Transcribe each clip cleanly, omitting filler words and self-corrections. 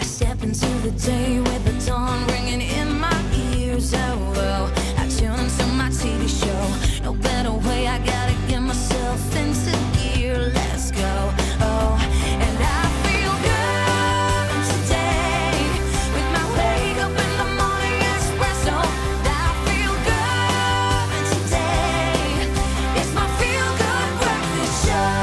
step into the day with the dawn ringing in my ears. Oh, well, I tune into my TV show. No better way, I gotta get myself into gear. Let's go. Oh, and I feel good today with my wake up in the morning espresso. And I feel good today. It's my feel good breakfast show.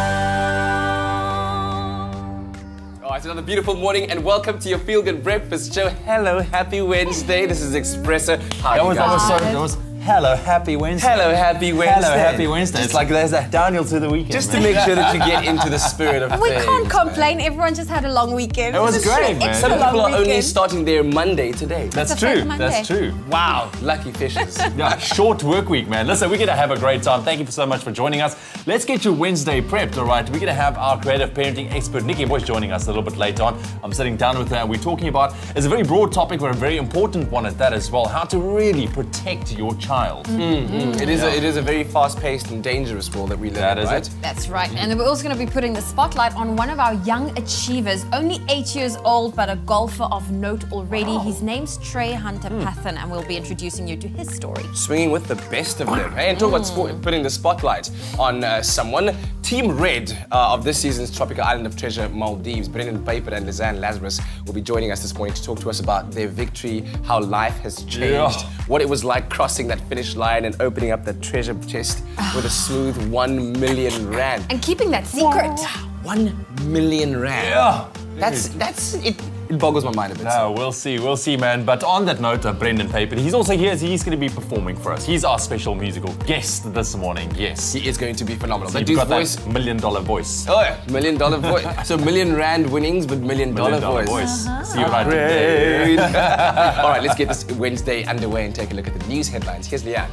Oh, it's another beautiful morning and welcome to your Feel Good Breakfast Show. Hello, happy Wednesday. This is Expresso. That was hello, happy Wednesday. Hello, happy Wednesday. Hello, happy Wednesday. It's like there's a downhill to the weekend. Just to make sure that you get into the spirit of We things. can't complain. Everyone just had a long weekend. It was great, man. Some people are only starting their Monday today. That's It's a true. fake Monday. That's true. Wow, lucky fishes. Yeah, short work week, man. Listen, we're going to have a great time. Thank you so much for joining us. Let's get your Wednesday prepped, all right? We're going to have our creative parenting expert, Nikki Boyce, joining us a little bit later on. I'm sitting down with her and we're talking about, it's a very broad topic, but a very important one at that as well, how to really protect your child. It is a very fast-paced and dangerous world that we live in, right? That's right. And we're also going to be putting the spotlight on one of our young achievers, only 8 years old, but a golfer of note already. His name's Trey Hunter Pathan, and we'll be introducing you to his story. Swinging with the best of them. Hey, and talk about putting the spotlight on someone. Team Red of this season's Tropical Island of Treasure, Maldives, Brendan Peyper and Lizanne Lazarus will be joining us this morning to talk to us about their victory, how life has changed, what it was like crossing that finish line and opening up that treasure chest with a smooth 1 million rand. And keeping that secret. 1 million rand. Yeah. That's it. It boggles my mind a bit. No, we'll see, man. But on that note, Brendan Peyper, he's also here. He's going to be performing for us. He's our special musical guest this morning. Yes. He is going to be phenomenal. So But you've got his voice. that $1 million voice. Oh yeah, $1 million voice. So million rand winnings, but $1 million voice. See what I did there. All right, let's get this Wednesday underway and take a look at the news headlines. Here's Leanne.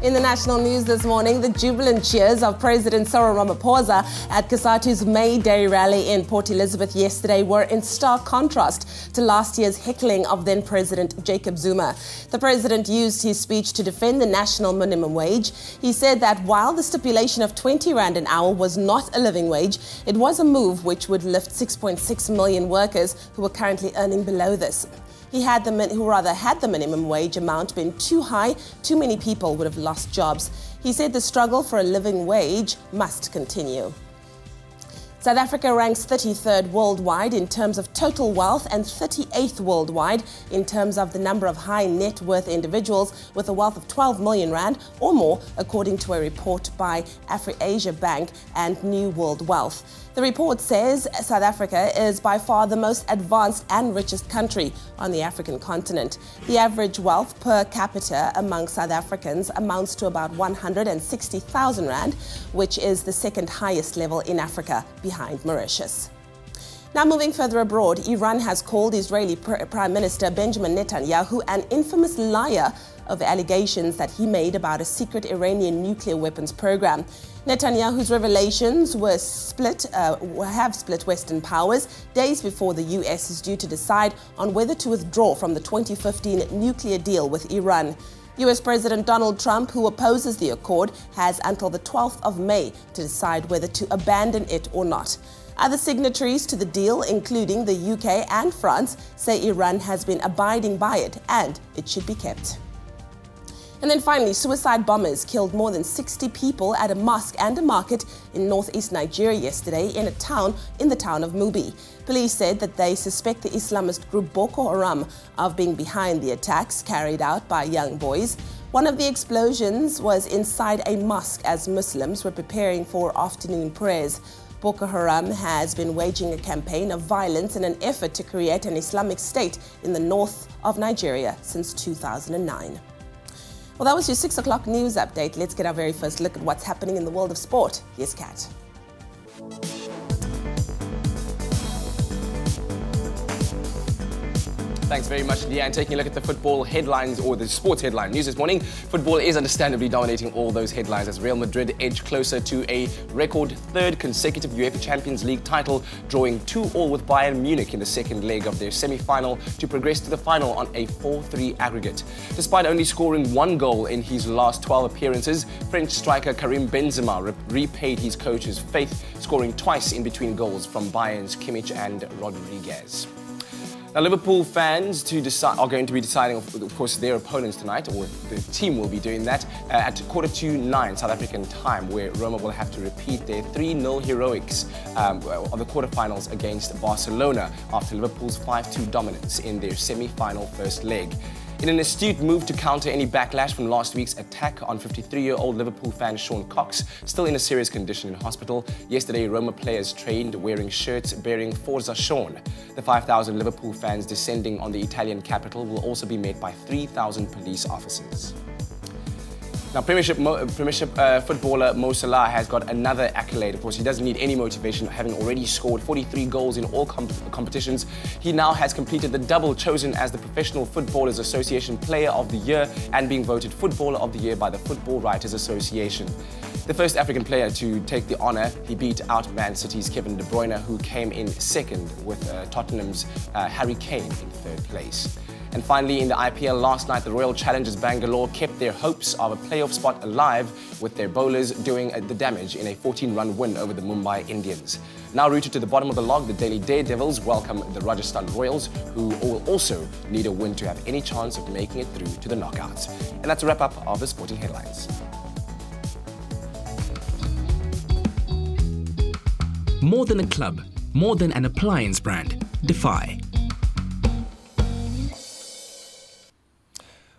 In the national news this morning, the jubilant cheers of President Cyril Ramaphosa at Kasatu's May Day rally in Port Elizabeth yesterday were in stark contrast to last year's heckling of then-President Jacob Zuma. The president used his speech to defend the national minimum wage. He said that while the stipulation of 20 rand an hour was not a living wage, it was a move which would lift 6.6 million workers who were currently earning below this. Had the minimum wage amount been too high, too many people would have lost jobs. He said the struggle for a living wage must continue. South Africa ranks 33rd worldwide in terms of total wealth and 38th worldwide in terms of the number of high net worth individuals with a wealth of 12 million rand or more, according to a report by AfriAsia Bank and New World Wealth. The report says South Africa is by far the most advanced and richest country on the African continent. The average wealth per capita among South Africans amounts to about 160,000 rand, which is the second highest level in Africa behind Mauritius. Now moving further abroad, Iran has called Israeli Prime Minister Benjamin Netanyahu an infamous liar over allegations that he made about a secret Iranian nuclear weapons program. Netanyahu's revelations have split Western powers days before the US is due to decide on whether to withdraw from the 2015 nuclear deal with Iran. US President Donald Trump, who opposes the accord, has until the 12th of May to decide whether to abandon it or not. Other signatories to the deal, including the UK and France, say Iran has been abiding by it and it should be kept. And then finally, suicide bombers killed more than 60 people at a mosque and a market in northeast Nigeria yesterday in the town of Mubi. Police said that they suspect the Islamist group Boko Haram of being behind the attacks carried out by young boys. One of the explosions was inside a mosque as Muslims were preparing for afternoon prayers. Boko Haram has been waging a campaign of violence in an effort to create an Islamic state in the north of Nigeria since 2009. Well, that was your 6 o'clock news update. Let's get our very first look at what's happening in the world of sport. Here's Kat. Thanks very much, Leanne. Taking a look at the football headlines or the sports headline news this morning. Football is understandably dominating all those headlines as Real Madrid edge closer to a record third consecutive UEFA Champions League title, drawing 2-2 with Bayern Munich in the second leg of their semi-final to progress to the final on a 4-3 aggregate. Despite only scoring 1 goal in his last 12 appearances, French striker Karim Benzema repaid his coach's faith, scoring twice in between goals from Bayern's Kimmich and Rodriguez. Now, Liverpool fans are going to be deciding, of course, their opponents tonight, or the team will be doing that, at 9:15 South African time, where Roma will have to repeat their 3-0 heroics of the quarterfinals against Barcelona after Liverpool's 5-2 dominance in their semi-final first leg. In an astute move to counter any backlash from last week's attack on 53-year-old Liverpool fan Sean Cox, still in a serious condition in hospital, yesterday Roma players trained wearing shirts bearing Forza Sean. The 5,000 Liverpool fans descending on the Italian capital will also be met by 3,000 police officers. Now, Premiership footballer Mo Salah has got another accolade. Of course, he doesn't need any motivation, having already scored 43 goals in all competitions. He now has completed the double, chosen as the Professional Footballers Association Player of the Year and being voted Footballer of the Year by the Football Writers Association. The first African player to take the honour, he beat out Man City's Kevin De Bruyne, who came in second, with Tottenham's Harry Kane in third place. And finally, in the IPL last night, the Royal Challengers Bangalore kept their hopes of a playoff spot alive, with their bowlers doing the damage in a 14-run win over the Mumbai Indians. Now rooted to the bottom of the log, the Delhi Daredevils welcome the Rajasthan Royals, who will also need a win to have any chance of making it through to the knockouts. And that's a wrap-up of the sporting headlines. More than a club, more than an appliance brand. Defy.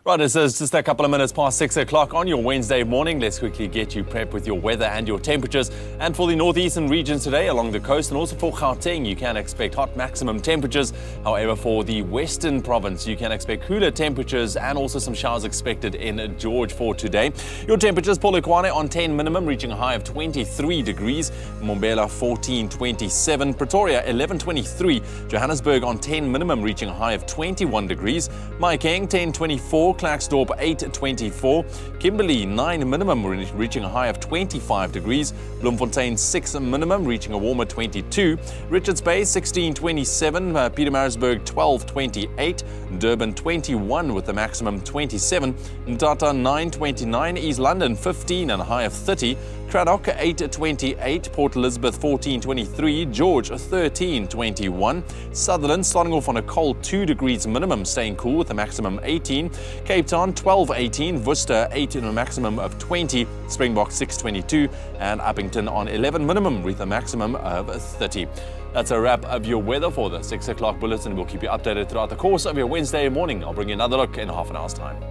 Right, it is just a couple of minutes past 6 o'clock on your Wednesday morning. Let's quickly get you prepped with your weather and your temperatures. And for the northeastern regions today along the coast, and also for Gauteng, you can expect hot maximum temperatures. However, for the western province, you can expect cooler temperatures and also some showers expected in George for today. Your temperatures, Polokwane on 10 minimum, reaching a high of 23 degrees. Mbombela 14.27. Pretoria 11.23. Johannesburg on 10 minimum, reaching a high of 21 degrees. Mahikeng 10.24. Klerksdorp 8.24, Kimberley 9 minimum reaching a high of 25 degrees, Bloemfontein 6 minimum reaching a warmer 22, Richards Bay 16.27, Pietermaritzburg 12.28, Durban 21 with a maximum 27, Mthatha 9.29, East London 15 and a high of 30, Cradock 8.28, Port Elizabeth 14.23, George 13.21, Sutherland starting off on a cold 2 degrees minimum, staying cool with a maximum 18, Cape Town 12.18, Worcester 8 and a maximum of 20, Springbok 6.22, and Uppington on 11 minimum with a maximum of 30. That's a wrap of your weather for the 6 o'clock bulletin. We'll keep you updated throughout the course of your Wednesday morning. I'll bring you another look in half an hour's time.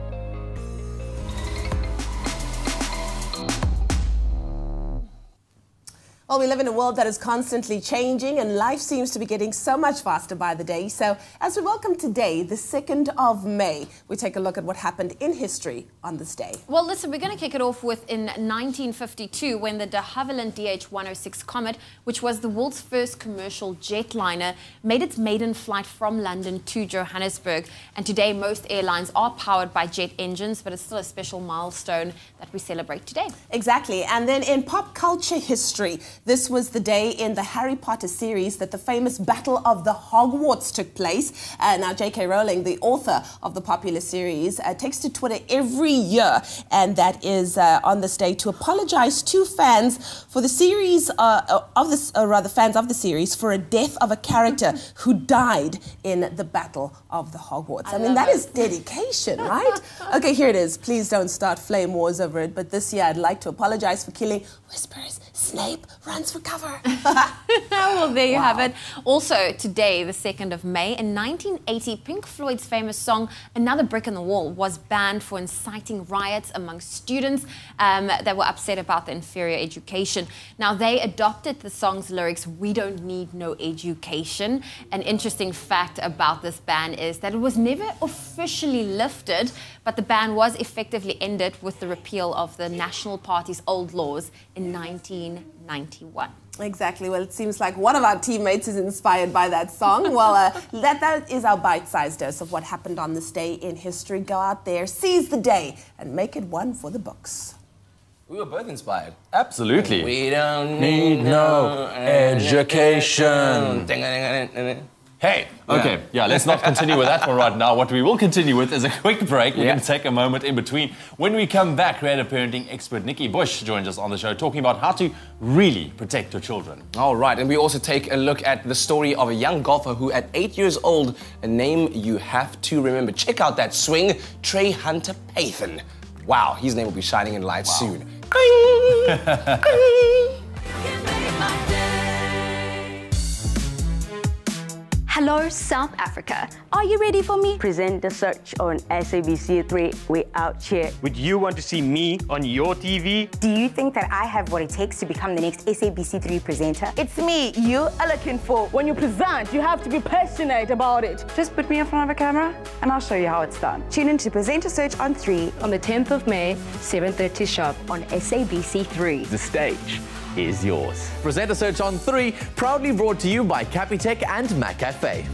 Well, we live in a world that is constantly changing and life seems to be getting so much faster by the day. So as we welcome today, the 2nd of May, we take a look at what happened in history on this day. Well, listen, we're going to kick it off with in 1952 when the de Havilland DH-106 Comet, which was the world's first commercial jetliner, made its maiden flight from London to Johannesburg. And today, most airlines are powered by jet engines, but it's still a special milestone that we celebrate today. Exactly. And then in pop culture history, this was the day in the Harry Potter series that the famous Battle of the Hogwarts took place. Now, J.K. Rowling, the author of the popular series, takes to Twitter every year, and that is on this day to apologize to fans for the series fans of the series for a death of a character who died in the Battle of the Hogwarts. I mean, that is dedication, right? Okay, here it is. Please don't start flame wars over it, but this year I'd like to apologize for killing Whispers. Snape runs for cover. Well, there you have it. Also, today, the 2nd of May, in 1980, Pink Floyd's famous song, Another Brick in the Wall, was banned for inciting riots among students that were upset about the inferior education. Now, they adopted the song's lyrics, "We don't need no education." An interesting fact about this ban is that it was never officially lifted, but the ban was effectively ended with the repeal of the National Party's old laws in 1990. 2021. Exactly. Well, it seems like one of our teammates is inspired by that song. Well, that is our bite-sized dose of what happened on this day in history. Go out there, seize the day, and make it one for the books. We were both inspired. Absolutely. We don't Need no education. Hey. Okay, yeah, let's not continue with that one right now. What we will continue with is a quick break. We're going to take a moment in between. When we come back, creative parenting expert Nikki Bush joins us on the show talking about how to really protect your children. All right, and we also take a look at the story of a young golfer who, at 8 years old, a name you have to remember. Check out that swing, Trey Hunter Pathan. Wow, his name will be shining in light soon. Hello, South Africa. Are you ready for me? Present the search on SABC 3. We're out here. Would you want to see me on your TV? Do you think that I have what it takes to become the next SABC 3 presenter? It's me you are looking for. When you present, you have to be passionate about it. Just put me in front of a camera and I'll show you how it's done. Tune in to Presenter Search on 3 on the 10th of May, 7:30 sharp on SABC 3. The stage is yours. Presenter Search on 3, proudly brought to you by Capitec and McCafe.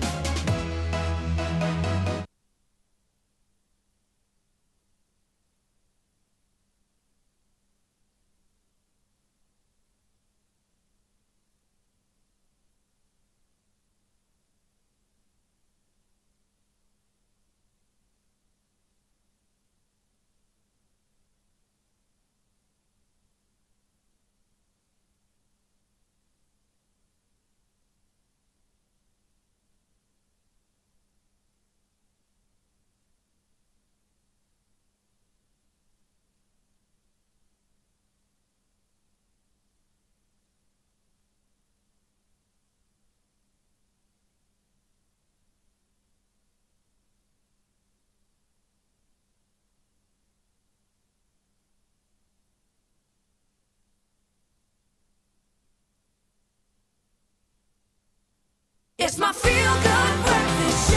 It's my feel-good breakfast show.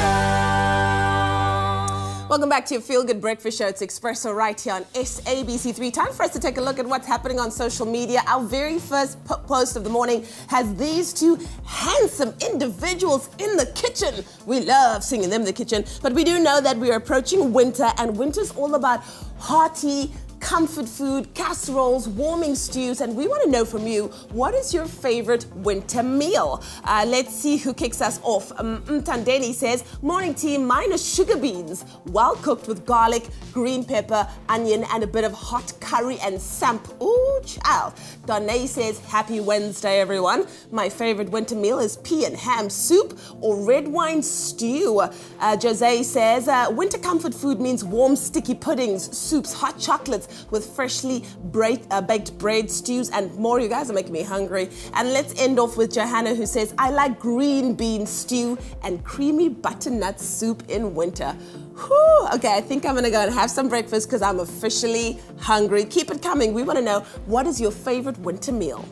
Welcome back to your Feel Good Breakfast Show. It's Expresso right here on SABC 3. Time for us to take a look at what's happening on social media. Our very first post of the morning has these two handsome individuals in the kitchen. We love seeing them in the kitchen, but we do know that we are approaching winter, and winter's all about hearty, comfort food, casseroles, warming stews, and we want to know from you, what is your favorite winter meal? Let's see who kicks us off. Mtandeni says, morning team, mine are sugar beans, well cooked with garlic, green pepper, onion, and a bit of hot curry and samp. Ooh, child. Donay says, happy Wednesday, everyone. My favorite winter meal is pea and ham soup or red wine stew. Jose says, winter comfort food means warm, sticky puddings, soups, hot chocolates, with freshly baked bread, stews, and more. You guys are making me hungry. And let's end off with Johanna, who says, I like green bean stew and creamy butternut soup in winter. Whew. Okay, I think I'm going to go and have some breakfast because I'm officially hungry. Keep it coming. We want to know, what is your favorite winter meal?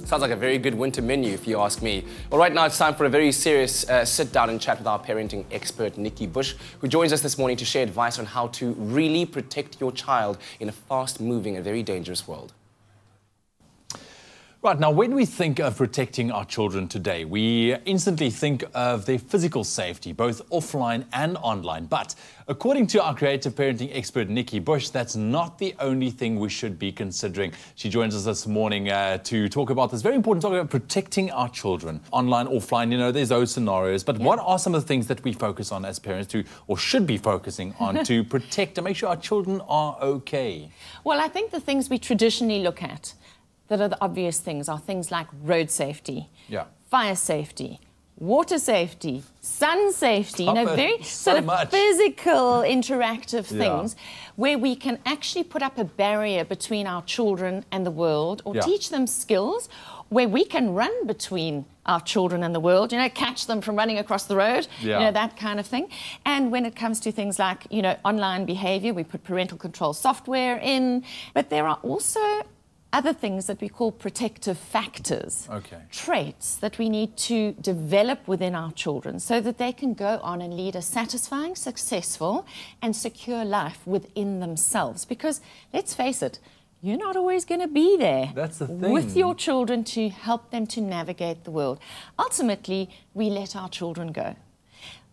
Sounds like a very good winter menu, if you ask me. Well, right now it's time for a very serious sit down and chat with our parenting expert, Nikki Bush, who joins us this morning to share advice on how to really protect your child in a fast-moving and very dangerous world. Right, now when we think of protecting our children today, we instantly think of their physical safety, both offline and online. But according to our creative parenting expert, Nikki Bush, that's not the only thing we should be considering. She joins us this morning to talk about this very important topic about protecting our children. Online, offline, you know, there's those scenarios. But what are some of the things that we focus on as parents to, or should be focusing on to protect and make sure our children are okay? Well, I think the things we traditionally look at that are the obvious things are things like road safety, fire safety, water safety, sun safety, you know, very sort of physical, interactive things where we can actually put up a barrier between our children and the world, or teach them skills where we can run between our children and the world, you know, catch them from running across the road, you know, that kind of thing. And when it comes to things like, you know, online behavior, we put parental control software in, but there are also other things that we call protective factors, traits that we need to develop within our children so that they can go on and lead a satisfying, successful and secure life within themselves. Because let's face it, you're not always going to be there. That's the thing. With your children to help them to navigate the world. Ultimately, we let our children go.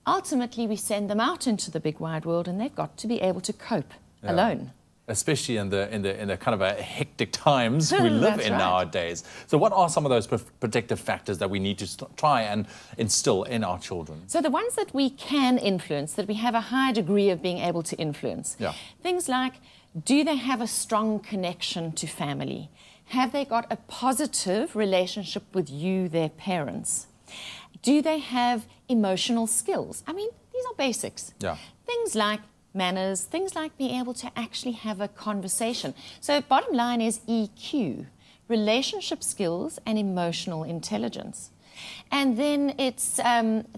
Ultimately, we send them out into the big wide world, and they've got to be able to cope alone. Especially in the kind of a hectic times we live in nowadays. So what are some of those protective factors that we need to try and instill in our children? So the ones that we can influence, that we have a high degree of being able to influence. Things like, do they have a strong connection to family? Have they got a positive relationship with you, their parents? Do they have emotional skills? I mean, these are basics. Things like manners, things like being able to actually have a conversation. So bottom line is EQ, relationship skills and emotional intelligence. And then it's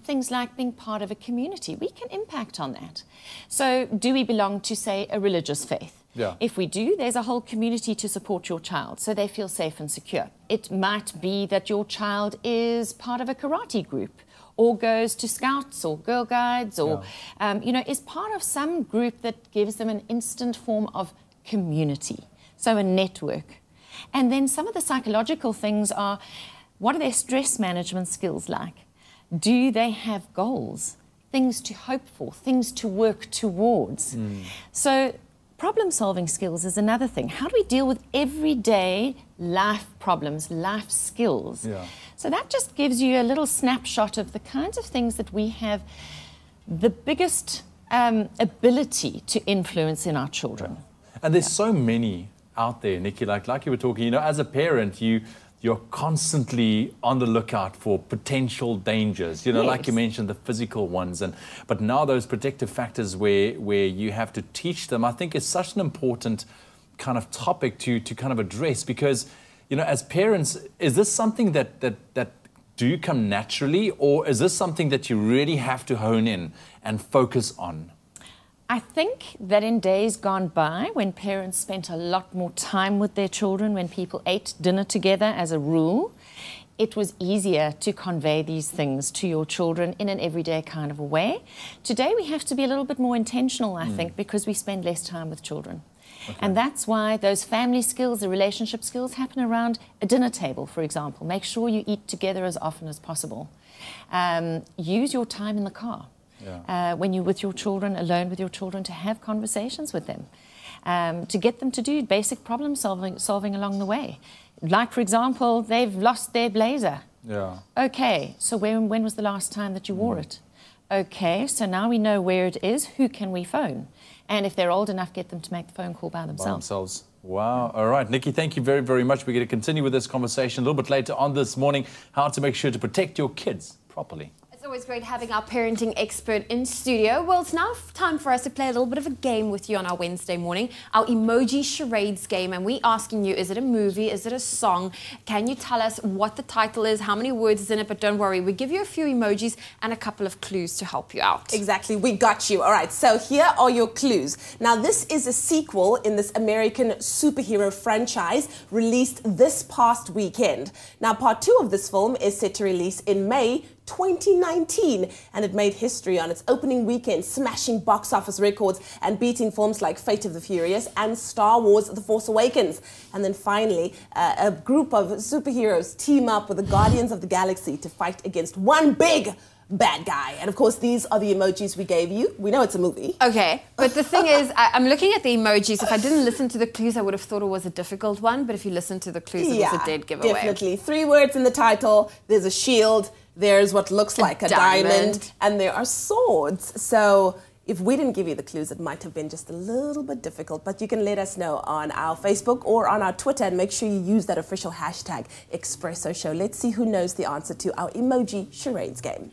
things like being part of a community. We can impact on that. So do we belong to, say, a religious faith? If we do, there's a whole community to support your child so they feel safe and secure. It might be that your child is part of a karate group, or goes to Scouts or Girl Guides, or is part of some group that gives them an instant form of community, so a network. And then some of the psychological things are, what are their stress management skills like? Do they have goals, things to hope for, things to work towards? So problem-solving skills is another thing. How do we deal with everyday life problems, life skills? So that just gives you a little snapshot of the kinds of things that we have the biggest ability to influence in our children. And there's so many out there, Nikki, like you were talking, as a parent, you're constantly on the lookout for potential dangers, like you mentioned, the physical ones. But now those protective factors where you have to teach them, I think is such an important kind of topic to kind of address, because, as parents, is this something that do come naturally, or is this something that you really have to hone in and focus on? I think that in days gone by, when parents spent a lot more time with their children, when people ate dinner together as a rule, it was easier to convey these things to your children in an everyday kind of a way. Today, we have to be a little bit more intentional, I think, because we spend less time with children. And that's why those family skills, the relationship skills, happen around a dinner table, for example. Make sure you eat together as often as possible. Use your time in the car. When you're with your children, alone with your children, to have conversations with them, to get them to do basic problem solving along the way. Like, for example, they've lost their blazer. Okay, so when was the last time that you wore it? Okay, so now we know where it is. Who can we phone? And if they're old enough, get them to make the phone call by themselves. Wow. All right, Nikki, thank you very, very much. We're going to continue with this conversation a little bit later on this morning, how to make sure to protect your kids properly. It's always great having our parenting expert in studio. Well, it's now time for us to play a little bit of a game with you on our Wednesday morning, our Emoji charades game. And we're asking you, is it a movie? Is it a song? Can you tell us what the title is, how many words is in it? But don't worry, we give you a few emojis and a couple of clues to help you out. Exactly, we got you. All right, so here are your clues. Now, this is a sequel in this American superhero franchise released this past weekend. Now, part 2 of this film is set to release in May 2019, and it made history on its opening weekend, smashing box office records and beating films like Fate of the Furious and Star Wars The Force Awakens. And then finally, a group of superheroes team up with the Guardians of the Galaxy to fight against one big bad guy. And of course, these are the emojis we gave you. We know it's a movie. Okay, but the thing is, I'm looking at the emojis. If I didn't listen to the clues, I would have thought it was a difficult one. But if you listen to the clues, it was a dead giveaway. Definitely. 3 words in the title. There's a shield. There's what looks like a diamond. And there are swords. So if we didn't give you the clues, it might have been just a little bit difficult. But you can let us know on our Facebook or on our Twitter, and make sure you use that official hashtag Expresso Show. Let's see who knows the answer to our emoji charades game.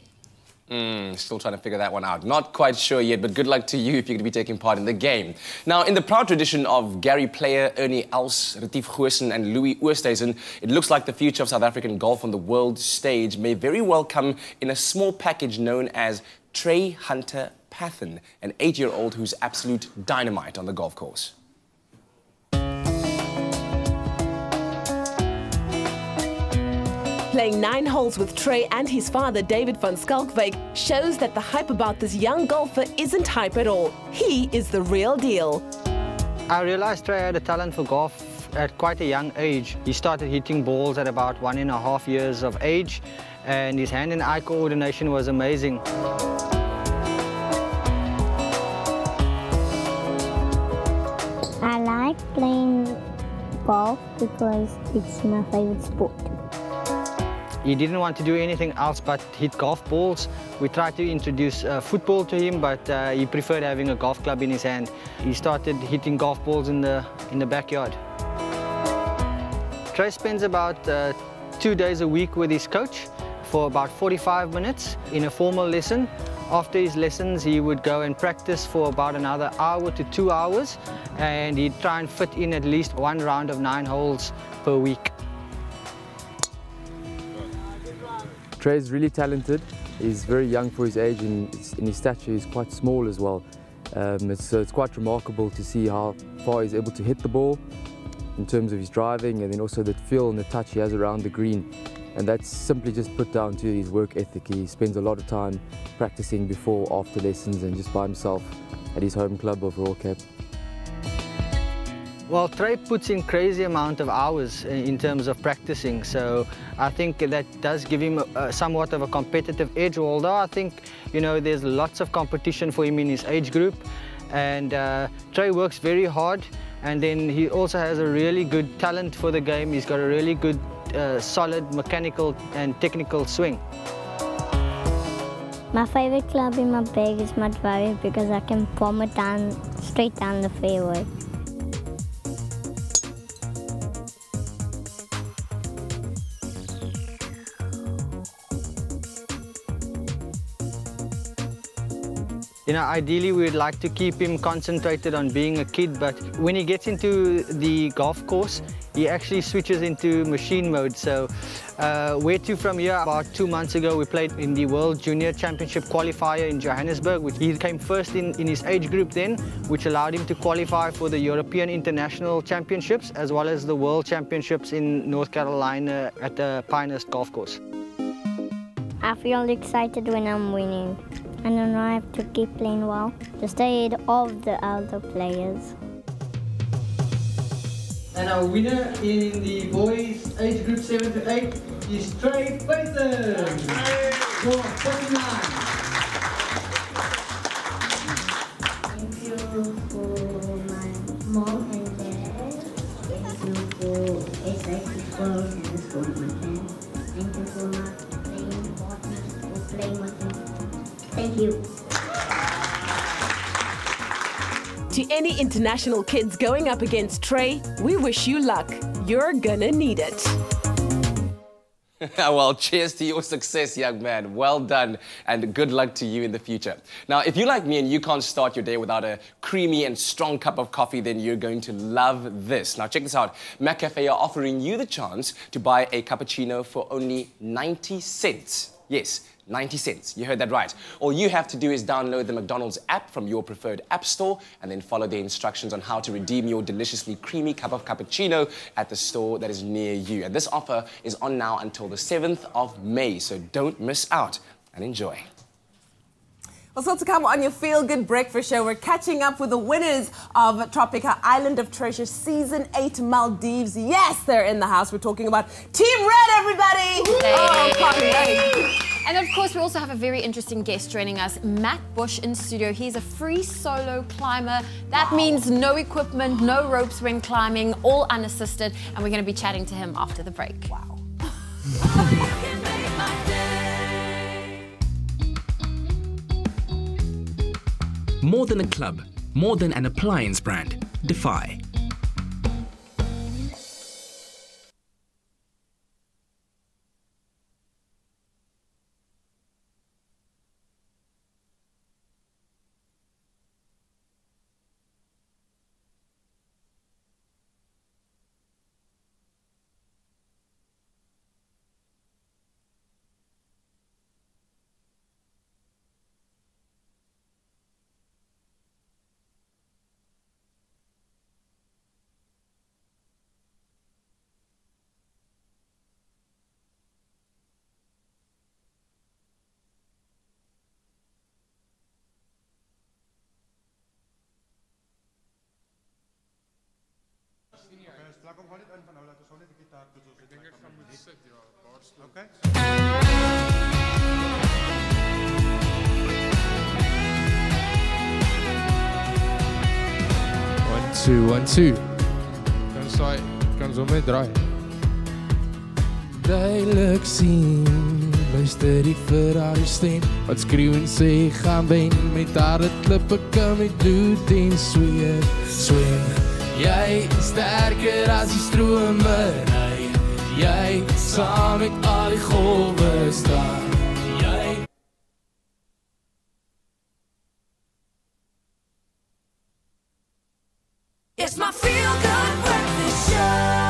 Still trying to figure that one out. Not quite sure yet, but good luck to you if you're going to be taking part in the game. Now, in the proud tradition of Gary Player, Ernie Els, Retief Goosen and Louis Oosthuizen, it looks like the future of South African golf on the world stage may very well come in a small package known as Trey Hunter Pathan, an 8-year-old who's absolute dynamite on the golf course. Playing 9 holes with Trey and his father, David van Skalkwyk, shows that the hype about this young golfer isn't hype at all. He is the real deal. I realized Trey had a talent for golf at quite a young age. He started hitting balls at about 1.5 years of age, and his hand and eye coordination was amazing. I like playing golf because it's my favorite sport. He didn't want to do anything else but hit golf balls. We tried to introduce football to him, but he preferred having a golf club in his hand. He started hitting golf balls in the backyard. Trey spends about 2 days a week with his coach for about 45 minutes in a formal lesson. After his lessons, he would go and practice for about another hour to 2 hours, and he'd try and fit in at least 1 round of 9 holes per week. Trey's really talented. He's very young for his age, and in his stature he's quite small as well. So it's quite remarkable to see how far he's able to hit the ball in terms of his driving, and then also the feel and the touch he has around the green. And that's simply just put down to his work ethic. He spends a lot of time practicing before, after lessons, and just by himself at his home club of Royal Cape. Well, Trey puts in crazy amount of hours in terms of practicing, so I think that does give him somewhat of a competitive edge, although I think, you know, there's lots of competition for him in his age group, and Trey works very hard, and then he also has a really good talent for the game. He's got a really good, solid mechanical and technical swing. My favorite club in my bag is my driver because I can bomb it down, straight down the fairway. You know, ideally we'd like to keep him concentrated on being a kid, but when he gets into the golf course, he actually switches into machine mode. So where to from here? About 2 months ago, we played in the World Junior Championship qualifier in Johannesburg, which he came first in his age group then, which allowed him to qualify for the European International Championships, as well as the World Championships in North Carolina at the Pinehurst Golf Course. I feel excited when I'm winning. I know I have to keep playing well to stay ahead of the other players. And our winner in the boys age group 7 to 8 is Trey Peyper for 49. Thank you for my mom and dad. Thank you for SABC and for my friends. Thank you for my playing partners for playing with me. Thank you. To any international kids going up against Trey, we wish you luck. You're gonna need it. Well, cheers to your success, young man. Well done, and good luck to you in the future. Now, if you're like me and you can't start your day without a creamy and strong cup of coffee, then you're going to love this. Now, check this out. McCafe are offering you the chance to buy a cappuccino for only 90 cents. Yes, 90 cents. You heard that right. All you have to do is download the McDonald's app from your preferred app store and then follow the instructions on how to redeem your deliciously creamy cup of cappuccino at the store that is near you. And this offer is on now until the 7th of May, so don't miss out and enjoy. Well, still to come on your Feel Good Breakfast Show, we're catching up with the winners of Tropika Island of Treasure Season 8 Maldives. Yes, they're in the house. We're talking about Team Red, everybody! Hey. Oh, can't wait. And of course, we also have a very interesting guest joining us, Matt Bush in studio. He's a free solo climber. That means no equipment, no ropes when climbing, all unassisted. And we're going to be chatting to him after the break. Wow. More than a club, more than an appliance brand. Defy. One, two, 1, 2. Kan zo mee draaien. Duidelijk zien, luister die Ferrari stem. Wat skreeu en sê, gaan wen met haar klippe kom ek doen den sweer. Swem, jy sterker as die strome ry. Jy saam met al die golwe staan. Jy It's my feel-good breakfast show.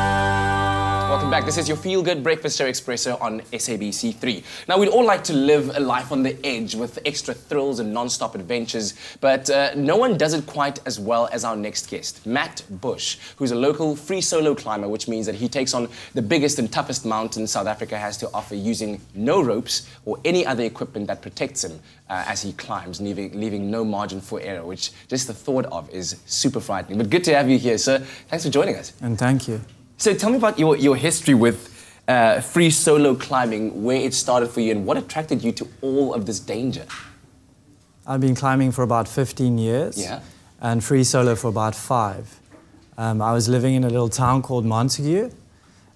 Welcome back. This is your feel-good breakfast show Expresso on SABC 3. Now, we'd all like to live a life on the edge with extra thrills and non-stop adventures, but no one does it quite as well as our next guest, Matt Bush, who's a local free solo climber, which means that he takes on the biggest and toughest mountain South Africa has to offer using no ropes or any other equipment that protects him as he climbs, leaving no margin for error, which just the thought of is super frightening. But good to have you here, sir. Thanks for joining us. And thank you. So tell me about your history with free solo climbing, where it started for you and what attracted you to all of this danger. I've been climbing for about 15 years. Yeah. And free solo for about 5. I was living in a little town called Montague.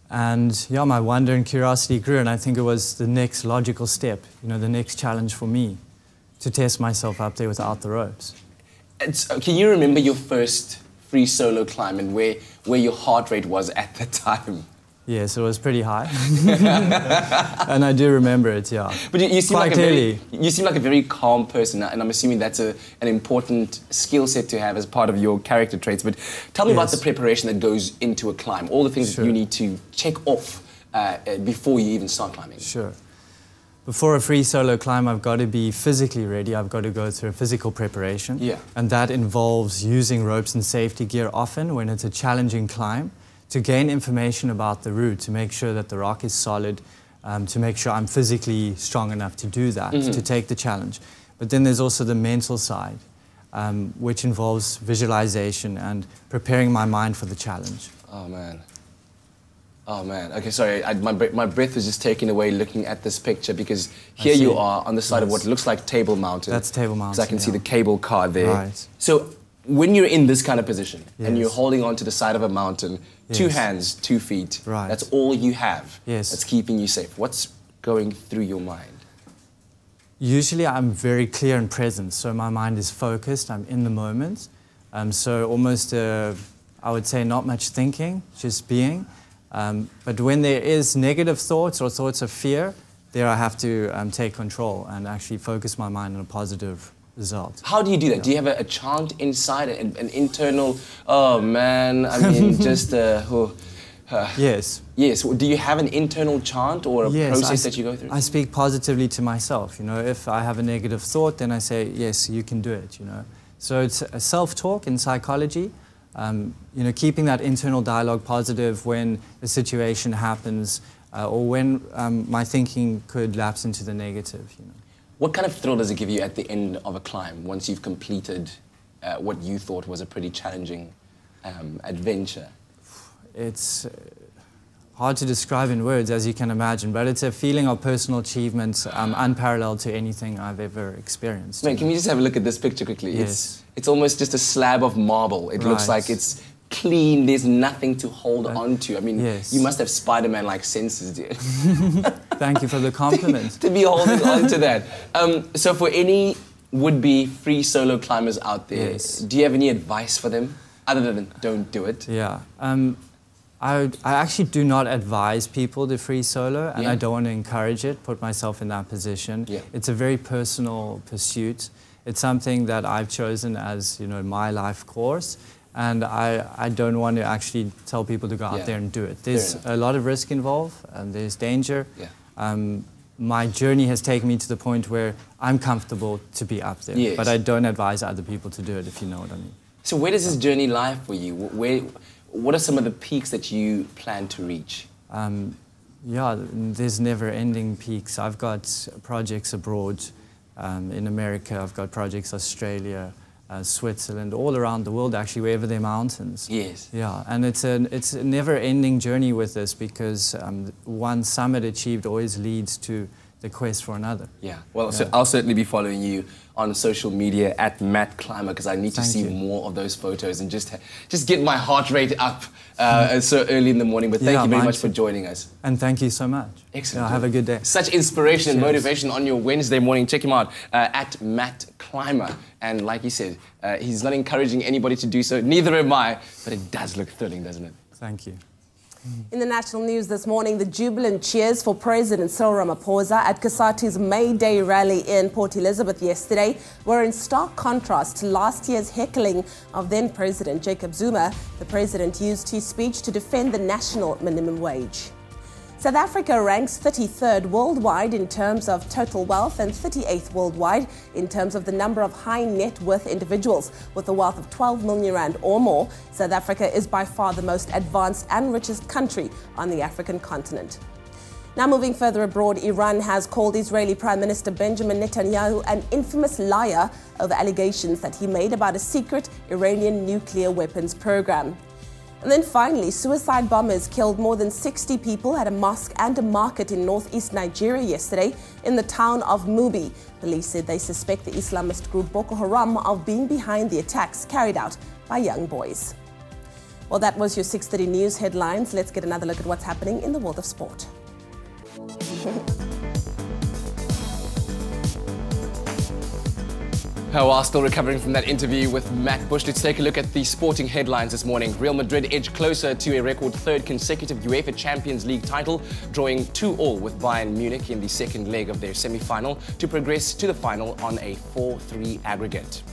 And yeah, my wonder and curiosity grew, and I think it was the next logical step, the next challenge for me, to test myself up there without the ropes. Can you remember your first free solo climb and where your heart rate was at the time? Yes, it was pretty high. And I do remember it, yeah. But you seem quite like clearly. You seem like a very calm person, and I'm assuming that's an important skill set to have as part of your character traits. But tell me about the preparation that goes into a climb, all the things that you need to check off before you even start climbing. Sure. Before a free solo climb, I've got to be physically ready. I've got to go through a physical preparation. Yeah. And that involves using ropes and safety gear often when it's a challenging climb to gain information about the route, to make sure that the rock is solid, to make sure I'm physically strong enough to do that, to take the challenge. But then there's also the mental side, which involves visualization and preparing my mind for the challenge. Oh, man. Oh, man. Okay, sorry. My breath was just taken away looking at this picture because here you are on the side of what looks like Table Mountain. That's Table Mountain, because I can see the cable car there. Right. So when you're in this kind of position and you're holding on to the side of a mountain, 2 hands, 2 feet, that's all you have that's keeping you safe. What's going through your mind? Usually I'm very clear and present, so my mind is focused, I'm in the moment. So almost, I would say, not much thinking, just being. But when there is negative thoughts or thoughts of fear, there I have to take control and actually focus my mind on a positive result. How do you do that? Do you have a chant inside, an internal, oh man, I mean, just... Yes. Yes. Do you have an internal chant or a process that you go through? I speak positively to myself. If I have a negative thought, then I say, yes, you can do it. So it's a self-talk in psychology. Keeping that internal dialogue positive when the situation happens, or when my thinking could lapse into the negative. What kind of thrill does it give you at the end of a climb once you've completed what you thought was a pretty challenging adventure? It's hard to describe in words, as you can imagine, but it's a feeling of personal achievement unparalleled to anything I've ever experienced. Man, can we just have a look at this picture quickly? Yes. It's almost just a slab of marble. It looks like it's clean. There's nothing to hold on to. I mean, you must have Spider-Man-like senses, dear. Thank you for the compliment. to be holding on to that. So for any would-be free solo climbers out there, do you have any advice for them other than don't do it? Yeah. I actually do not advise people to free solo, and I don't want to encourage it, put myself in that position. Yeah. It's a very personal pursuit. It's something that I've chosen as, my life course, and I don't want to actually tell people to go out there and do it. There's a lot of risk involved, and there's danger. Yeah. My journey has taken me to the point where I'm comfortable to be up there, but I don't advise other people to do it, if you know what I mean. So where does this journey lie for you? What are some of the peaks that you plan to reach? There's never-ending peaks. I've got projects abroad in America. I've got projects Australia. Switzerland, all around the world actually, wherever there are mountains. Yes. Yeah, and it's a never-ending journey with this because one summit achieved always leads to the quest for another. Yeah, well, so I'll certainly be following you on social media at Matt Climber because I need to see more of those photos and just get my heart rate up so early in the morning. But thank you very much for joining us. And thank you so much. Excellent. Yeah, have a good day. Such inspiration and motivation on your Wednesday morning. Check him out at Matt Climber. And like he said, he's not encouraging anybody to do so. Neither am I. But it does look thrilling, doesn't it? Thank you. In the national news this morning, the jubilant cheers for President Cyril Ramaphosa at COSATU's May Day rally in Port Elizabeth yesterday were in stark contrast to last year's heckling of then-President Jacob Zuma. The president used his speech to defend the national minimum wage. South Africa ranks 33rd worldwide in terms of total wealth and 38th worldwide in terms of the number of high net worth individuals with a wealth of 12 million rand or more. South Africa is by far the most advanced and richest country on the African continent. Now moving further abroad, Iran has called Israeli Prime Minister Benjamin Netanyahu an infamous liar over allegations that he made about a secret Iranian nuclear weapons program. And then finally, suicide bombers killed more than 60 people at a mosque and a market in northeast Nigeria yesterday in the town of Mubi. Police said they suspect the Islamist group Boko Haram of being behind the attacks carried out by young boys. Well, that was your 6:30 news headlines. Let's get another look at what's happening in the world of sport. While still recovering from that interview with Matt Bush, let's take a look at the sporting headlines this morning. Real Madrid edged closer to a record third consecutive UEFA Champions League title, drawing 2-2 with Bayern Munich in the second leg of their semi-final to progress to the final on a 4-3 aggregate.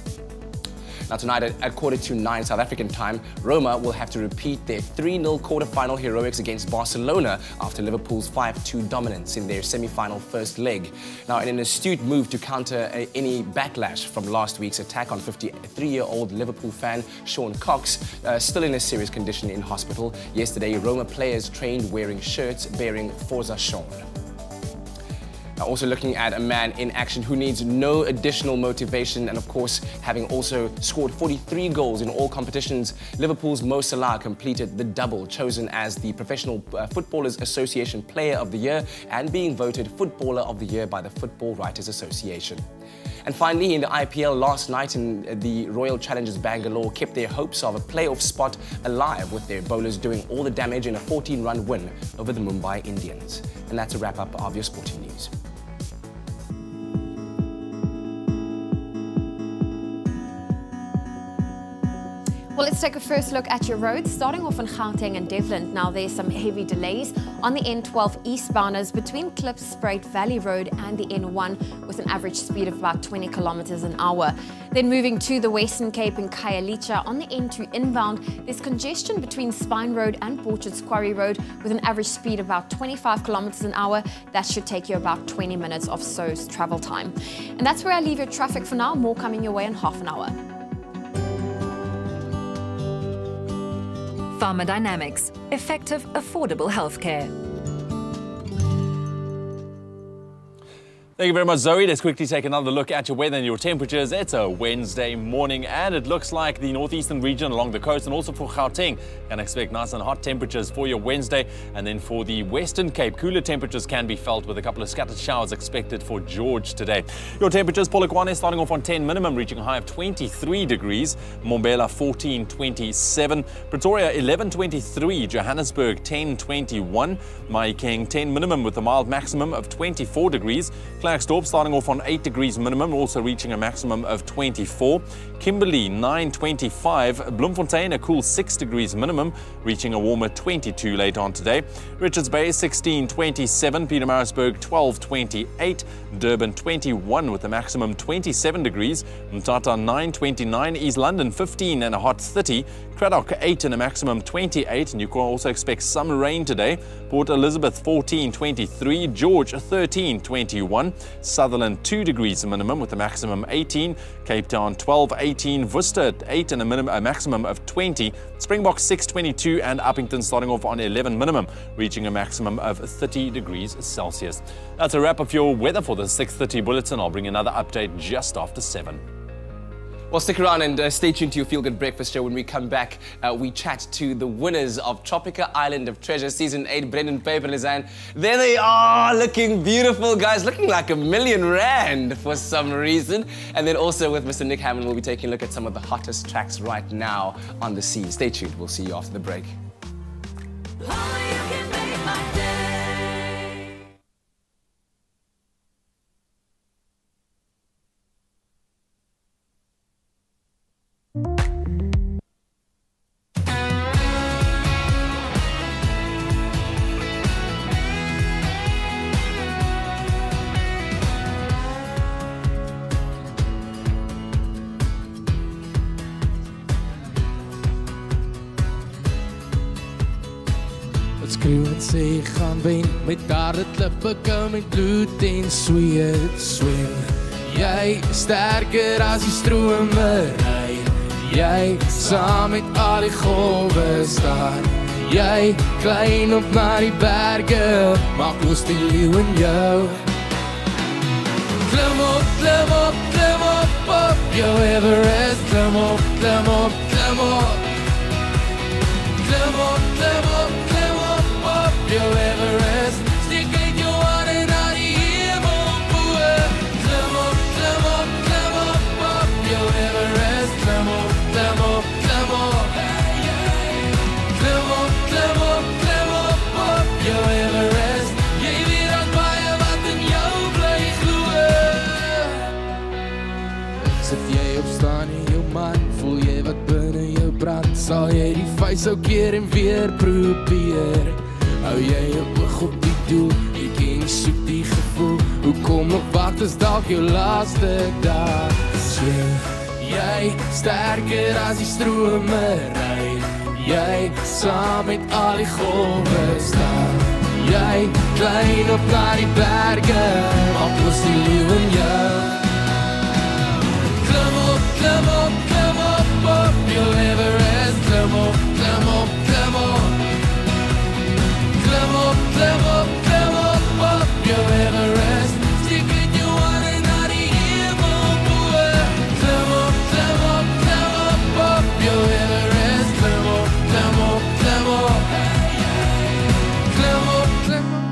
Now tonight at 9:15 South African time, Roma will have to repeat their 3-0 quarter-final heroics against Barcelona after Liverpool's 5-2 dominance in their semi-final first leg. Now in an astute move to counter any backlash from last week's attack on 53-year-old Liverpool fan Sean Cox, still in a serious condition in hospital, yesterday Roma players trained wearing shirts bearing Forza Sean. Now also looking at a man in action who needs no additional motivation and of course having also scored 43 goals in all competitions, Liverpool's Mo Salah completed the double, chosen as the Professional Footballers Association Player of the Year and being voted Footballer of the Year by the Football Writers Association. And finally, in the IPL last night, the Royal Challengers Bangalore kept their hopes of a playoff spot alive with their bowlers doing all the damage in a 14-run win over the Mumbai Indians. And that's a wrap-up of your sporting news. Well, let's take a first look at your roads, starting off in Gauteng and Devlin. Now, there's some heavy delays on the N12 eastbounders between Klipspruit Valley Road and the N1 with an average speed of about 20 kilometers an hour. Then moving to the Western Cape in Khayelitsha on the N2 inbound, there's congestion between Spine Road and Portraits Quarry Road with an average speed of about 25 kilometers an hour. That should take you about 20 minutes of so's travel time. And that's where I leave your traffic for now. More coming your way in half an hour. Pharmadynamics, effective, affordable healthcare. Thank you very much, Zoe. Let's quickly take another look at your weather and your temperatures. It's a Wednesday morning, and it looks like the northeastern region along the coast and also for Gauteng can expect nice and hot temperatures for your Wednesday. And then for the Western Cape, cooler temperatures can be felt with a couple of scattered showers expected for George today. Your temperatures, Polokwane starting off on 10 minimum, reaching a high of 23 degrees. Mbombela 14.27. Pretoria 11.23. Johannesburg 10.21. Mahikeng 10 minimum with a mild maximum of 24 degrees. Klerksdorp starting off on 8 degrees minimum, also reaching a maximum of 24. Kimberley 9.25. Bloemfontein a cool 6 degrees minimum, reaching a warmer 22 later on today. Richards Bay 16.27. Pietermaritzburg 12.28. Durban 21 with a maximum 27 degrees. Mthatha 9.29. East London 15 and a hot 30. Cradock 8 and a maximum 28. And you can also expect some rain today. Port Elizabeth 14.23. George 13.21. Sutherland 2 degrees minimum with a maximum 18. Cape Town 12.18. Worcester 8 and a maximum of 20. Springbok 6.22 and Uppington starting off on 11 minimum, reaching a maximum of 30 degrees Celsius. That's a wrap of your weather for the 6:30 bulletin. I'll bring another update just after 7. Well, stick around and stay tuned to your Feel Good Breakfast show. When we come back, we chat to the winners of Tropika Island of Treasure Season 8, Brendan, Peyper, Lizanne. There they are, looking beautiful, guys, looking like R1,000,000 for some reason. And then also with Mr. Nick Hammond, we'll be taking a look at some of the hottest tracks right now on the scene. Stay tuned. We'll see you after the break. Skreeu en sê gaan wen met harde klippe kom met bloed en sweet swem. Jy is sterker as die strome ry. Jy saam met al die golwe staan. Jy klein op na die berge, maak los die leeu in jou. Klim op, klim op, klim op, op jou Everest. Klim op, klim op, klim op. Klim op, klim op, klim op, op jou Everest. Steek uit jou hande na die hemel bo. Klim op, klim op, klim op, op jou Everest. Klim op, klim op, klim op. Klim op, klim op, klim op, op jou Everest. Jy weet dat baie wat in jou bly glo. Sit jy opstaan in jou man, voel jy wat binne jou brand, sal jy die vuis ou keer en weer probeer. Hou jy jou oog op die doel, jy ken soek die gevoel, hoekom nog wacht is dalk jou laaste dag. Swem, jy sterker as die strome ry, jy saam met al die golwe staan. Jy klein op na die berge, maak los die leeu in jou. Klim op, klim op, klim op, op jou Everest. Klim op, klim op, klim op. Klim op, klim op, klim op, op jou Everest. Steek uit jou hande na die hemel bo. Klim op, klim op, klim op, op jou Everest. Klim op, klim op, klim op. Klim op, klim op.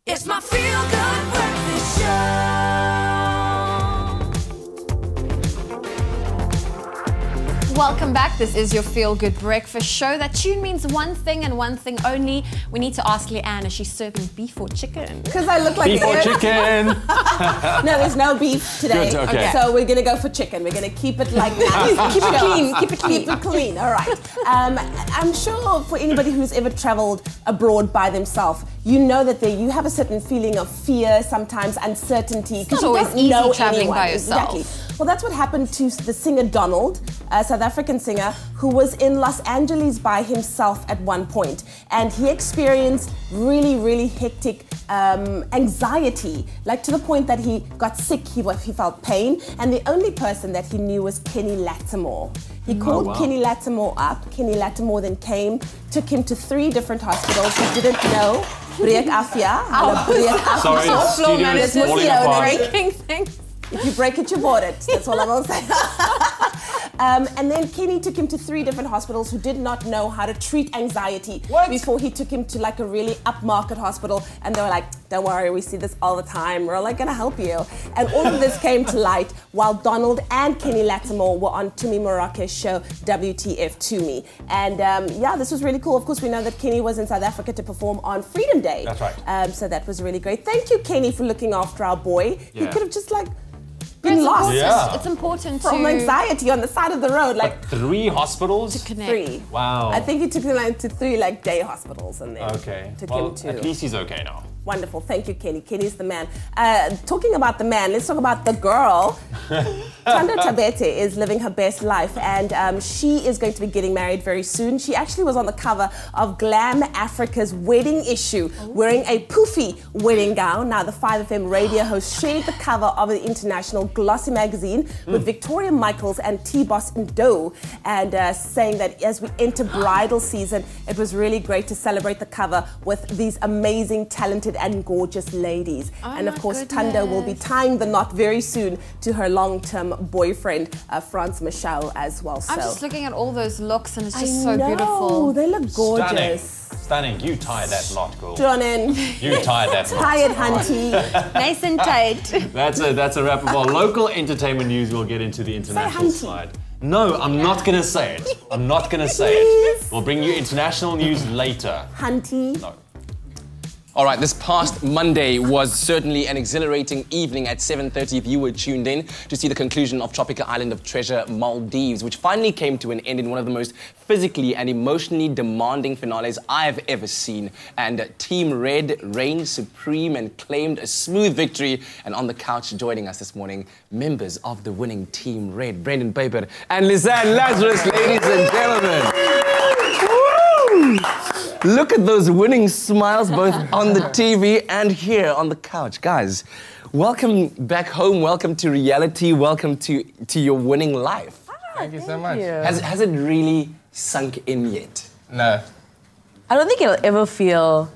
It's my Feel Good Breakfast Show. Welcome back. This is your Feel Good Breakfast Show. That tune means one thing and one thing only. We need to ask Leanne, is she serving beef or chicken? Because I look like Beef or chicken? No, there's no beef today. Good, okay. So we're going to go for chicken. We're going to keep it like that. Keep it clean. Keep it clean. Keep it clean. All right. I'm sure for anybody who's ever traveled abroad by themselves, you know that you have a certain feeling of fear, sometimes uncertainty, because you don't know traveling anyone. by yourself. Exactly. Well, that's what happened to the singer Donald, a South African singer who was in Los Angeles by himself at one point, and he experienced really, really hectic anxiety, like to the point that he got sick. He felt pain, and the only person that he knew was Kenny Lattimore. He called Kenny Lattimore up. Kenny Lattimore then came, took him to 3 different hospitals. He didn't know. Breek Afia. Sorry, the studio is falling apart. Breaking things. If you break it, you bought it. That's all I'm going to say. And then Kenny took him to 3 different hospitals who did not know how to treat anxiety before he took him to like a really upmarket hospital. And they were like, don't worry, we see this all the time. We're like gonna help you. And all of this came to light while Donald and Kenny Lattimore were on Tumi Morake's show, WTF Tumi. And yeah, this was really cool. Of course, we know that Kenny was in South Africa to perform on Freedom Day. That's right. So that was really great. Thank you, Kenny, for looking after our boy. Yeah. He could have just like been lost. Yeah. It's important from anxiety on the side of the road. Like 3 hospitals? To connect. 3. Wow. I think he took him like to 3 like day hospitals and then took him to. At least he's okay now. Wonderful. Thank you, Kenny. Kenny's the man. Talking about the man, let's talk about the girl. Thando Tabete is living her best life, and she is going to be getting married very soon. She actually was on the cover of Glam Africa's wedding issue, wearing a poofy wedding gown. Now, the 5FM radio host shared the cover of the international glossy magazine with Victoria Michaels and T-Boss Ndo, and saying that as we enter bridal season, it was really great to celebrate the cover with these amazing, talented and gorgeous ladies. And of course, Thando will be tying the knot very soon to her long-term boyfriend, Franz Michel, as well. I'm just looking at all those looks and it's just so know, beautiful. They look gorgeous. Stunning. You tie that knot, girl. Jonin. You tie that knot. Tie it, hunty. Nice and tight. That's a wrap of our local entertainment news. We'll get into the international side. No, I'm not going to say it. I'm not going to say it. We'll bring you international news later. Hunty. No. All right, this past Monday was certainly an exhilarating evening at 7:30 if you were tuned in to see the conclusion of Tropika Island of Treasure Maldives, which finally came to an end in one of the most physically and emotionally demanding finales I've ever seen. And Team Red reigned supreme and claimed a smooth victory. And on the couch joining us this morning, members of the winning Team Red, Brendan Peyper and Lisanne Lazarus, ladies and gentlemen. Woo! Look at those winning smiles both on the TV and here on the couch. Guys, welcome back home, welcome to reality, welcome to your winning life. Thank you so much. Has it really sunk in yet? No. I don't think it'll ever feel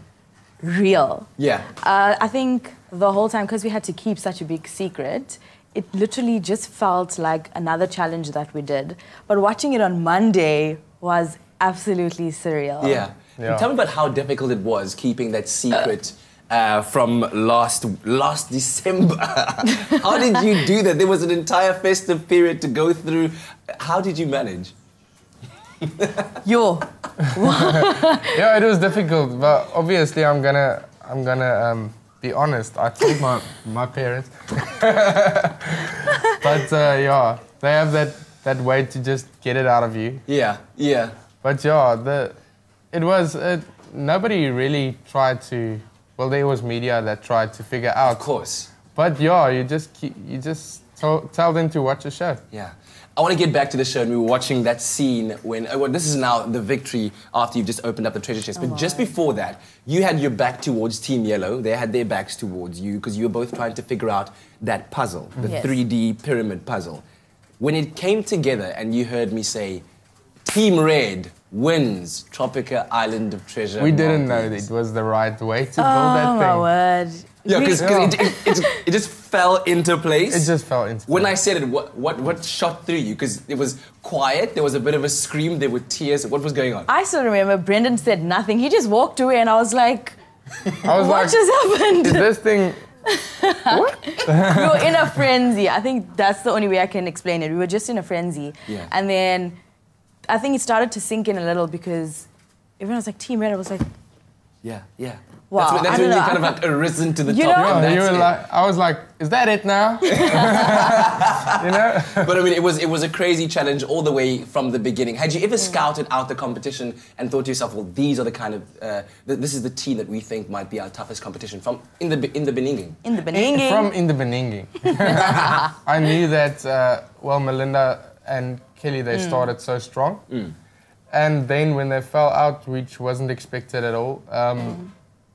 real. Yeah. I think the whole time, because we had to keep such a big secret, it literally just felt like another challenge that we did. But watching it on Monday was absolutely surreal. Yeah. Tell me about how difficult it was keeping that secret from last December. How did you do that? There was an entire festive period to go through. How did you manage? Yeah, it was difficult, but obviously I'm gonna be honest. I told my parents, but yeah, they have that way to just get it out of you. Yeah. But yeah, nobody really tried to. Well, there was media that tried to figure out. Of course. But yeah, you just tell them to watch the show. Yeah. I want to get back to the show, and we were watching that scene when, this is now the victory after you've just opened up the treasure chest. But just before that, you had your back towards Team Yellow. They had their backs towards you because you were both trying to figure out that puzzle, the 3D pyramid puzzle. When it came together and you heard me say, Team Red wins Tropika Island of Treasure. We didn't know that it was the right way to build that thing. Oh my word. Yeah, because it just fell into place. It just fell into place. When I said it, what shot through you? Because it was quiet, there was a bit of a scream, there were tears. What was going on? I still remember Brendan said nothing. He just walked away and I was like, what just happened? Is this thing... What? We were in a frenzy. I think that's the only way I can explain it. We were just in a frenzy. Yeah. And then I think it started to sink in a little because everyone was like, Team Red. I was like... Yeah. Wow, That's when you kind of like arisen to the top. Yeah, you were like, I was like, is that it now? You know? But I mean, it was a crazy challenge all the way from the beginning. Had you ever scouted out the competition and thought to yourself, well, these are the kind of, this is the team that we think might be our toughest competition from in the beginning? In the beginning. From in the beginning. I knew that, Melinda and Kelly, they started so strong. And then when they fell out, which wasn't expected at all,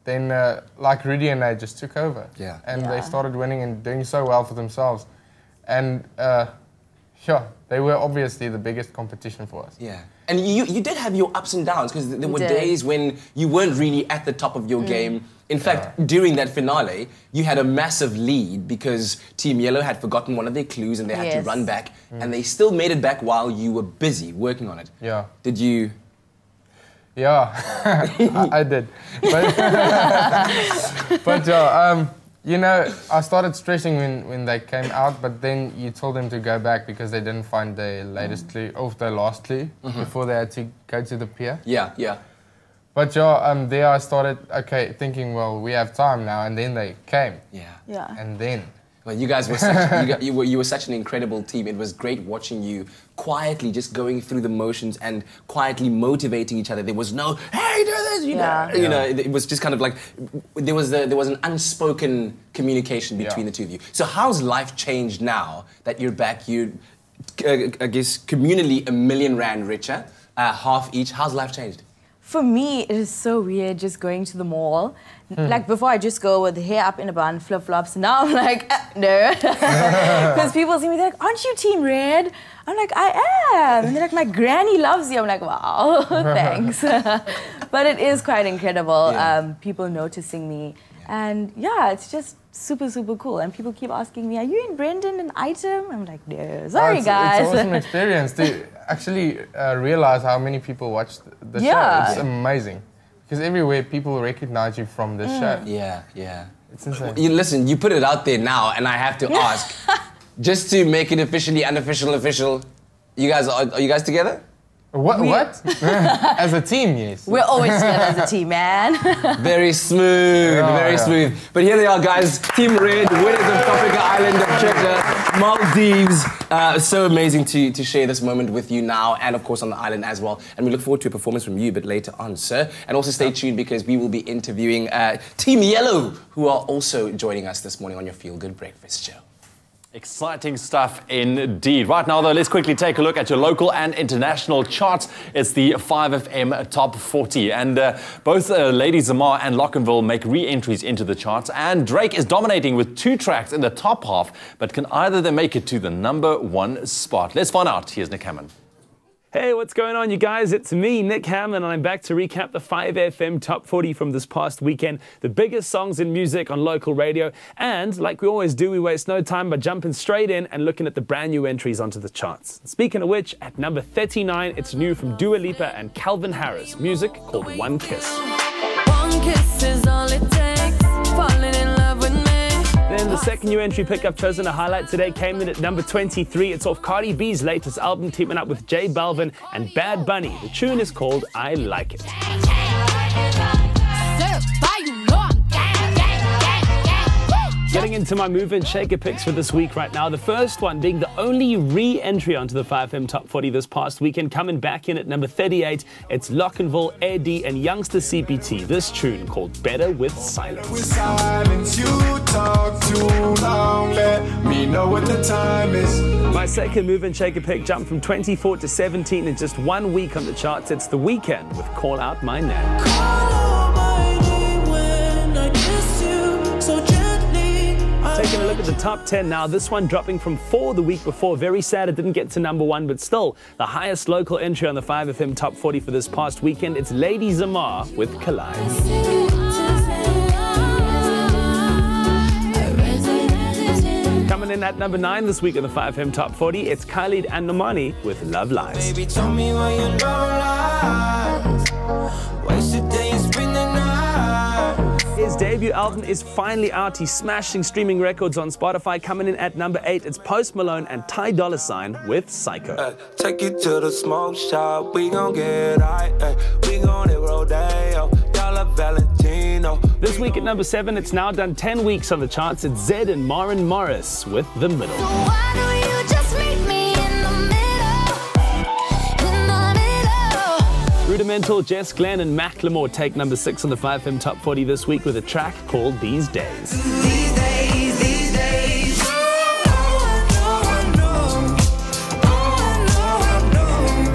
then like Rudy and I just took over. Yeah. And they started winning and doing so well for themselves. And they were obviously the biggest competition for us. Yeah. And you did have your ups and downs because there were days when you weren't really at the top of your game. In fact, during that finale, you had a massive lead because Team Yellow had forgotten one of their clues and they had to run back, and they still made it back while you were busy working on it. Yeah. Did you? Yeah, I did. But you know, I started stressing when they came out, but then you told them to go back because they didn't find their latest clue, or their last clue, before they had to go to the pier. Yeah, yeah. But there I started, thinking, well, we have time now, and then they came. Yeah. And then. Well, you guys were such, you were such an incredible team. It was great watching you quietly just going through the motions and quietly motivating each other. There was no, hey, do this, you know. It was just kind of like there was an unspoken communication between the two of you. So how's life changed now that you're back? You, I guess, communally R1 million richer, half each. How's life changed? For me, it is so weird just going to the mall. Like before, I just go with the hair up in a bun, flip-flops. Now I'm like, no. Because people see me, they're like, aren't you Team Red? I'm like, I am. And they're like, my granny loves you. I'm like, wow, thanks. But it is quite incredible, people noticing me. And yeah, it's just super, super cool. And people keep asking me, are you in Brendan an item? I'm like, no, sorry guys. It's an awesome experience to actually realize how many people watch the show. It's amazing. Because everywhere people recognize you from this show. Yeah, yeah. It's insane. Listen, you put it out there now, and I have to ask, just to make it officially unofficial, official, you guys, are you guys together? What? As a team, yes. We're always together as a team, man. Very smooth, very smooth. But here they are, guys. Team Red, winners of Tropika Island of Treasure, Maldives. So amazing to share this moment with you now, and of course on the island as well. And we look forward to a performance from you a bit later on, sir. And also stay tuned because we will be interviewing Team Yellow, who are also joining us this morning on your Feel Good Breakfast show. Exciting stuff indeed. Right now, though, let's quickly take a look at your local and international charts. It's the 5FM Top 40. And both Lady Zamar and Lockenville make re-entries into the charts. And Drake is dominating with 2 tracks in the top half. But can either of them make it to the #1 spot? Let's find out. Here's Nick Hammond. Hey, what's going on, you guys? It's me, Nick Hammond, and I'm back to recap the 5FM Top 40 from this past weekend, the biggest songs in music on local radio. And like we always do, we waste no time by jumping straight in and looking at the brand new entries onto the charts. Speaking of which, at number 39, it's new from Dua Lipa and Calvin Harris, music called One Kiss. One kiss is all it takes, falling in love with me. Then the second new entry pickup chosen to highlight today came in at number 23. It's off Cardi B's latest album, teaming up with J Balvin and Bad Bunny. The tune is called I Like It. Getting into my move and shaker picks for this week right now. The first one being the only re-entry onto the 5FM Top 40 this past weekend. Coming back in at number 38, it's Lockenville, Eddie and Youngster CPT. This tune called Better With Silence. With silence, you talk too long. Let me know what the time is. My second move and shaker pick jumped from 24 to 17 in just 1 week on the charts. It's The Weeknd with Call Out My Name. Call out my name when I kiss you so gently. Taking a look at the top 10 now. This one dropping from 4 the week before. Very sad it didn't get to #1, but still the highest local entry on the 5FM Top 40 for this past weekend. It's Lady Zamar with Collide. Coming in at number 9 this week on the 5FM Top 40, it's Khalid and Normani with Love Lies. Baby, tell me why you love lies. Waste a day and spend the night. His debut album is finally out. He's smashing streaming records on Spotify. Coming in at number 8, it's Post Malone and Ty Dolla $ign with Psycho. Take you to the smoke shop, we gon' get right. We gon' hit Rodeo, Dollar Valentino. This week at number 7, it's now done 10 weeks on the charts. It's Zed and Maren Morris with The Middle. So why don't you just meet me in the middle? In the middle. Rudimental, Jess Glenn and Macklemore take number 6 on the 5FM Top 40 this week with a track called These Days. These days, these days.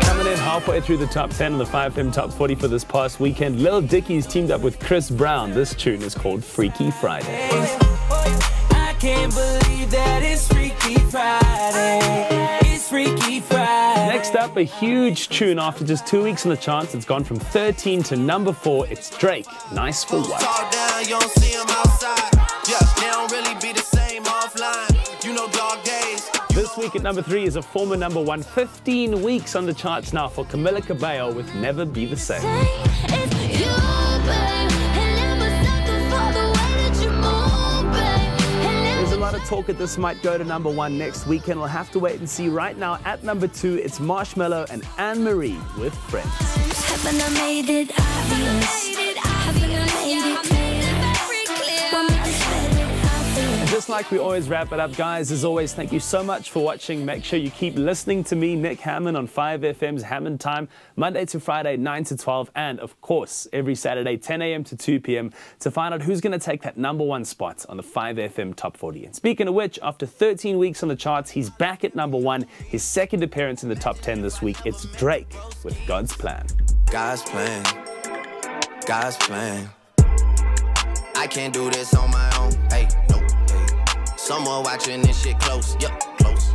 Coming in halfway through the top 10 on the 5FM Top 40 for this past weekend, Lil Dicky's teamed up with Chris Brown. This tune is called Freaky Friday. I can't believe that it's Freaky Friday. It's Freaky Friday. Next up, a huge tune after just 2 weeks on the charts. It's gone from 13 to number 4. It's Drake, Nice for What. This week at number 3 is a former number 1, 15 weeks on the charts now for Camila Cabello with Never Be the Same. There's a lot of talk that this might go to number 1 next weekend. We'll have to wait and see. Right now at number 2, it's Marshmello and Anne-Marie with Friends. Haven't I made it obvious? Haven't I made it clear? And just like we always wrap it up, guys, as always, thank you so much for watching. Make sure you keep listening to me, Nick Hammond, on 5FM's Hammond Time, Monday to Friday, 9 to 12, and of course, every Saturday, 10 a.m. to 2 p.m. to find out who's going to take that number 1 spot on the 5FM Top 40. And speaking of which, after 13 weeks on the charts, he's back at number 1, his second appearance in the top 10 this week. It's Drake with God's Plan. God's plan, God's plan. I can't do this on my own, hey, no, hey. Someone watching this shit close, yup, close.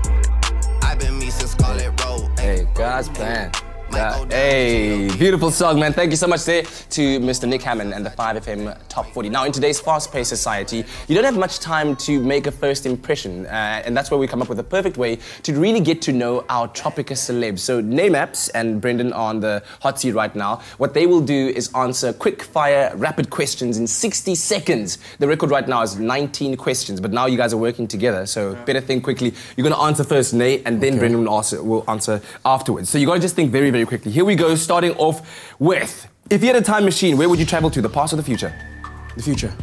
I've been me since Scarlet Road, hey, God's plan. Hey, beautiful song, man. Thank you so much there to Mr. Nick Hammond and the 5FM Top 40. Now, in today's fast-paced society, you don't have much time to make a first impression, and that's where we come up with a perfect way to really get to know our Tropika celebs. So, Namaps and Brendan are on the hot seat right now. What they will do is answer quick-fire, rapid questions in 60 seconds. The record right now is 19 questions, but now you guys are working together, so better think quickly. You're going to answer first, Nay, and then Brendan will answer afterwards. So you got to just think very, very quickly. Here we go, starting off with, if you had a time machine, where would you travel to, the past or the future? The future.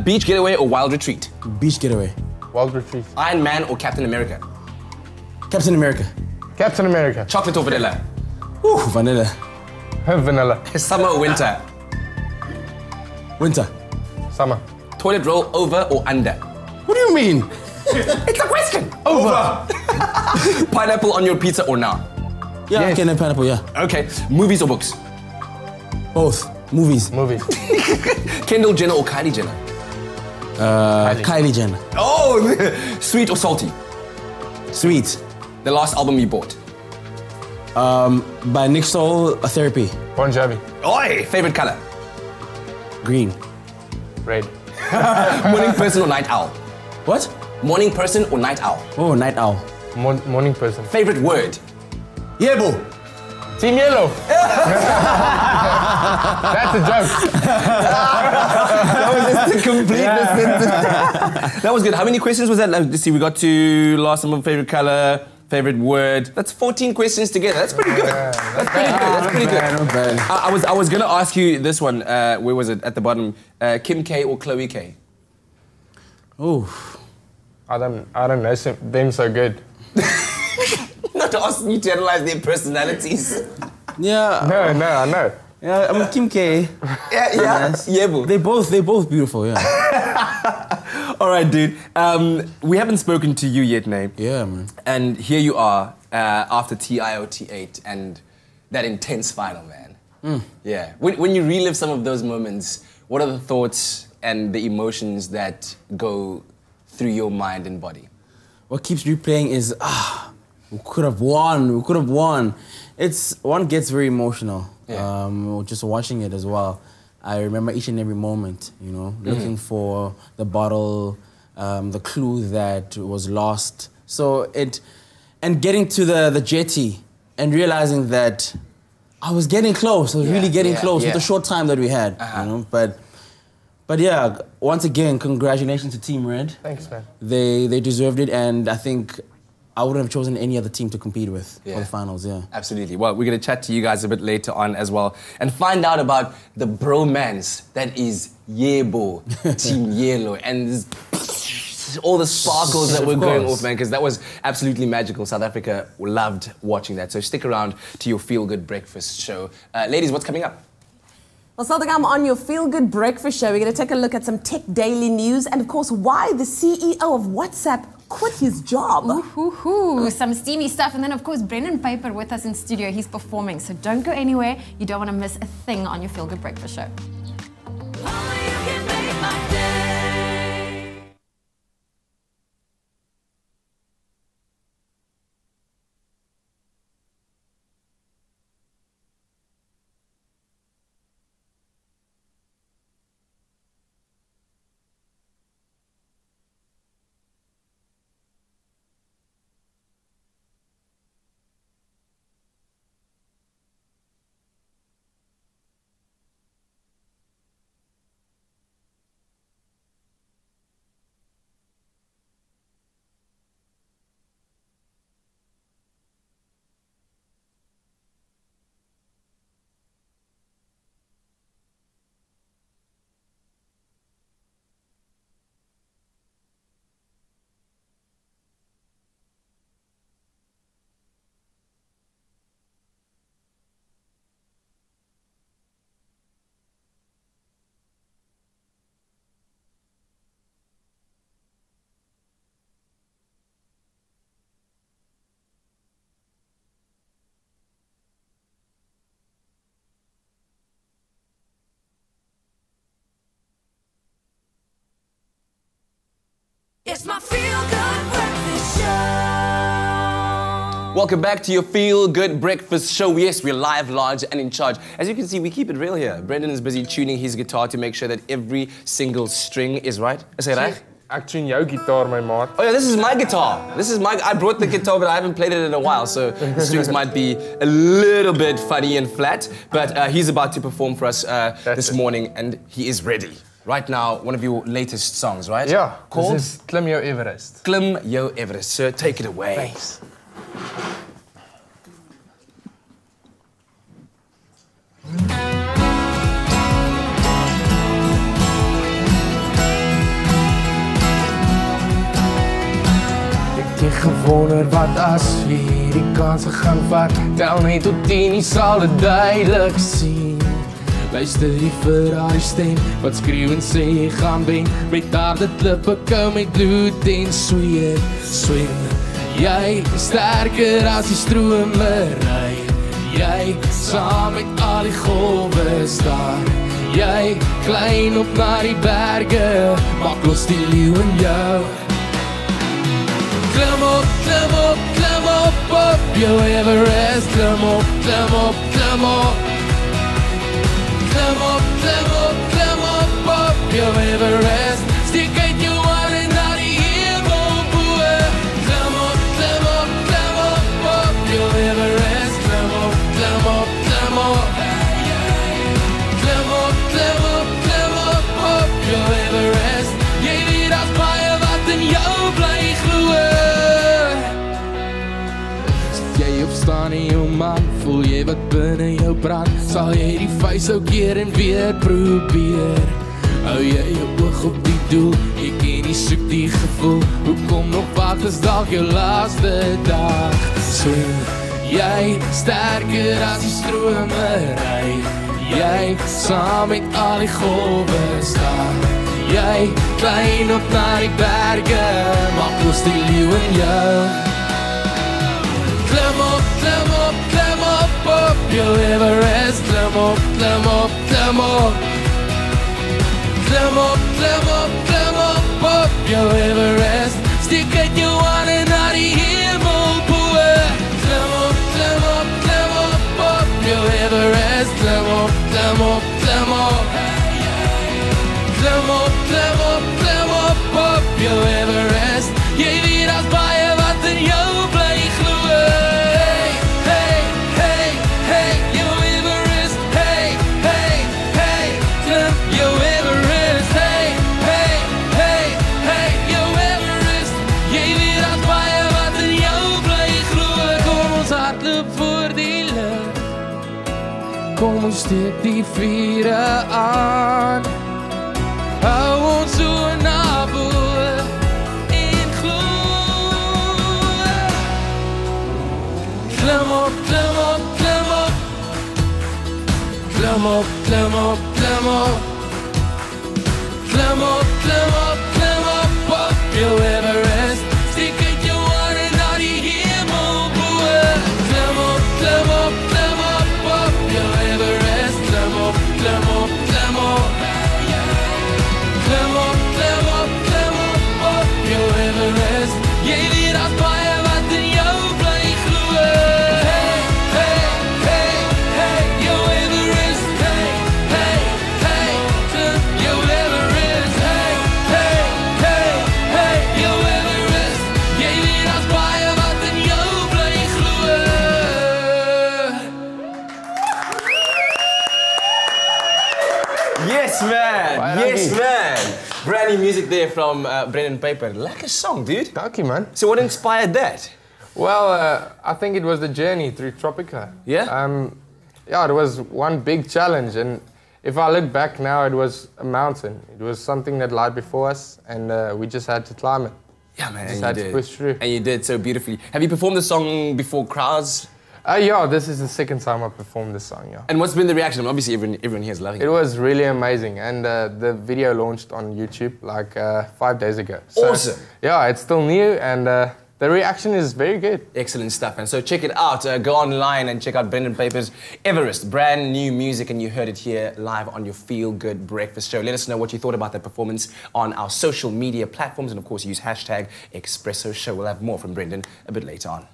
Beach getaway or wild retreat? Beach getaway. Wild retreat. Iron Man or Captain America? Captain America. Captain America. Chocolate or vanilla? Ooh, vanilla. Vanilla. Summer or winter? Winter. Summer. Toilet roll over or under? What do you mean? It's a question. Over. Pineapple on your pizza or now? Yeah, yes. Okay, pineapple, yeah. Okay, movies or books? Both. Movies. Movies. Kendall Jenner or Kylie Jenner? Kylie Jenner. Oh, sweet or salty? Sweet. The last album you bought? By Nick Soul, Therapy. Bon Jovi. Oi, favorite color? Green. Red. Morning person or night owl? What? Morning person or night owl? Oh, night owl. Morning person. Favorite word? Yellow. Team Yellow. That's a joke. That was just a completeness. That was good. How many questions was that? Let's see, we got to last number, favorite color, favorite word. That's 14 questions together. That's pretty good. That's pretty good. Not bad. I was gonna ask you this one. Where was it? At the bottom. Kim K or Chloe K? Oh. I don't know them so good. Not asking you to analyze their personalities. Yeah. No, I know. Yeah, I'm Kim K. Yeah. Yes. Yeah, boo. They both beautiful, yeah. All right, dude. We haven't spoken to you yet, Nay. Yeah, man. And here you are after TIOT8 and that intense final, man. Yeah. When you relive some of those moments, what are the thoughts and the emotions that go through your mind and body? What keeps replaying is, we could have won. One gets very emotional. Yeah. Just watching it as well. I remember each and every moment, looking for the bottle, the clue that was lost. And getting to the jetty and realizing that I was getting close. I was really getting close with the short time that we had, But yeah, once again, congratulations to Team Red. Thanks, man. They deserved it, and I think I wouldn't have chosen any other team to compete with for the finals, yeah. Absolutely. Well, we're going to chat to you guys a bit later on as well and find out about the bromance that is Yebo, Team Yellow, and all the sparkles that were going off, man, because that was absolutely magical. South Africa loved watching that. So stick around to your Feel Good Breakfast show. Ladies, what's coming up? Well, Southern, on your Feel Good Breakfast show, we're going to take a look at some tech daily news and, of course, why the CEO of WhatsApp quit his job. Some steamy stuff. And then, of course, Brendan Peyper with us in studio. He's performing. So don't go anywhere. You don't want to miss a thing on your Feel Good Breakfast show. my feel-good breakfast show. Welcome back to your Feel Good Breakfast Show. Yes, we're live, large, and in charge. As you can see, we keep it real here. Brendan is busy tuning his guitar to make sure that every single string is right. Is that right? Ek tune jou gitaar, my maat. Oh yeah, this is my guitar. I brought the guitar, but I haven't played it in a while, so the strings might be a little bit funny and flat. But he's about to perform for us this morning, and he is ready. Right now, one of your latest songs, right? Yeah, called? This is Klim Jou Everest. Klim Jou Everest. Sir, take it away. Thanks. Ek gewonder wat as jy hierdie kanse gaan vat. Tel net tot 10, jy sal dit duidelik sien. Luister die Ferrari stem wat skreeu en sê jy gaan wen. Met harde klippe kom met bloed en sweet. Swem, jy is sterker as die strome ry. Jy saam met al die golwe staan. Jy klein op na die berge, maak los die leeu in jou. Klim op op jou Everest. Klim op, klim op, klim op. Klim op op jou Everest. Steek uit jou hande na die hemel bo. Klim op op jou Everest. Klim op, klim op, klim op. Klim op op jou Everest. Jy weet as baie wat in jou bly glo. Staan in jou man, voel jy wat binne jou brand. Sal jy die vuis ou keer en weer probeer. Hou jy jou oog op die doel, jy ken nie soek die gevoel. Hoekom nog wat is dalk jou laaste dag. Swem, jy sterker as die strome ry. Jy saam met al die golwe staan. Jy klein op na die berge, maak los die leeu in jou. Klim op op jou Everest. Klim op, klim op, klim op. Klim op op jou Everest. Steek uit jou hande na die hemel bo. Klim op op jou Everest. Klim op, klim op, klim op. Klim op op jou Everest. Jy weet as baie wat in jou bly glo. Kom ons steek die vure aan. Hou ons so naby en glo. Klim op, klim op, klim op. Klim op, klim op, klim op. Klim op, klim op, klim op op jou Everest. Steek uit jou hande na die hemel bo. Klim op, klim op, klim op op jou Everest. Klim op, klim op, klim op. Klim op, klim op, klim op op jou Everest. Jy weet as baie wat in jou bly glo. Hey, hey, hey, hey, jou Everest. Hey, hey, hey, klim jou Everest. Hey, hey, hey, hey, jou Everest. Jy weet as baie wat in jou bly glo. Yes, man. Yes, man. Brand new music there from Brendan Peyper. Lekker song, dude. Thank you, man. So what inspired that? Well, I think it was the journey through Tropika. Yeah? Yeah, it was one big challenge, and if I look back now, it was a mountain. It was something that lied before us, and we just had to climb it. Yeah, man, just and had you to did. push through. And you did so beautifully. Have you performed the song before crowds? Yeah, this is the second time I performed this song, yeah. And what's been the reaction? Obviously, everyone here is loving it. It was really amazing, and the video launched on YouTube like 5 days ago. So, Awesome. Yeah, it's still new, and the reaction is very good. Excellent stuff. And so check it out. Go online and check out Brendan Peyper's Everest. Brand new music, and you heard it here live on your Feel Good Breakfast Show. Let us know what you thought about that performance on our social media platforms. And of course, use hashtag Expresso Show. We'll have more from Brendan a bit later on.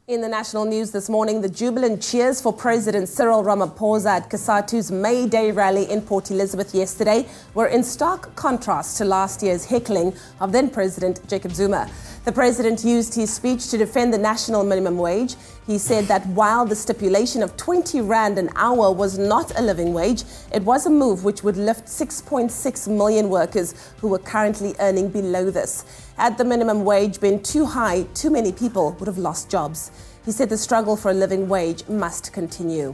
In the national news this morning, the jubilant cheers for President Cyril Ramaphosa at COSATU's May Day rally in Port Elizabeth yesterday were in stark contrast to last year's heckling of then-President Jacob Zuma. The president used his speech to defend the national minimum wage. He said that while the stipulation of 20 rand an hour was not a living wage, it was a move which would lift 6.6 million workers who were currently earning below this. Had the minimum wage been too high, too many people would have lost jobs. He said the struggle for a living wage must continue.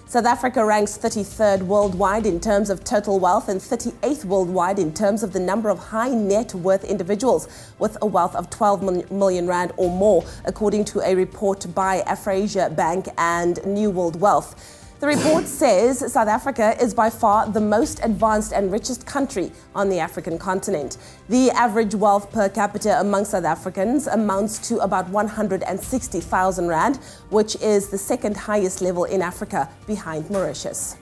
South Africa ranks 33rd worldwide in terms of total wealth and 38th worldwide in terms of the number of high net worth individuals with a wealth of 12 million rand or more, according to a report by Afrasia Bank and New World Wealth. The report says South Africa is by far the most advanced and richest country on the African continent. The average wealth per capita among South Africans amounts to about 160,000 rand, which is the second highest level in Africa behind Mauritius.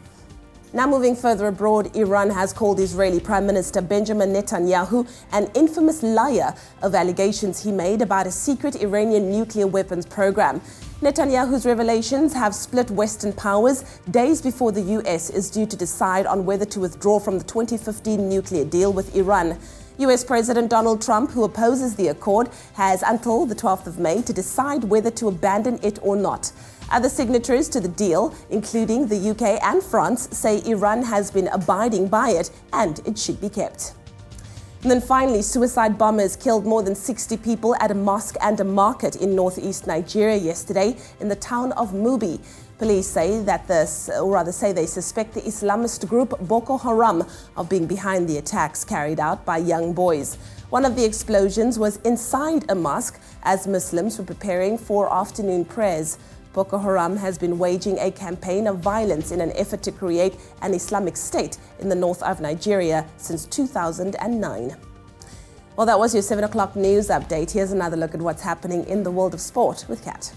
Now moving further abroad, Iran has called Israeli Prime Minister Benjamin Netanyahu an infamous liar of allegations he made about a secret Iranian nuclear weapons program. Netanyahu's revelations have split Western powers days before the US is due to decide on whether to withdraw from the 2015 nuclear deal with Iran. US President Donald Trump, who opposes the accord, has until the 12th of May to decide whether to abandon it or not. Other signatories to the deal, including the UK and France, say Iran has been abiding by it and it should be kept. And then finally, suicide bombers killed more than 60 people at a mosque and a market in northeast Nigeria yesterday in the town of Mubi. Police say that they suspect the Islamist group Boko Haram of being behind the attacks carried out by young boys. One of the explosions was inside a mosque as Muslims were preparing for afternoon prayers. Boko Haram has been waging a campaign of violence in an effort to create an Islamic state in the north of Nigeria since 2009. Well, that was your 7 o'clock news update. Here's another look at what's happening in the world of sport with Kat.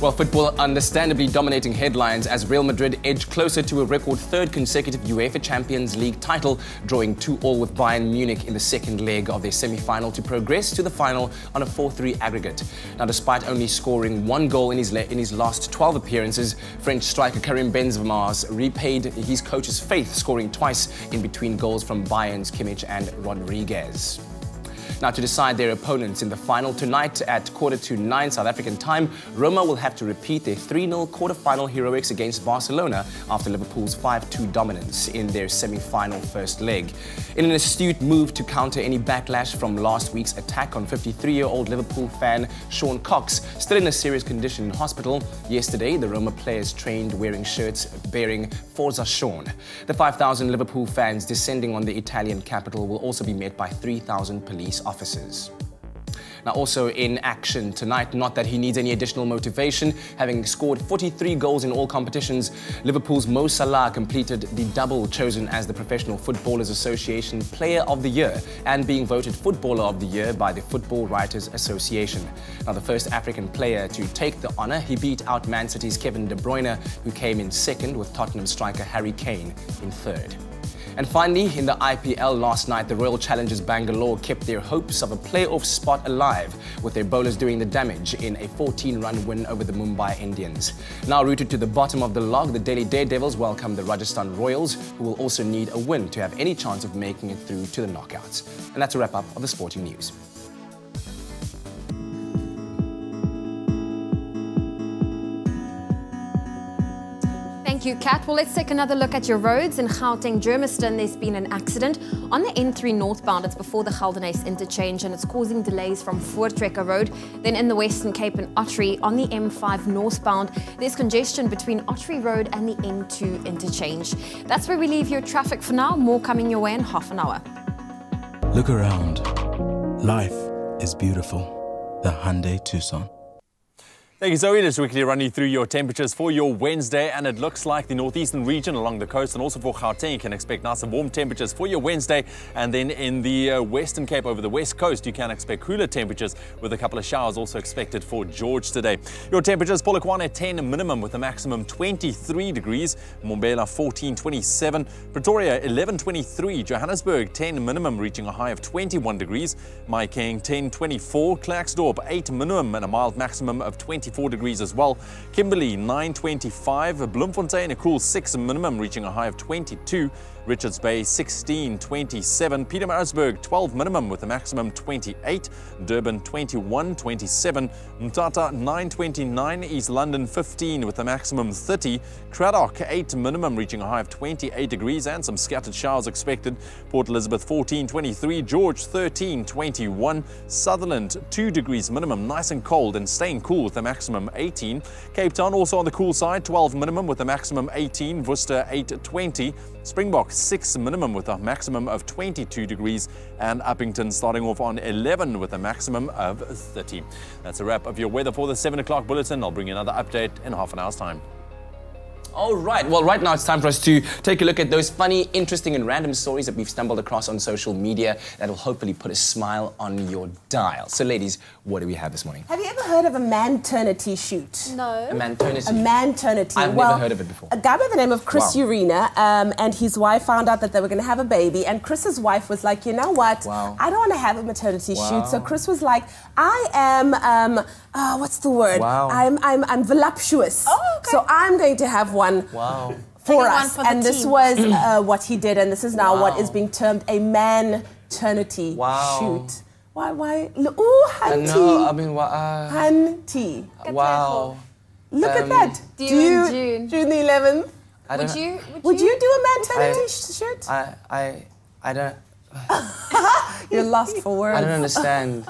Well, football understandably dominating headlines as Real Madrid edged closer to a record third consecutive UEFA Champions League title, drawing 2-2 with Bayern Munich in the second leg of their semi-final to progress to the final on a 4-3 aggregate. Now, despite only scoring one goal in his last 12 appearances, French striker Karim Benzema repaid his coach's faith, scoring twice in between goals from Bayern's Kimmich and Rodriguez. Now, to decide their opponents in the final tonight at 9:15 South African time, Roma will have to repeat their 3-0 quarter-final heroics against Barcelona after Liverpool's 5-2 dominance in their semi-final first leg. In an astute move to counter any backlash from last week's attack on 53-year-old Liverpool fan Sean Cox, still in a serious condition in hospital, yesterday the Roma players trained wearing shirts bearing Forza Sean. The 5,000 Liverpool fans descending on the Italian capital will also be met by 3,000 police officers. Now, also in action tonight, not that he needs any additional motivation, having scored 43 goals in all competitions, Liverpool's Mo Salah completed the double, chosen as the Professional Footballers Association Player of the Year and being voted Footballer of the Year by the Football Writers Association. Now, the first African player to take the honour, he beat out Man City's Kevin De Bruyne, who came in second, with Tottenham striker Harry Kane in third. And finally, in the IPL last night, the Royal Challengers Bangalore kept their hopes of a playoff spot alive, with their bowlers doing the damage in a 14-run win over the Mumbai Indians. Now rooted to the bottom of the log, the Delhi Daredevils welcome the Rajasthan Royals, who will also need a win to have any chance of making it through to the knockouts. And that's a wrap-up of the sporting news. Thank you, Kat. Well, let's take another look at your roads. In Gauteng, Germiston, there's been an accident on the N3 northbound. It's before the Geldenhuys interchange and it's causing delays from Voortrekker Road. Then in the Western Cape and Ottery on the M5 northbound, there's congestion between Ottery Road and the N2 interchange. That's where we leave your traffic for now. More coming your way in half an hour. Look around. Life is beautiful. The Hyundai Tucson. Thank you, Zoe. Just quickly run you through your temperatures for your Wednesday, and it looks like the northeastern region along the coast and also for Gauteng, you can expect nice and warm temperatures for your Wednesday, and then in the Western Cape over the west coast, you can expect cooler temperatures with a couple of showers also expected for George today. Your temperatures, Polokwane 10 minimum with a maximum 23 degrees, Mbombela 14.27, Pretoria 11.23, Johannesburg 10 minimum reaching a high of 21 degrees, Mahikeng 10.24, Klerksdorp 8 minimum and a mild maximum of 24 degrees as well. Kimberley 9.25, Bloemfontein a cool 6 minimum reaching a high of 22. Richards Bay 16.27, Pietermaritzburg 12 minimum with a maximum 28, Durban 21.27, Mthatha 9.29, East London 15 with a maximum 30, Cradock 8 minimum reaching a high of 28 degrees and some scattered showers expected, Port Elizabeth 14.23, George 13.21, Sutherland 2 degrees minimum, nice and cold and staying cool with a maximum 18, Cape Town also on the cool side 12 minimum with a maximum 18, Worcester 8.20, Springbok 6 minimum with a maximum of 22 degrees and Uppington starting off on 11 with a maximum of 30. That's a wrap of your weather for the 7 o'clock bulletin. I'll bring you another update in half an hour's time. All right, well, right now it's time for us to take a look at those funny, interesting and random stories that we've stumbled across on social media that will hopefully put a smile on your dial. So, ladies, what do we have this morning? Have you ever heard of a maternity shoot? No. A maternity? A maternity. I've never heard of it before. A guy by the name of Chris Wow. Urena and his wife found out that they were going to have a baby, and Chris's wife was like, you know what? Wow. I don't want to have a maternity Wow. shoot. So Chris was like, I am, what's the word? Wow. I'm voluptuous. Oh, okay. So I'm going to have one. Wow. For Take one us, for the and this team. was what he did, and this is now what Wow. is being termed a maternity Wow. shoot. Why? Ooh, hunty. No, I mean, Hunty. wow. Look at that. Due in June. June the 11th. I don't Would know. you? Would you do a maternity shoot? I don't. You're lost for words. I don't understand.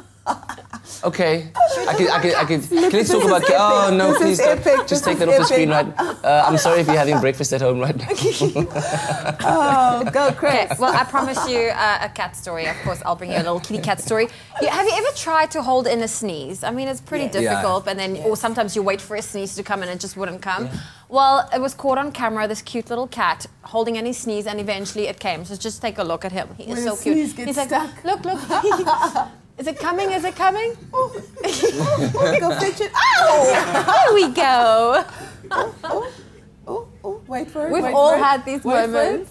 Okay, I could. Let's This talk is about. epic. Oh no, This please is don't. epic. Just This take is that off the epic. screen, right? I'm sorry if you're having breakfast at home right now. Oh, go, Chris. Okay, well, I promised you a cat story. Of course, I'll bring you a little kitty cat story. Have you ever tried to hold in a sneeze? I mean, it's pretty difficult, and then or sometimes you wait for a sneeze to come and it just wouldn't come. Yeah. Well, it was caught on camera, this cute little cat holding in his sneeze, and eventually it came. So just take a look at him. He is When so his cute. sneeze gets He's like, stuck. look. Is it coming? Is it coming? Go fetch it. Ow! There we go. Oh, wait for it. We've wait all for it. had these Wait for moments.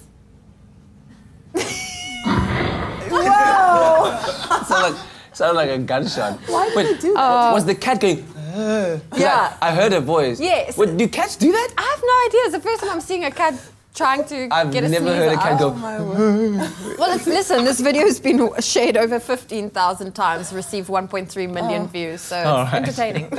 Whoa! Sounded like a gunshot. Why did Wait, you do that? was the cat going? Yeah. I heard her voice. Yes. Wait, do cats do that? I have no idea. It's the first time I'm seeing a cat trying to I've get a never sneeze heard a out. cat go. Well, listen, this video has been shared over 15,000 times, received 1.3 million views, so it's All right. entertaining.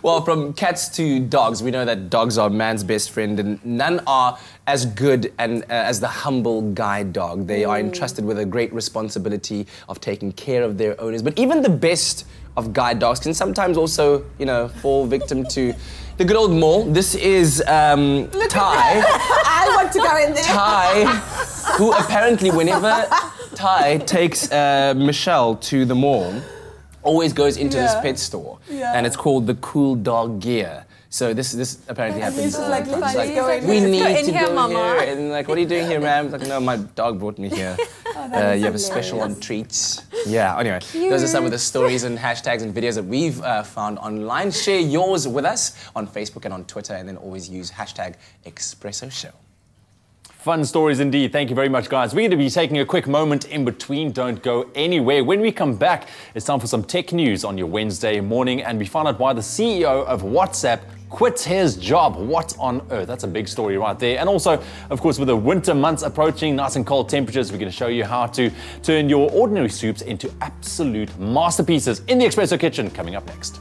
Well, from cats to dogs, we know that dogs are man's best friend, and none are as good and as the humble guide dog. They are entrusted with a great responsibility of taking care of their owners. But even the best of guide dogs can sometimes also, fall victim to the good old mole. This is Ty. I want to go in there. Ty, who apparently whenever Ty takes Michelle to the mall, always goes into this pet store, and it's called the Cool Dog Gear. So this apparently happens. he's just like, all the let's time. just go in we here. need Let's go in to here, go Mama. here, and like, what are you doing here, ma'am? It's like, no, my dog brought me here. is You have a special on hilarious. treats. Yeah. Anyway, those are some of the stories and hashtags and videos that we've found online. Share yours with us on Facebook and on Twitter, and then always use hashtag Expresso Show. Fun stories indeed. Thank you very much, guys. We're going to be taking a quick moment in between. Don't go anywhere. When we come back, it's time for some tech news on your Wednesday morning, and we find out why the CEO of WhatsApp quits his job. What on earth? That's a big story right there. And also, of course, with the winter months approaching, nice and cold temperatures, we're going to show you how to turn your ordinary soups into absolute masterpieces in the Expresso kitchen, coming up next.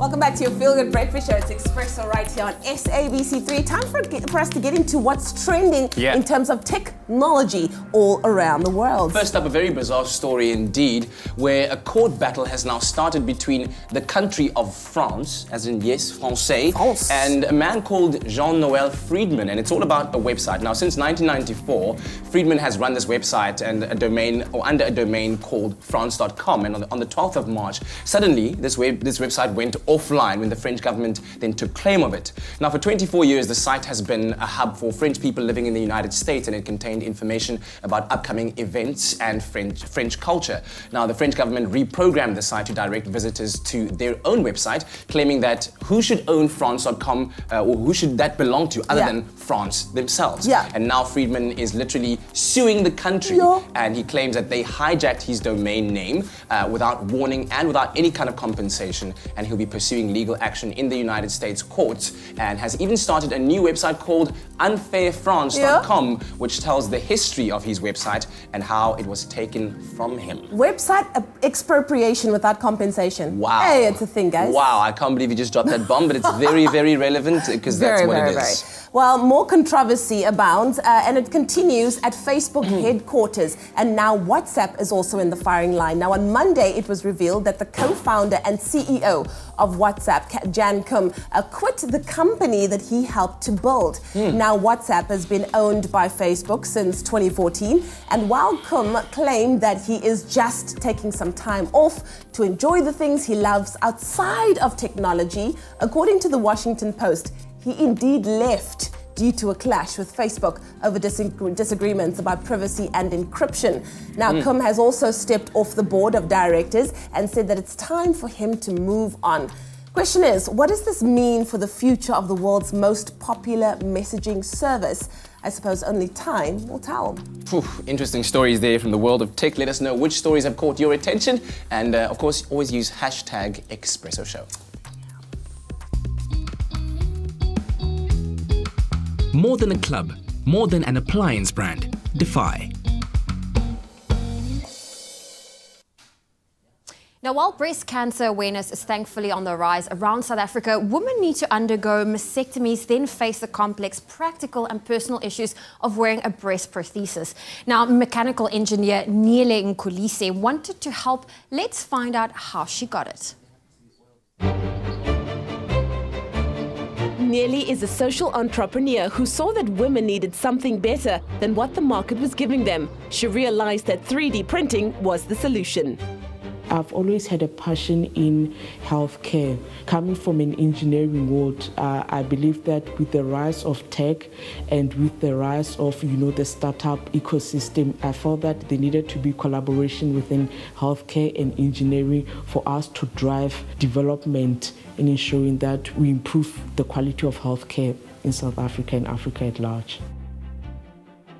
Welcome back to your Feel Good Breakfast Show. It's Expresso right here on SABC3. Time for us to get into what's trending in terms of technology all around the world. First up, a very bizarre story indeed, where a court battle has now started between the country of France, as in yes, Francais, and a man called Jean-Noël Friedman, and it's all about a website. Now, since 1994, Friedman has run this website and a domain, or under a domain called France.com, and on the 12th of March, suddenly this website went offline when the French government then took claim of it. Now, for 24 years, the site has been a hub for French people living in the United States, and it contained information about upcoming events and French culture. Now, the French government reprogrammed the site to direct visitors to their own website, claiming that who should own France.com or who should that belong to other than France themselves. And now Friedman is literally suing the country, and he claims that they hijacked his domain name without warning and without any kind of compensation, and he'll be pursuing legal action in the United States courts, and has even started a new website called unfairfrance.com, which tells the history of his website and how it was taken from him. Website expropriation without compensation. Wow. Hey, it's a thing, guys. Wow, I can't believe you just dropped that bomb, but it's very, very relevant because that's what it is. Well, more controversy abounds, and it continues at Facebook headquarters, and now WhatsApp is also in the firing line. Now, on Monday, it was revealed that the co-founder and CEO of WhatsApp, Jan Kim, quit the company that he helped to build. Now, WhatsApp has been owned by Facebook since 2014, and while Kim claimed that he is just taking some time off to enjoy the things he loves outside of technology, according to the Washington Post, he indeed left due to a clash with Facebook over disagreements about privacy and encryption. Now, Kim has also stepped off the board of directors and said that it's time for him to move on. Question is, what does this mean for the future of the world's most popular messaging service? I suppose only time will tell. Interesting stories there from the world of tech. Let us know which stories have caught your attention, and of course, always use hashtag Expresso Show. More than a club, more than an appliance brand. Defy. Now, while breast cancer awareness is thankfully on the rise around South Africa, women need to undergo mastectomies, then face the complex practical and personal issues of wearing a breast prosthesis. Now, mechanical engineer Niele Nkulise wanted to help. Let's find out how she got it. Niele is a social entrepreneur who saw that women needed something better than what the market was giving them. She realized that 3D printing was the solution. I've always had a passion in healthcare. Coming from an engineering world, I believe that with the rise of tech and with the rise of, the startup ecosystem, I felt that there needed to be collaboration within healthcare and engineering for us to drive development in ensuring that we improve the quality of healthcare in South Africa and Africa at large.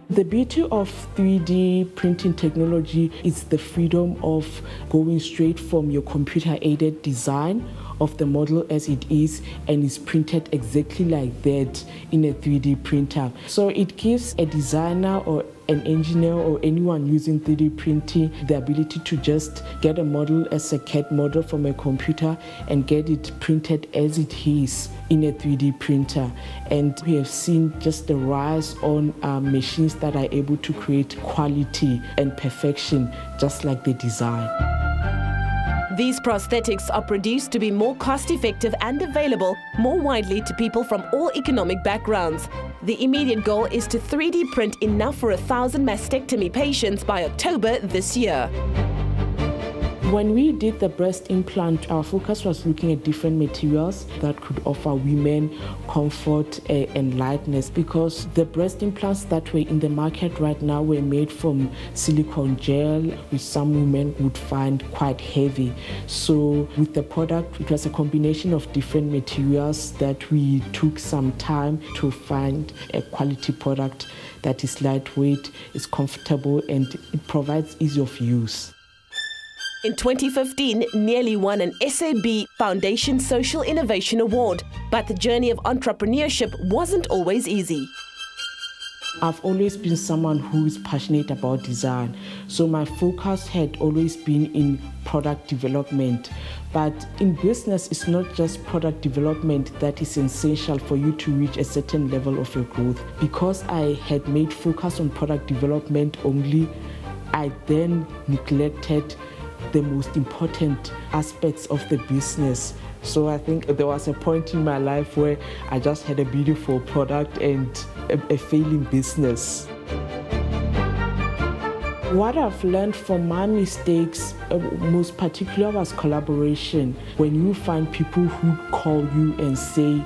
The beauty of 3D printing technology is the freedom of going straight from your computer-aided design of the model as it is, and is printed exactly like that in a 3D printer. So it gives a designer or an engineer or anyone using 3D printing the ability to just get a model as a CAD model from a computer and get it printed as it is in a 3D printer. And we have seen just the rise on machines that are able to create quality and perfection just like the design. These prosthetics are produced to be more cost-effective and available more widely to people from all economic backgrounds. The immediate goal is to 3D print enough for 1,000 mastectomy patients by October this year. When we did the breast implant, our focus was looking at different materials that could offer women comfort and lightness, because the breast implants that were in the market right now were made from silicone gel, which some women would find quite heavy. So with the product, it was a combination of different materials that we took some time to find a quality product that is lightweight, is comfortable, and it provides ease of use. In 2015, Niele won an SAB Foundation Social Innovation Award, but the journey of entrepreneurship wasn't always easy. I've always been someone who is passionate about design. So my focus had always been in product development. But in business, it's not just product development that is essential for you to reach a certain level of your growth. Because I had made focus on product development only, I then neglected the most important aspects of the business. So I think there was a point in my life where I just had a beautiful product and a failing business. What I've learned from my mistakes, most particularly, was collaboration. When you find people who call you and say,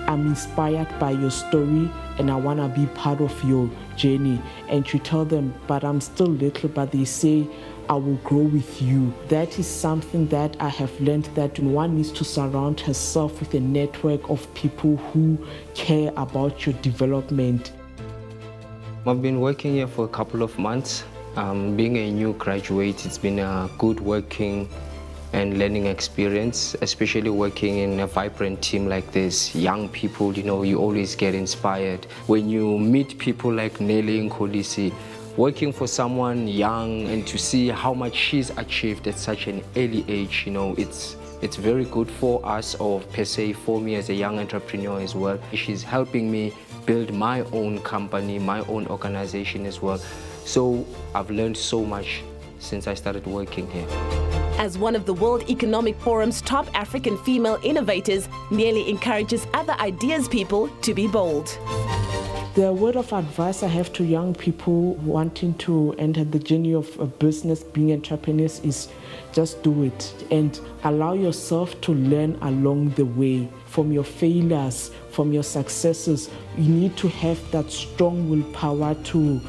I'm inspired by your story and I want to be part of your journey. And you tell them, but I'm still little, but they say, I will grow with you. That is something that I have learned, that one needs to surround herself with a network of people who care about your development. I've been working here for a couple of months. Being a new graduate, it's been a good working and learning experience, especially working in a vibrant team like this. Young people, you know, you always get inspired. When you meet people like Nelly Nkolisi, working for someone young and to see how much she's achieved at such an early age, you know, it's very good for us, or per se for me as a young entrepreneur as well. She's helping me build my own company, my own organization as well. So I've learned so much since I started working here. As one of the World Economic Forum's top African female innovators, Nelly encourages other ideas people to be bold. The word of advice I have to young people wanting to enter the journey of a business, being entrepreneurs, is just do it and allow yourself to learn along the way. From your failures, from your successes, you need to have that strong willpower to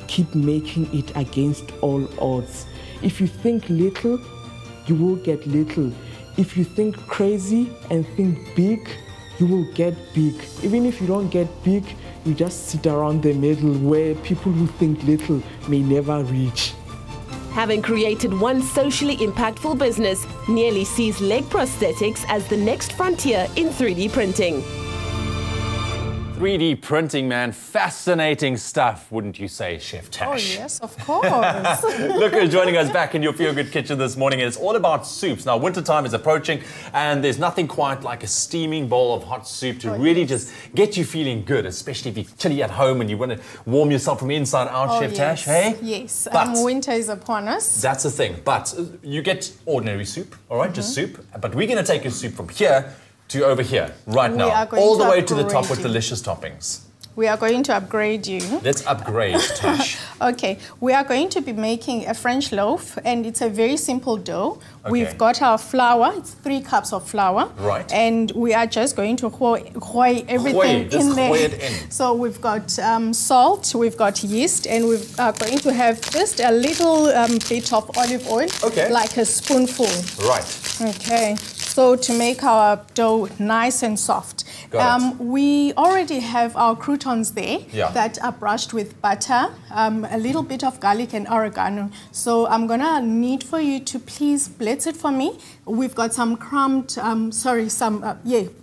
keep making it against all odds. If you think little, you will get little. If you think crazy and think big, you will get big. Even if you don't get big, you just sit around the middle where people who think little may never reach. Having created one socially impactful business, Nelly sees leg prosthetics as the next frontier in 3D printing. 3D printing, man, fascinating stuff, wouldn't you say, Chef Tash? Oh, yes, of course. Look who's joining us back in your Feel Good Kitchen this morning. It's all about soups. Now, wintertime is approaching, and there's nothing quite like a steaming bowl of hot soup to really just get you feeling good, especially if you're chilly at home and you want to warm yourself from inside out, Chef Tash, hey? Yes, But winter is upon us. that's the thing. But you get ordinary soup, all right, just soup. But we're going to take your soup from here to over here, right We now, are going all the to way to the top upgrade with you. delicious toppings. We are going to upgrade you. Let's upgrade, Tash. Okay, we are going to be making a French loaf, and it's a very simple dough. Okay. We've got our flour, it's 3 cups of flour. Right. And we are just going to hoy everything Just in there. hoy it in. So we've got salt, we've got yeast, and we're going to have just a little bit of olive oil, like a spoonful. Right. Okay, so to make our dough nice and soft. We already have our croutons there that are brushed with butter, a little bit of garlic and oregano. So I'm gonna need for you to please blitz it for me. We've got some crumbed,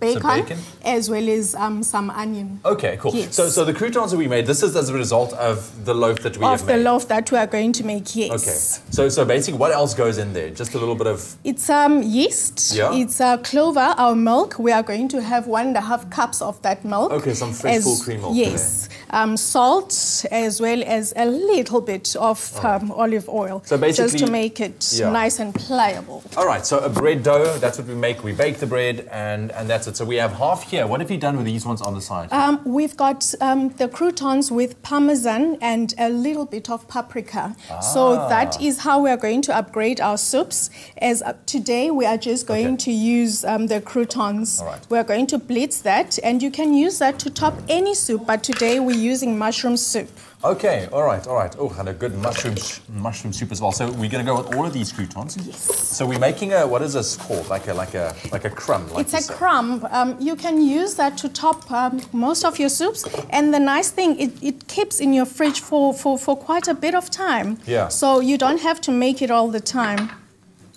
bacon, as well as some onion. Okay, cool. Yes. So the croutons that we made, this is as a result of the loaf that we have Of made. the loaf that we are going to make, yes. Okay. So basically, what else goes in there? Just a little bit of... It's yeast, it's Clover, our milk. We are going to have 1.5 cups of that milk. Okay, some fresh full cream milk. Yes. Salt, as well as a little bit of olive oil. So basically... just to make it nice and pliable. All right, so a bread dough, that's what we make. We bake the bread and that's it. So we have half here. What have you done with these ones on the side? We've got the croutons with parmesan and a little bit of paprika. So that is how we are going to upgrade our soups. As today, we are just going to use the croutons. We are going to blitz that, and you can use that to top any soup, but today we're using mushroom soup. Okay, all right. Oh, and a good mushroom soup as well. So we're going to go with all of these croutons. Yes. So we're making a, what is this called? Like a crumb. Like it's a crumb. You can use that to top most of your soups. And the nice thing, it keeps in your fridge for quite a bit of time. Yeah. So you don't have to make it all the time.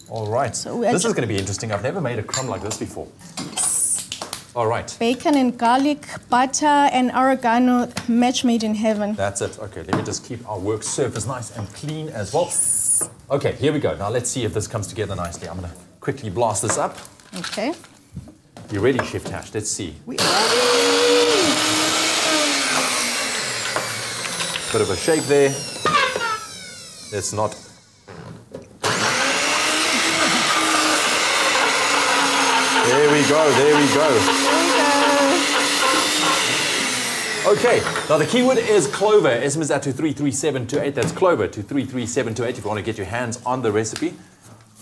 All right. So this is going to be interesting. I've never made a crumb like this before. Yes. All right. Bacon and garlic, butter and oregano, match made in heaven. That's it. Okay, let me just keep our work surface nice and clean as well. Yes. Okay, here we go. Now let's see if this comes together nicely. I'm going to quickly blast this up. Okay. You ready, Chef Tash? Let's see. We ready. Bit of a shake there. Let's not. There we go, there we go. Okay, now the keyword is Clover. SMS that to 33728. That's Clover to 33728 if you want to get your hands on the recipe.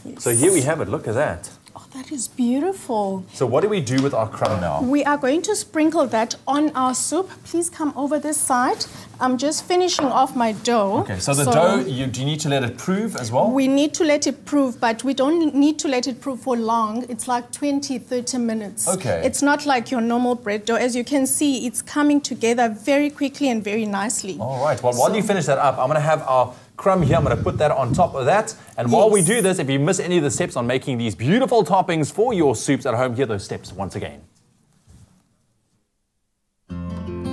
Yes. So here we have it. Look at that. Oh, that is beautiful. So what do we do with our crumb now? We are going to sprinkle that on our soup. Please come over this side. I'm just finishing off my dough. Okay, so the dough, do you need to let it prove as well? We need to let it prove, but we don't need to let it prove for long. It's like 20, 30 minutes. Okay. It's not like your normal bread dough. As you can see, it's coming together very quickly and very nicely. All right, well, while you finish that up, I'm going to have our crumb here. I'm going to put that on top of that. And while we do this, if you miss any of the steps on making these beautiful toppings for your soups at home, here are those steps once again.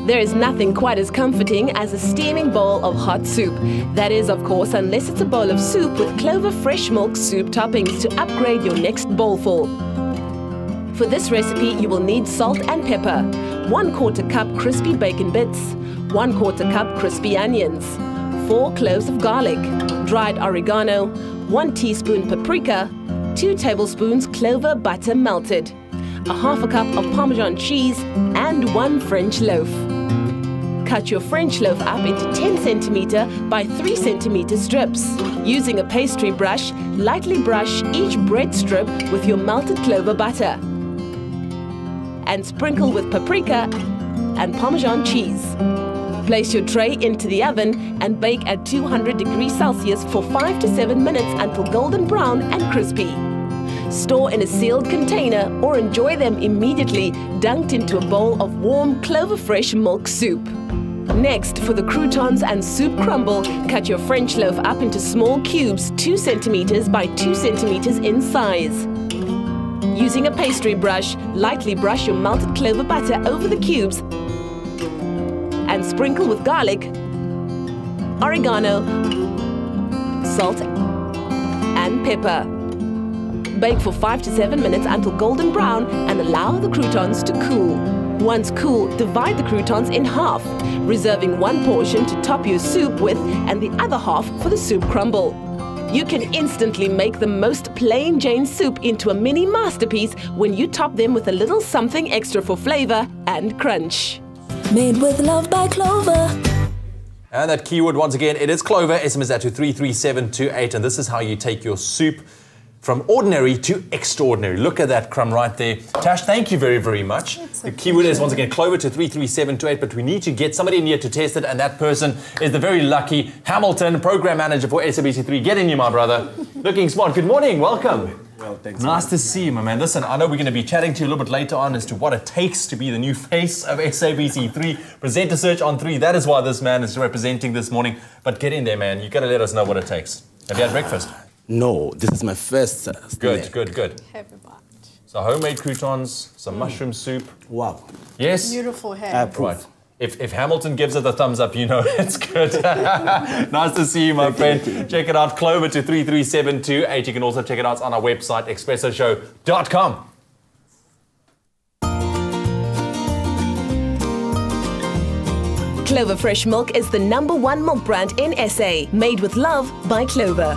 There is nothing quite as comforting as a steaming bowl of hot soup. That is, of course, unless it's a bowl of soup with Clover fresh milk soup toppings to upgrade your next bowlful. For this recipe, you will need salt and pepper, 1/4 cup crispy bacon bits, 1/4 cup crispy onions, 4 cloves of garlic, dried oregano, 1 teaspoon paprika, 2 tablespoons Clover butter melted, 1/2 cup of Parmesan cheese, and 1 French loaf. Cut your French loaf up into 10 centimeter by 3 centimeter strips. Using a pastry brush, lightly brush each bread strip with your melted Clover butter. And sprinkle with paprika and Parmesan cheese. Place your tray into the oven and bake at 200 degrees Celsius for 5 to 7 minutes until golden brown and crispy. Store in a sealed container or enjoy them immediately dunked into a bowl of warm Clover fresh milk soup. Next, for the croutons and soup crumble, cut your French loaf up into small cubes 2 centimeters by 2 centimeters in size. Using a pastry brush, lightly brush your melted Clover butter over the cubes and sprinkle with garlic, oregano, salt, and pepper. Bake for 5 to 7 minutes until golden brown and allow the croutons to cool. Once cool, divide the croutons in half, reserving 1 portion to top your soup with and the other half for the soup crumble. You can instantly make the most plain Jane soup into a mini masterpiece when you top them with a little something extra for flavor and crunch. Made with love by Clover. And that keyword, once again, it is Clover. SMS that to 33728. And this is how you take your soup from ordinary to extraordinary. Look at that crumb right there. Tash, thank you very, very much. The keyword is, once again, Clover to 33728, but we need to get somebody in here to test it, and that person is the very lucky Hamilton, program manager for SABC3. Get in here, my brother. Looking smart. Good morning. Welcome. Well, thanks. Nice to see you, my man. Listen, I know we're going to be chatting to you a little bit later on as to what it takes to be the new face of SABC3. Presenter search on 3. That is why this man is representing this morning. But get in there, man. You got to let us know what it takes. Have you had breakfast? No, this is my first. Good. So homemade croutons, some mushroom soup. Wow. Yes? Beautiful hair. Right. If Hamilton gives it the thumbs up, you know it's good. Nice to see you, my friend. Check it out, Clover to 33728. You can also check it out on our website, expressoshow.com. Clover Fresh Milk is the #1 milk brand in SA, made with love by Clover.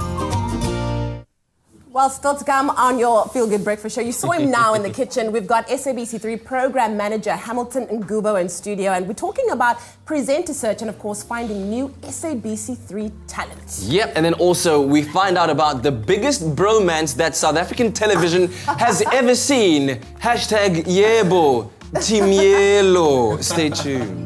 Well, still to come on your Feel Good Breakfast Show. You saw him now in the kitchen. We've got SABC3 program manager Hamilton Ngubo in studio, and we're talking about presenter search and, of course, finding new SABC3 talents. Yep, and then also we find out about the biggest bromance that South African television has ever seen. #Yebo, Team Yellow. Stay tuned.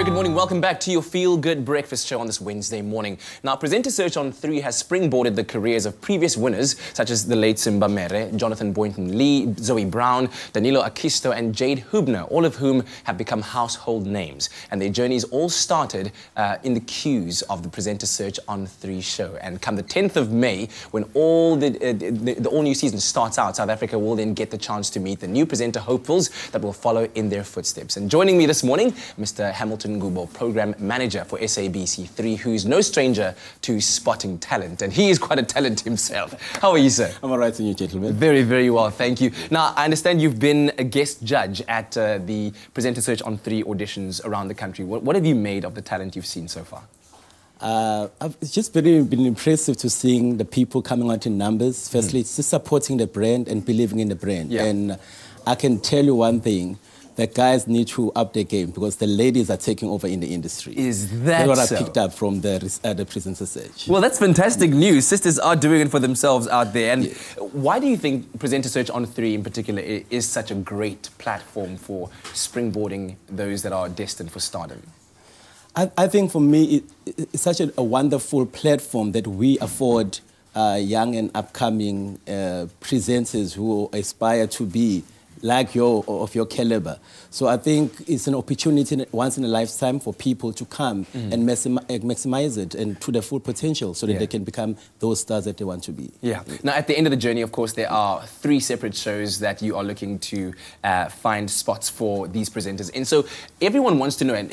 good morning. Welcome back to your Feel Good Breakfast show on this Wednesday morning. Now, Presenter Search on 3 has springboarded the careers of previous winners, such as the late Simba Mere, Jonathan Boynton Lee, Zoe Brown, Danilo Akisto, and Jade Hubner, all of whom have become household names. And their journeys all started in the queues of the Presenter Search on 3 show. And come the 10th of May, when all the all-new season starts out, South Africa will then get the chance to meet the new presenter hopefuls that will follow in their footsteps. And joining me this morning, Mr. Hamilton Ngubo, Program Manager for SABC 3, who's no stranger to spotting talent. And he is quite a talent himself. How are you, sir? I'm all right, and you, gentlemen. Very, very well, thank you. Now, I understand you've been a guest judge at the Presenter Search on 3 auditions around the country. What have you made of the talent you've seen so far? It's just been impressive to seeing the people coming out in numbers. Firstly, it's just supporting the brand and believing in the brand. Yeah. And I can tell you one thing. The guys need to up their game because the ladies are taking over in the industry. Is that That's what so? I picked up from the Presenter Search. Well, that's fantastic news. Sisters are doing it for themselves out there. And why do you think Presenter Search on 3 in particular is such a great platform for springboarding those that are destined for stardom? I think for me, it's such a wonderful platform that we afford young and upcoming presenters who aspire to be like of your caliber. So I think it's an opportunity once in a lifetime for people to come and maximize it and to their full potential so that they can become those stars that they want to be. Yeah. Now, at the end of the journey, of course, there are 3 separate shows that you are looking to find spots for these presenters. And so everyone wants to know, and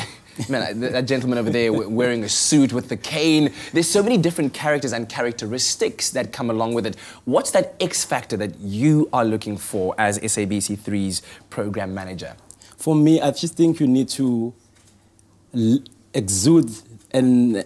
man, that gentleman over there wearing a suit with the cane, there's so many different characters and characteristics that come along with it. What's that X factor that you are looking for as SABC 3's program manager? For me, I just think you need to exude and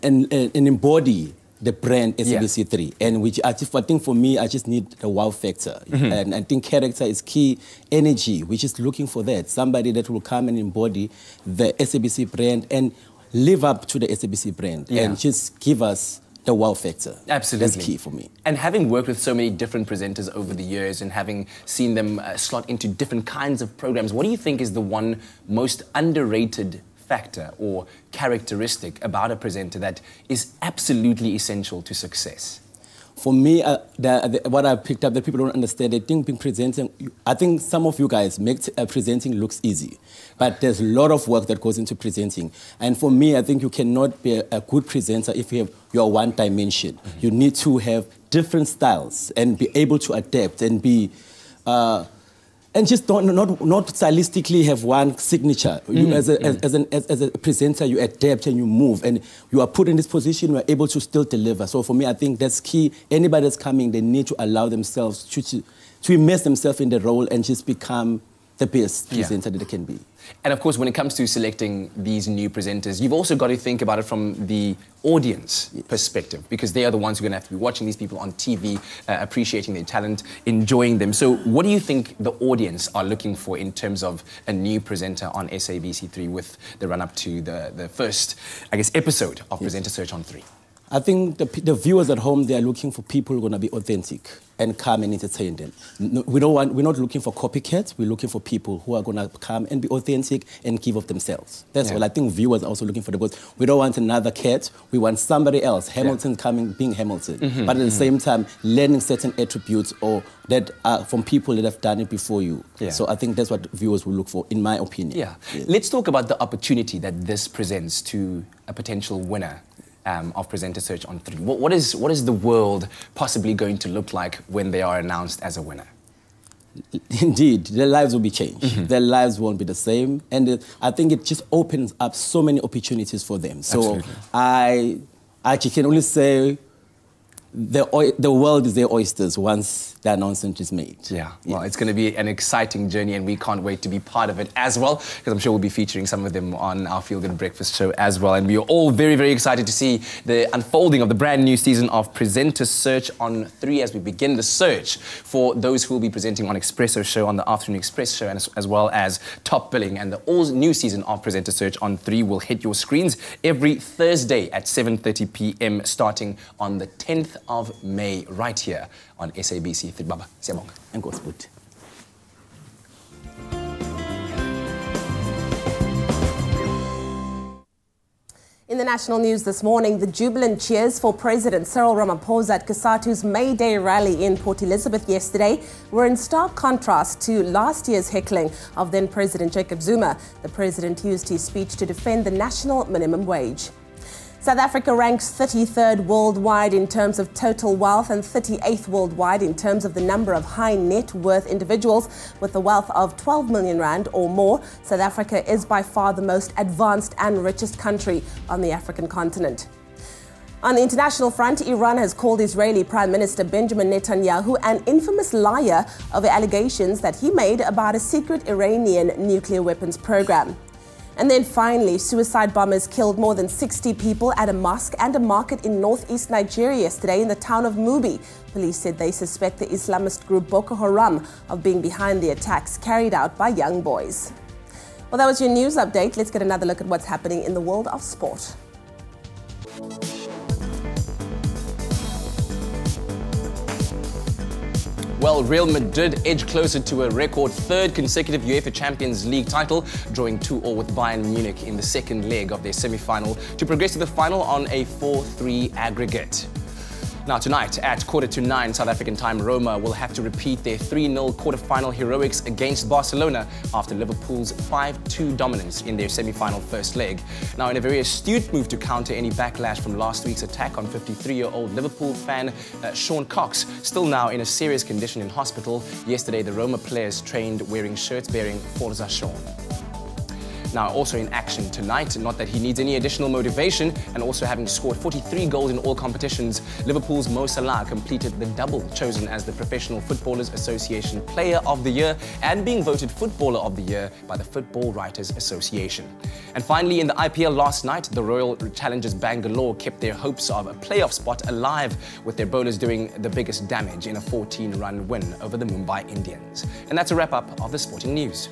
embody the brand SABC 3. And which I think for me, I just need the wow factor. And I think character is key. Energy, we're just looking for that. Somebody that will come and embody the SABC brand and live up to the SABC brand and just give us the wow factor. Absolutely. That's key for me. And having worked with so many different presenters over the years and having seen them slot into different kinds of programs, what do you think is the one most underrated factor or characteristic about a presenter that is absolutely essential to success? For me, what I picked up that people don't understand, they think being presenting, I think some of you guys make presenting looks easy, but there's a lot of work that goes into presenting. And for me, I think you cannot be a good presenter if you have your one dimension. You need to have different styles and be able to adapt and be and just not stylistically have one signature. You, as a presenter, you adapt and you move, and you are put in this position, you are able to still deliver. So for me, I think that's key. Anybody that's coming, they need to allow themselves to immerse themselves in the role and just become the best presenter that they can be. And of course, when it comes to selecting these new presenters, you've also got to think about it from the audience perspective, because they are the ones who are going to have to be watching these people on TV, appreciating their talent, enjoying them. So what do you think the audience are looking for in terms of a new presenter on SABC 3 with the run-up to the first, I guess, episode of Presenter Search on 3? I think the viewers at home, they are looking for people who are going to be authentic and come and entertain them. We're not looking for copycats. We're looking for people who are going to come and be authentic and give of themselves. That's all. I think viewers are also looking for the best. We don't want another cat. We want somebody else. Hamilton coming, being Hamilton. But at the same time, learning certain attributes or that are from people that have done it before you. So I think that's what viewers will look for, in my opinion. Let's talk about the opportunity that this presents to a potential winner of Presenter Search on 3. What is the world possibly going to look like when they are announced as a winner? Indeed, their lives will be changed. Their lives won't be the same. And I think it just opens up so many opportunities for them. So I can only say the world is their oysters once the announcement is made. Well, it's going to be an exciting journey, and we can't wait to be part of it as well, because I'm sure we'll be featuring some of them on our Feel Good Breakfast show as well. And we are all very, very excited to see the unfolding of the brand new season of Presenter Search on 3 as we begin the search for those who will be presenting on Expresso show, on the Afternoon Express show, and as well as Top Billing. And the all-new season of Presenter Search on 3 will hit your screens every Thursday at 7:30 p.m. starting on the 10th of May, right here on SABC 3. Baba, siyabonga. Enkosi futhi. In the national news this morning, the jubilant cheers for President Cyril Ramaphosa at COSATU's May Day rally in Port Elizabeth yesterday were in stark contrast to last year's heckling of then President Jacob Zuma. The president used his speech to defend the national minimum wage. South Africa ranks 33rd worldwide in terms of total wealth and 38th worldwide in terms of the number of high net worth individuals with a wealth of 12 million rand or more. South Africa is by far the most advanced and richest country on the African continent. On the international front, Iran has called Israeli Prime Minister Benjamin Netanyahu an infamous liar over allegations that he made about a secret Iranian nuclear weapons program. And then finally, suicide bombers killed more than 60 people at a mosque and a market in northeast Nigeria yesterday in the town of Mubi. Police said they suspect the Islamist group Boko Haram of being behind the attacks carried out by young boys. Well, that was your news update. Let's get another look at what's happening in the world of sport. Well, Real Madrid edged closer to a record third consecutive UEFA Champions League title, drawing 2-2 with Bayern Munich in the second leg of their semi-final to progress to the final on a 4-3 aggregate. Now tonight at 8:45 South African time, Roma will have to repeat their 3-0 quarter-final heroics against Barcelona after Liverpool's 5-2 dominance in their semi-final first leg. Now, in a very astute move to counter any backlash from last week's attack on 53-year-old Liverpool fan Sean Cox, still now in a serious condition in hospital. Yesterday, the Roma players trained wearing shirts bearing Forza Sean. Now, also in action tonight, not that he needs any additional motivation, and also having scored 43 goals in all competitions, Liverpool's Mo Salah completed the double, chosen as the Professional Footballers Association Player of the Year and being voted Footballer of the Year by the Football Writers Association. And finally, in the IPL last night, the Royal Challengers Bangalore kept their hopes of a playoff spot alive, with their bowlers doing the biggest damage in a 14-run win over the Mumbai Indians. And that's a wrap-up of the sporting news.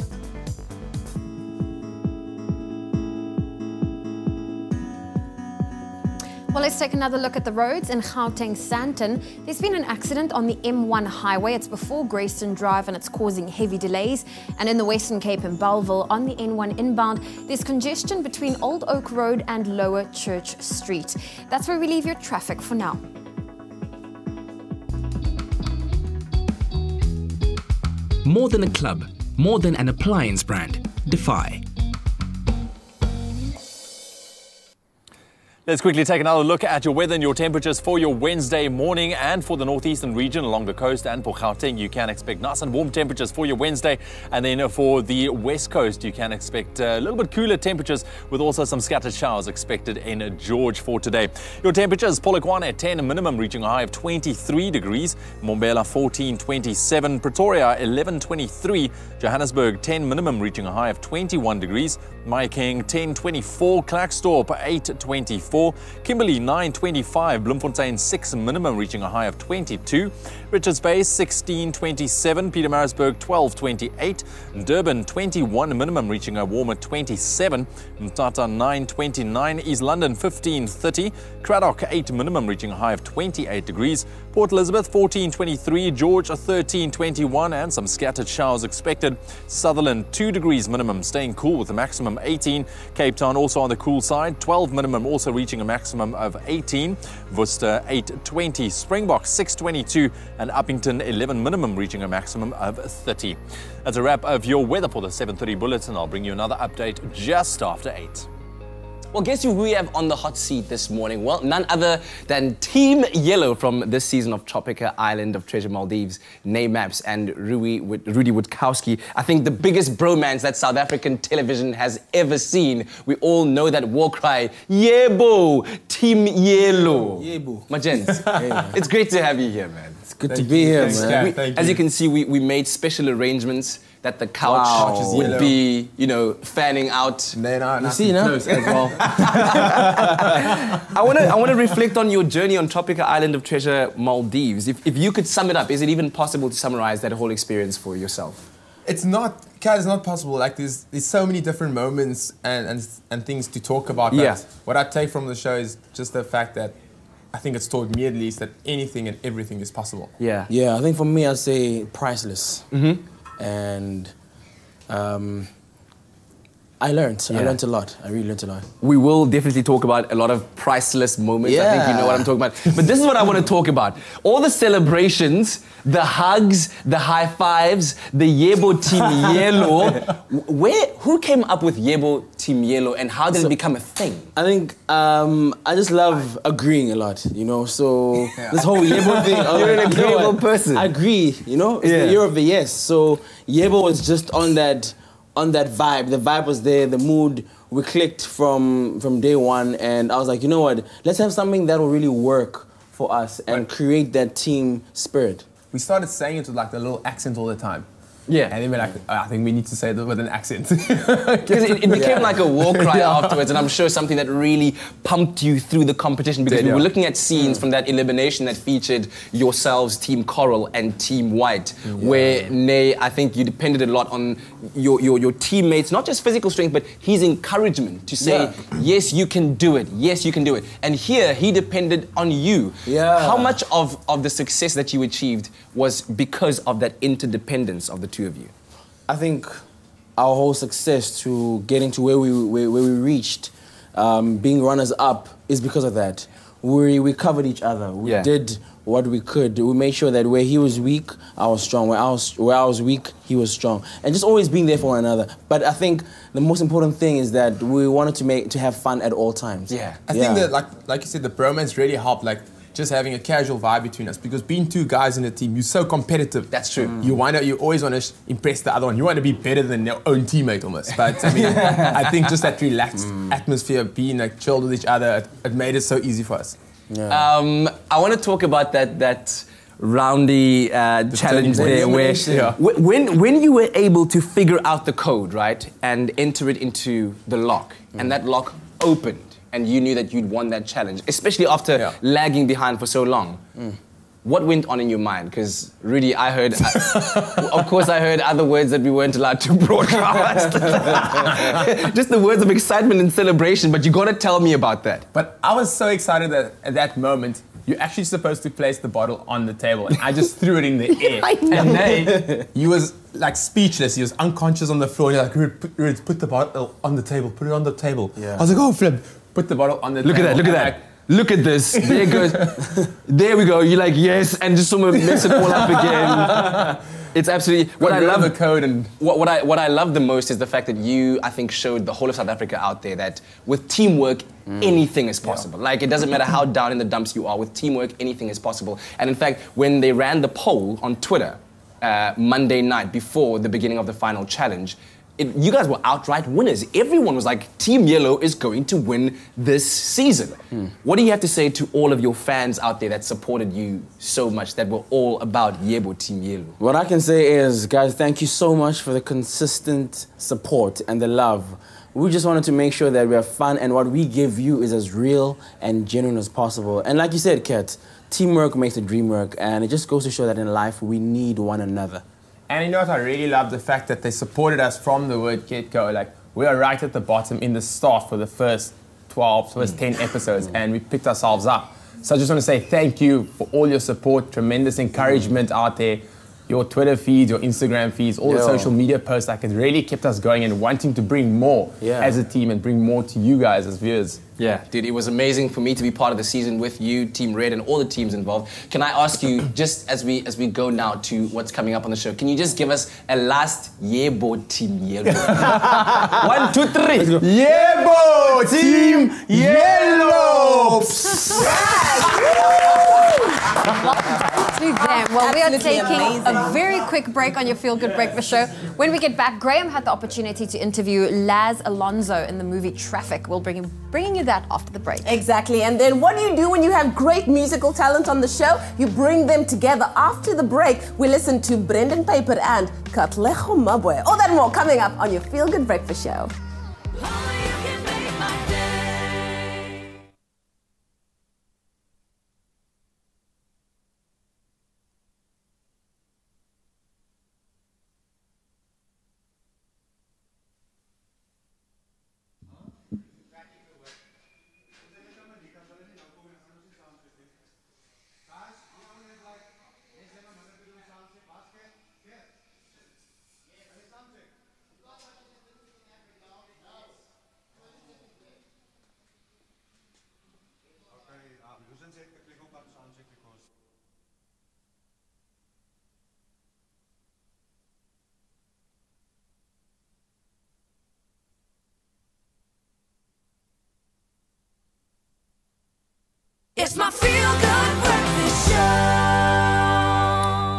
Well, let's take another look at the roads in Gauteng Sandton. There's been an accident on the M1 highway. It's before Greyston Drive and it's causing heavy delays. And in the Western Cape in Bellville on the N1 inbound, there's congestion between Old Oak Road and Lower Church Street. That's where we leave your traffic for now. More than a club, more than an appliance brand. Defy. Let's quickly take another look at your weather and your temperatures for your Wednesday morning, and for the northeastern region along the coast and for Gauteng, you can expect nice and warm temperatures for your Wednesday. And then for the west coast, you can expect a little bit cooler temperatures with also some scattered showers expected in George for today. Your temperatures, Polokwane at 10, minimum reaching a high of 23 degrees. Mbombela 14.27. Pretoria 11.23. Johannesburg 10, minimum reaching a high of 21 degrees. Mahikeng 10.24. Klerksdorp 8.24. Kimberley 9.25, Bloemfontein 6, minimum reaching a high of 22, Richards Bay 16.27, Pietermaritzburg 12.28, Durban 21, minimum reaching a warmer 27, Mthatha 9.29, East London 15.30, Cradock 8, minimum reaching a high of 28 degrees, Port Elizabeth 14.23, George 13.21, and some scattered showers expected. Sutherland 2 degrees minimum, staying cool with a maximum 18. Cape Town also on the cool side, 12 minimum, also reaching a maximum of 18. Worcester 8.20, Springbok 6.22, and Uppington 11 minimum, reaching a maximum of 30. That's a wrap of your weather for the 7:30 bulletin. I'll bring you another update just after 8. Well, guess who we have on the hot seat this morning? Well, none other than Team Yellow from this season of Tropika Island of Treasure Maldives, Nay Maps and Rudy Woodkowski. I think the biggest bromance that South African television has ever seen. We all know that war cry, Yebo, Team Yellow. Yebo. My gents, it's great to have you here, man. It's good to be here, man. As you can see, we made special arrangements that the couch would be, fanning out. You see, no? As well. I want to reflect on your journey on Tropika Island of Treasure Maldives. If you could sum it up, is it even possible to summarize that whole experience for yourself? It's not, Kat, it's not possible. Like there's so many different moments and things to talk about. Yeah. What I take from the show is just the fact that I think it's taught me at least that anything and everything is possible. Yeah. Yeah, I think for me, I'd say priceless. Mm-hmm. And I I learned. Yeah. I learned a lot. I really learned a lot. We will definitely talk about a lot of priceless moments. I think you know what I'm talking about. But this is what I want to talk about. All the celebrations, the hugs, the high fives, the Yebo Team Yellow. Who came up with Yebo Team Yellow and how did it become a thing? I think I just love agreeing a lot, you know. So this whole Yebo thing. You're an agreeable person. I agree, you know. It's the year of the yes. So Yebo was just on that vibe. The vibe was there. The mood. We clicked from day one, and I was like, you know what? Let's have something that will really work for us and create that team spirit. We started saying it with like the little accent all the time. Yeah. And then we're like, I think we need to say it with an accent. Because it became like a war cry afterwards, and I'm sure something that really pumped you through the competition, because we were looking at scenes from that elimination that featured yourselves, Team Coral and Team White, where Nay, I think you depended a lot on your teammates, not just physical strength, but his encouragement to say, yes, you can do it, yes, you can do it. And here, he depended on you. How much of the success that you achieved was because of that interdependence of the two of you? I think our whole success to getting to where we reached, being runners up, is because of that. We covered each other. We did what we could. We made sure that where he was weak, I was strong. Where I was weak, he was strong. And just always being there for one another. But I think the most important thing is that we wanted to have fun at all times. I think that, like you said, the bromance really helped. Like, just having a casual vibe between us, because being two guys in a team, you're so competitive. That's true. You always want to impress the other one. You want to be better than your own teammate almost. But I mean, I think just that relaxed atmosphere, being like chilled with each other, it made it so easy for us. I want to talk about that roundy challenge there, where when you were able to figure out the code, right, and enter it into the lock, and that lock opened, and you knew that you'd won that challenge, especially after lagging behind for so long. What went on in your mind? Because Rudy, I heard, of course I heard other words that we weren't allowed to broadcast. Just the words of excitement and celebration, but you got to tell me about that. But I was so excited that at that moment, you're actually supposed to place the bottle on the table, and I just threw it in the air. And then he was like speechless. He was unconscious on the floor. And you're like, Ruud, put the bottle on the table. Put it on the table. I was like, oh, Flip. Put the bottle on the table. Look at that. Look at this. There it goes. There we go. You're like, yes, and just someone mess it all up again. It's absolutely what I love. The code and what I love the most is the fact that you, I think, showed the whole of South Africa out there that with teamwork, anything is possible. Like, it doesn't matter how down in the dumps you are. With teamwork, anything is possible. And in fact, when they ran the poll on Twitter Monday night before the beginning of the final challenge, you guys were outright winners. Everyone was like, Team Yellow is going to win this season. What do you have to say to all of your fans out there that supported you so much, that were all about Yebo Team Yellow? What I can say is, guys, thank you so much for the consistent support and the love. We just wanted to make sure that we have fun, and what we give you is as real and genuine as possible. And like you said, Kat, teamwork makes the dream work, and it just goes to show that in life we need one another. And you know what, I really love the fact that they supported us from the word get-go. Like, we are right at the bottom in the start for the first 10 episodes, and we picked ourselves up. So I just want to say thank you for all your support, tremendous encouragement out there. Your Twitter feeds, your Instagram feeds, all the social media posts, like, it really kept us going and wanting to bring more as a team and bring more to you guys as viewers. Yeah, dude, it was amazing for me to be part of the season with you, Team Red, and all the teams involved. Can I ask you, just as we go now to what's coming up on the show, can you just give us a last Yebo Team Yellow? 1, 2, 3. Yebo Team Yellow! To them. Well, we are taking a very quick break on your Feel Good Breakfast show. When we get back, Graham had the opportunity to interview Laz Alonso in the movie Traffic. We'll bringing you that after the break. Exactly. And then what do you do when you have great musical talent on the show? You bring them together. After the break, we listen to Brendan Peyper and Katlego Mabwe. All that and more coming up on your Feel Good Breakfast show. It's my feel-good breakfast show.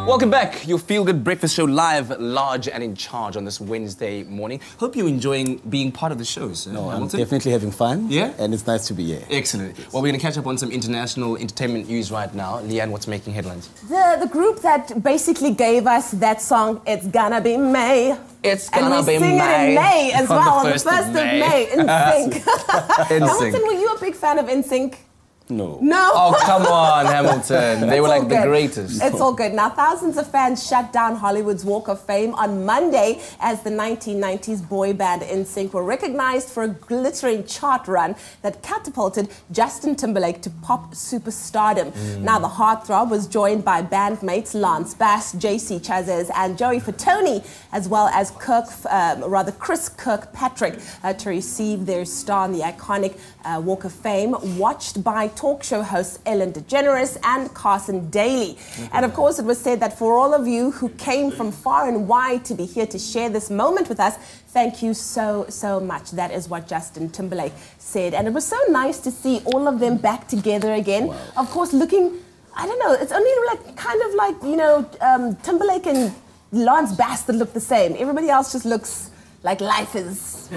Welcome back. Your Feel Good Breakfast Show live, large and in charge on this Wednesday morning. Hope you're enjoying being part of the show, sir. No, I'm Hamilton. definitely having fun. Yeah? And it's nice to be here. Excellent. Well, we're going to catch up on some international entertainment news right now. Leanne, what's making headlines? The group that basically gave us that song, It's Gonna Be May. It's gonna be May. And we sing it in May as On well, the on the 1st of May. NSYNC. Hamilton, were you a big fan of NSYNC? No. No? Oh, come on, Hamilton. They were like the greatest. It's all good. Now, thousands of fans shut down Hollywood's Walk of Fame on Monday as the 1990s boy band NSYNC were recognized for a glittering chart run that catapulted Justin Timberlake to pop superstardom. Now, the heartthrob was joined by bandmates Lance Bass, JC Chazes, and Joey Fatone, as well as Chris Kirkpatrick, to receive their star on the iconic Walk of Fame, watched by talk show hosts Ellen DeGeneres and Carson Daly. And of course, it was said that for all of you who came from far and wide to be here to share this moment with us, thank you so much. That is what Justin Timberlake said. And it was so nice to see all of them back together again. Wow. Of course, looking, I don't know, it's only like kind of like, you know, Timberlake and Lance Bass that look the same. Everybody else just looks like life is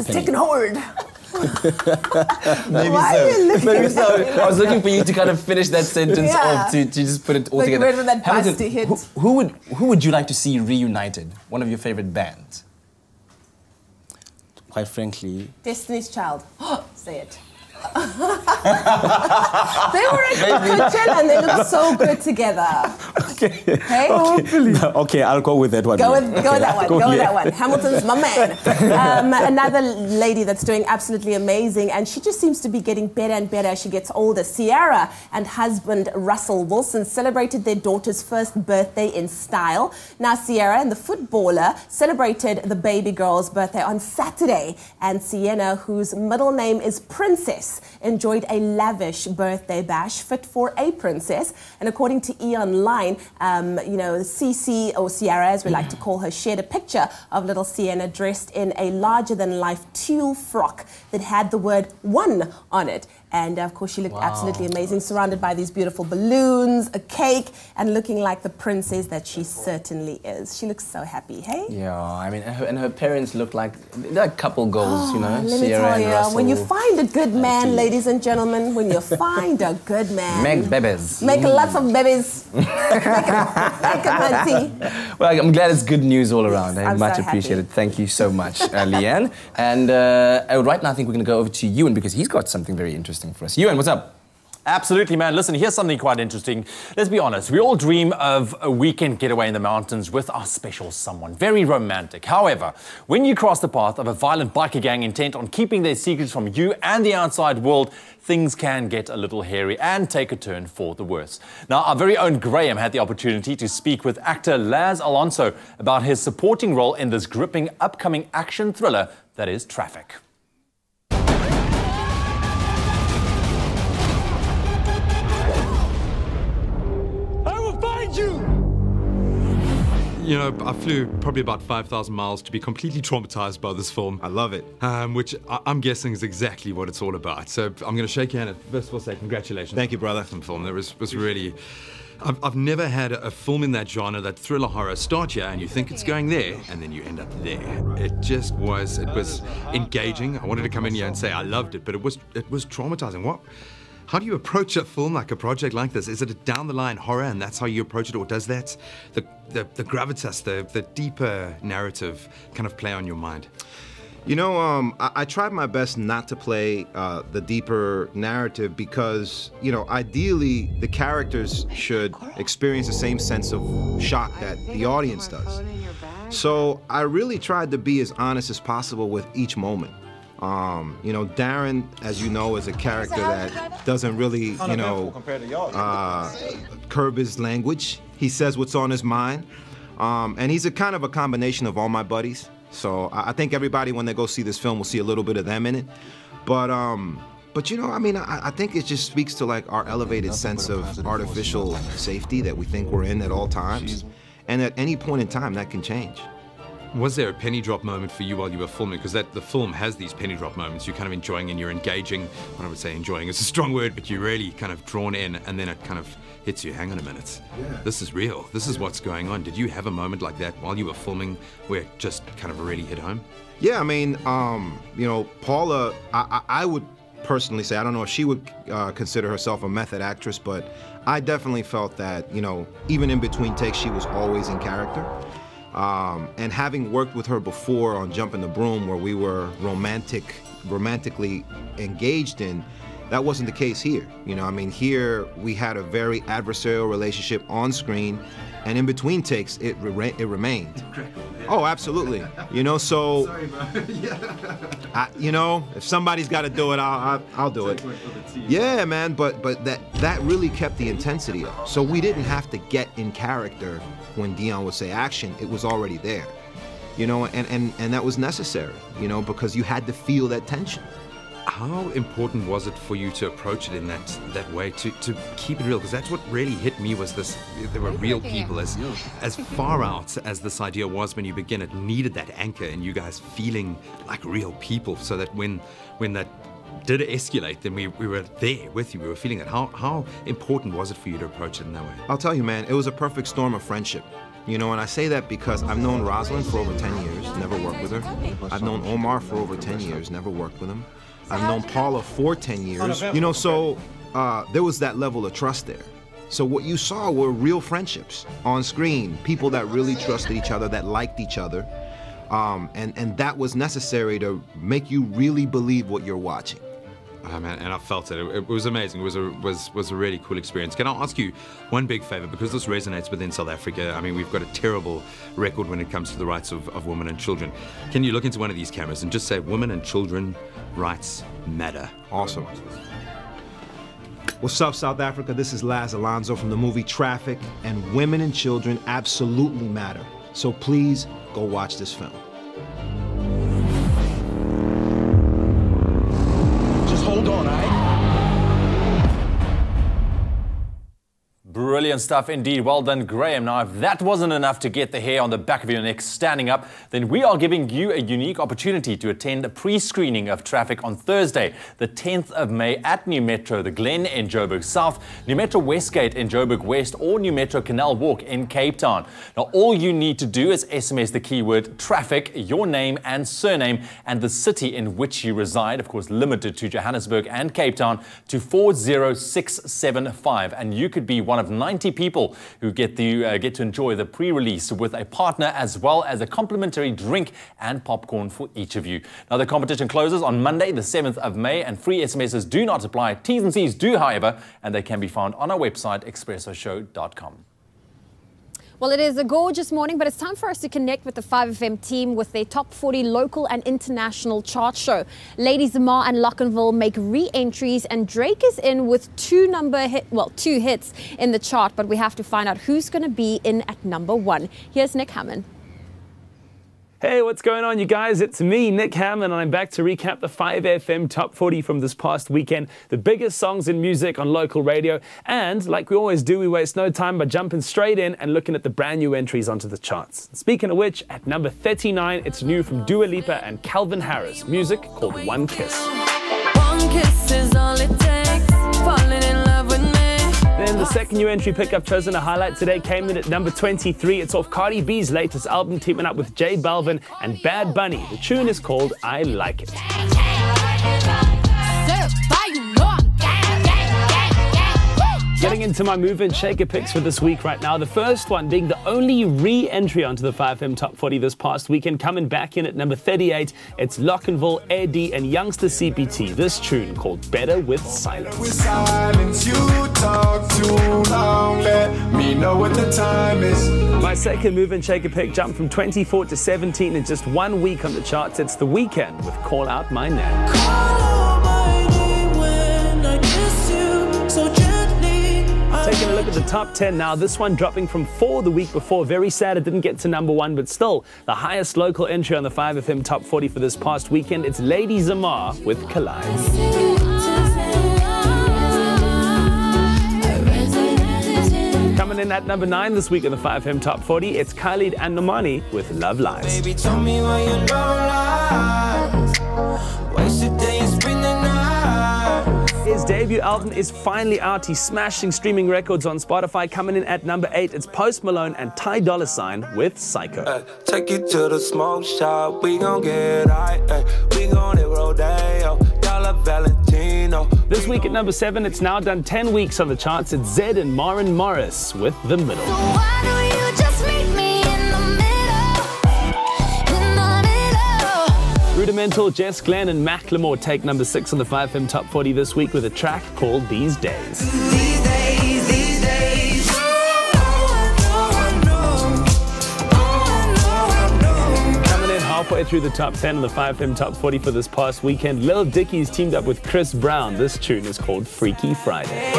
taking hold. Maybe so. I was looking for you to kind of finish that sentence off to just put it all together. With that Hamilton, hit. Who would you like to see reunited? One of your favorite bands? Quite frankly, Destiny's Child. Say it. They were at Coachella and they look so good together. Okay. Hey? Okay, I'll go with that one. Go with that one. Hamilton's my man. Another lady that's doing absolutely amazing, and she just seems to be getting better and better as she gets older. Ciara and husband Russell Wilson celebrated their daughter's first birthday in style. Now, Ciara and the footballer celebrated the baby girl's birthday on Saturday, and Sienna, whose middle name is Princess, enjoyed a lavish birthday bash fit for a princess. And according to E! Online, Cici, or Ciara as we like to call her, shared a picture of little Sienna dressed in a larger-than-life tulle frock that had the word "one" on it. And of course, she looked absolutely amazing, surrounded by these beautiful balloons, a cake, and looking like the princess that she certainly is. She looks so happy, hey? Yeah, I mean, her parents look like they're couple goals, you know. Let me tell you, when you find a good man, ladies and gentlemen, when you find a good man, make babies. Make lots of babies. Make them hunty. Well, I'm glad it's good news all around. I'm much so appreciated. Thank you so much, Leanne. And right now, I think we're going to go over to Ewan because he's got something very interesting for us. Ewan, what's up? Absolutely, man. Listen, here's something quite interesting. Let's be honest. We all dream of a weekend getaway in the mountains with our special someone. Very romantic. However, when you cross the path of a violent biker gang intent on keeping their secrets from you and the outside world, things can get a little hairy and take a turn for the worse. Now, our very own Graham had the opportunity to speak with actor Laz Alonso about his supporting role in this gripping upcoming action thriller that is Traffic. You know, I flew probably about 5,000 miles to be completely traumatized by this film. I love it. Which I'm guessing is exactly what it's all about. So I'm going to shake your hand and first of all say congratulations. Thank you, brother. Film. That was really... I've never had a film in that genre, that thriller horror, start here and you think it's going there and then you end up there. It was engaging. I wanted to come in here and say I loved it, but it was traumatizing. How do you approach a film like a project like this? Is it a down-the-line horror and that's how you approach it, or does that, the gravitas, the deeper narrative kind of play on your mind? You know, I tried my best not to play the deeper narrative because, you know, ideally the characters should experience the same sense of shock that the audience does. So I really tried to be as honest as possible with each moment. You know, Darren, as you know, is a character that doesn't really, curb his language. He says what's on his mind. And he's a kind of a combination of all my buddies. So I think everybody, when they go see this film, will see a little bit of them in it. But you know, I mean, I think it just speaks to like our elevated sense of artificial safety that we think we're in at all times. And at any point in time, that can change. Was there a penny drop moment for you while you were filming? Because the film has these penny drop moments. You're kind of enjoying and you're engaging. Well, I would say enjoying is a strong word, but you're really kind of drawn in, and then it kind of hits you. Hang on a minute. Yeah. This is real. This is what's going on. Did you have a moment like that while you were filming where it just kind of really hit home? Yeah, I mean, you know, Paula, I would personally say, I don't know if she would consider herself a method actress, but I definitely felt that, you know, even in between takes, she was always in character. And having worked with her before on Jump in the Broom, where we were romantically engaged in, that wasn't the case here. You know, I mean, here we had a very adversarial relationship on screen, and in between takes, it remained. Oh, absolutely. You know, so, sorry, bro. You know, if somebody's got to do it, I'll do it. Yeah, man, but that really kept the intensity up. So we didn't have to get in character when Dion would say action. It was already there, you know, and that was necessary, you know, because you had to feel that tension. How important was it for you to approach it in that way, to keep it real? Because that's what really hit me, was this, there were real people. As far out as this idea was when you begin, it needed that anchor and you guys feeling like real people, so that when that did escalate, then we were there with you, we were feeling it. How important was it for you to approach it in that way? I'll tell you, man, it was a perfect storm of friendship. You know, and I say that because I've known Rosalind for over 10 years, never worked with her. I've known Omar for over 10 years, never worked with him. I've known Paula for 10 years. You know, so there was that level of trust there. So what you saw were real friendships on screen, people that really trusted each other, that liked each other. And that was necessary to make you really believe what you're watching. Man, and I felt it. It was amazing. It was a really cool experience. Can I ask you one big favor, because this resonates within South Africa? I mean, we've got a terrible record when it comes to the rights of women and children. Can you look into one of these cameras and just say, women and children rights matter? Awesome. What's up, South Africa? This is Laz Alonso from the movie Traffic, and women and children absolutely matter. So please go watch this film. Hold on, all right? Brilliant stuff indeed. Well done, Graham. Now, if that wasn't enough to get the hair on the back of your neck standing up, then we are giving you a unique opportunity to attend a pre-screening of Traffic on Thursday, the 10th of May at New Metro The Glen in Joburg South, New Metro Westgate in Joburg West, or New Metro Canal Walk in Cape Town. Now, all you need to do is SMS the keyword Traffic, your name and surname, and the city in which you reside, of course limited to Johannesburg and Cape Town, to 40675, and you could be one of 90 people who get to enjoy the pre-release with a partner, as well as a complimentary drink and popcorn for each of you. Now, the competition closes on Monday, the 7th of May, and free SMSs do not apply. T's and C's do, however, and they can be found on our website, expressoshow.com. Well, it is a gorgeous morning, but it's time for us to connect with the 5FM team with their top 40 local and international chart show. Lady Zamar and Lockenville make re-entries, and Drake is in with two hits in the chart, but we have to find out who's going to be in at number 1. Here's Nick Hammond. Hey, what's going on, you guys? It's me, Nick Hammond, and I'm back to recap the 5FM Top 40 from this past weekend, the biggest songs in music on local radio. And like we always do, we waste no time by jumping straight in and looking at the brand new entries onto the charts. Speaking of which, at number 39, it's new from Dua Lipa and Calvin Harris, music called One Kiss. One kiss is all it takes, falling in love with me. Then the second new entry pickup chosen to highlight today came in at number 23. It's off Cardi B's latest album, teaming up with J Balvin and Bad Bunny. The tune is called I Like It. Getting into my move and shaker picks for this week right now. The first one being the only re-entry onto the 5FM Top 40 this past weekend, coming back in at number 38. It's Lockenville, Eddie, and Youngster CPT. This tune called Better With Silence. With silence, you talk too long. Let me know what the time is. My second move and shaker pick jumped from 24 to 17 in just 1 week on the charts. It's The Weeknd with Call Out My Name. Taking a look at the top 10 now, this one dropping from 4 the week before. Very sad it didn't get to number 1, but still the highest local entry on the 5FM Top 40 for this past weekend. It's Lady Zamar with Collide. Coming in at number 9 this week in the 5FM Top 40. It's Khalid and Normani with Love Lies. Baby, tell me why you love lies. Waste a day and spend the night. His debut album is finally out. He's smashing streaming records on Spotify. Coming in at number 8, it's Post Malone and Ty Dolla $ign with Psycho. Take you to the smoke shop, we gon' get high. We gon' hit Rodeo, Dollar Valentino. This week at number 7, it's now done 10 weeks on the charts. It's Zed and Maren Morris with The Middle. Why do you just meet me in the middle? In the middle. Rudimental, Jess Glenn and Macklemore take number 6 on the 5FM Top 40 this week with a track called These Days. These days, these days. Coming in halfway through the top 10 on the 5FM Top 40 for this past weekend, Lil Dicky's teamed up with Chris Brown. This tune is called Freaky Friday.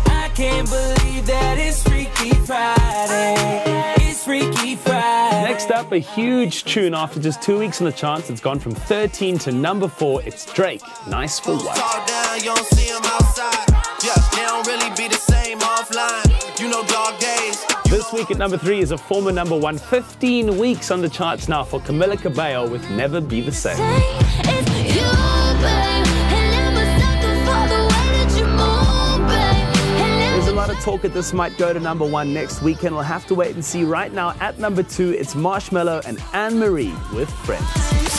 I can't believe that it's Freaky Friday. It's Freaky Friday. Next up, a huge tune after just 2 weeks on the charts. It's gone from 13 to number 4. It's Drake, Nice for What. Talk down, you don't see 'em outside. Yeah, they don't really be the same offline. You know, dog days. This week at number 3 is a former number 1. 15 weeks on the charts now for Camila Cabello with Never Be the Same. There's a lot of talk that this might go to number 1 next weekend. We'll have to wait and see. Right now at number 2, it's Marshmello and Anne-Marie with Friends.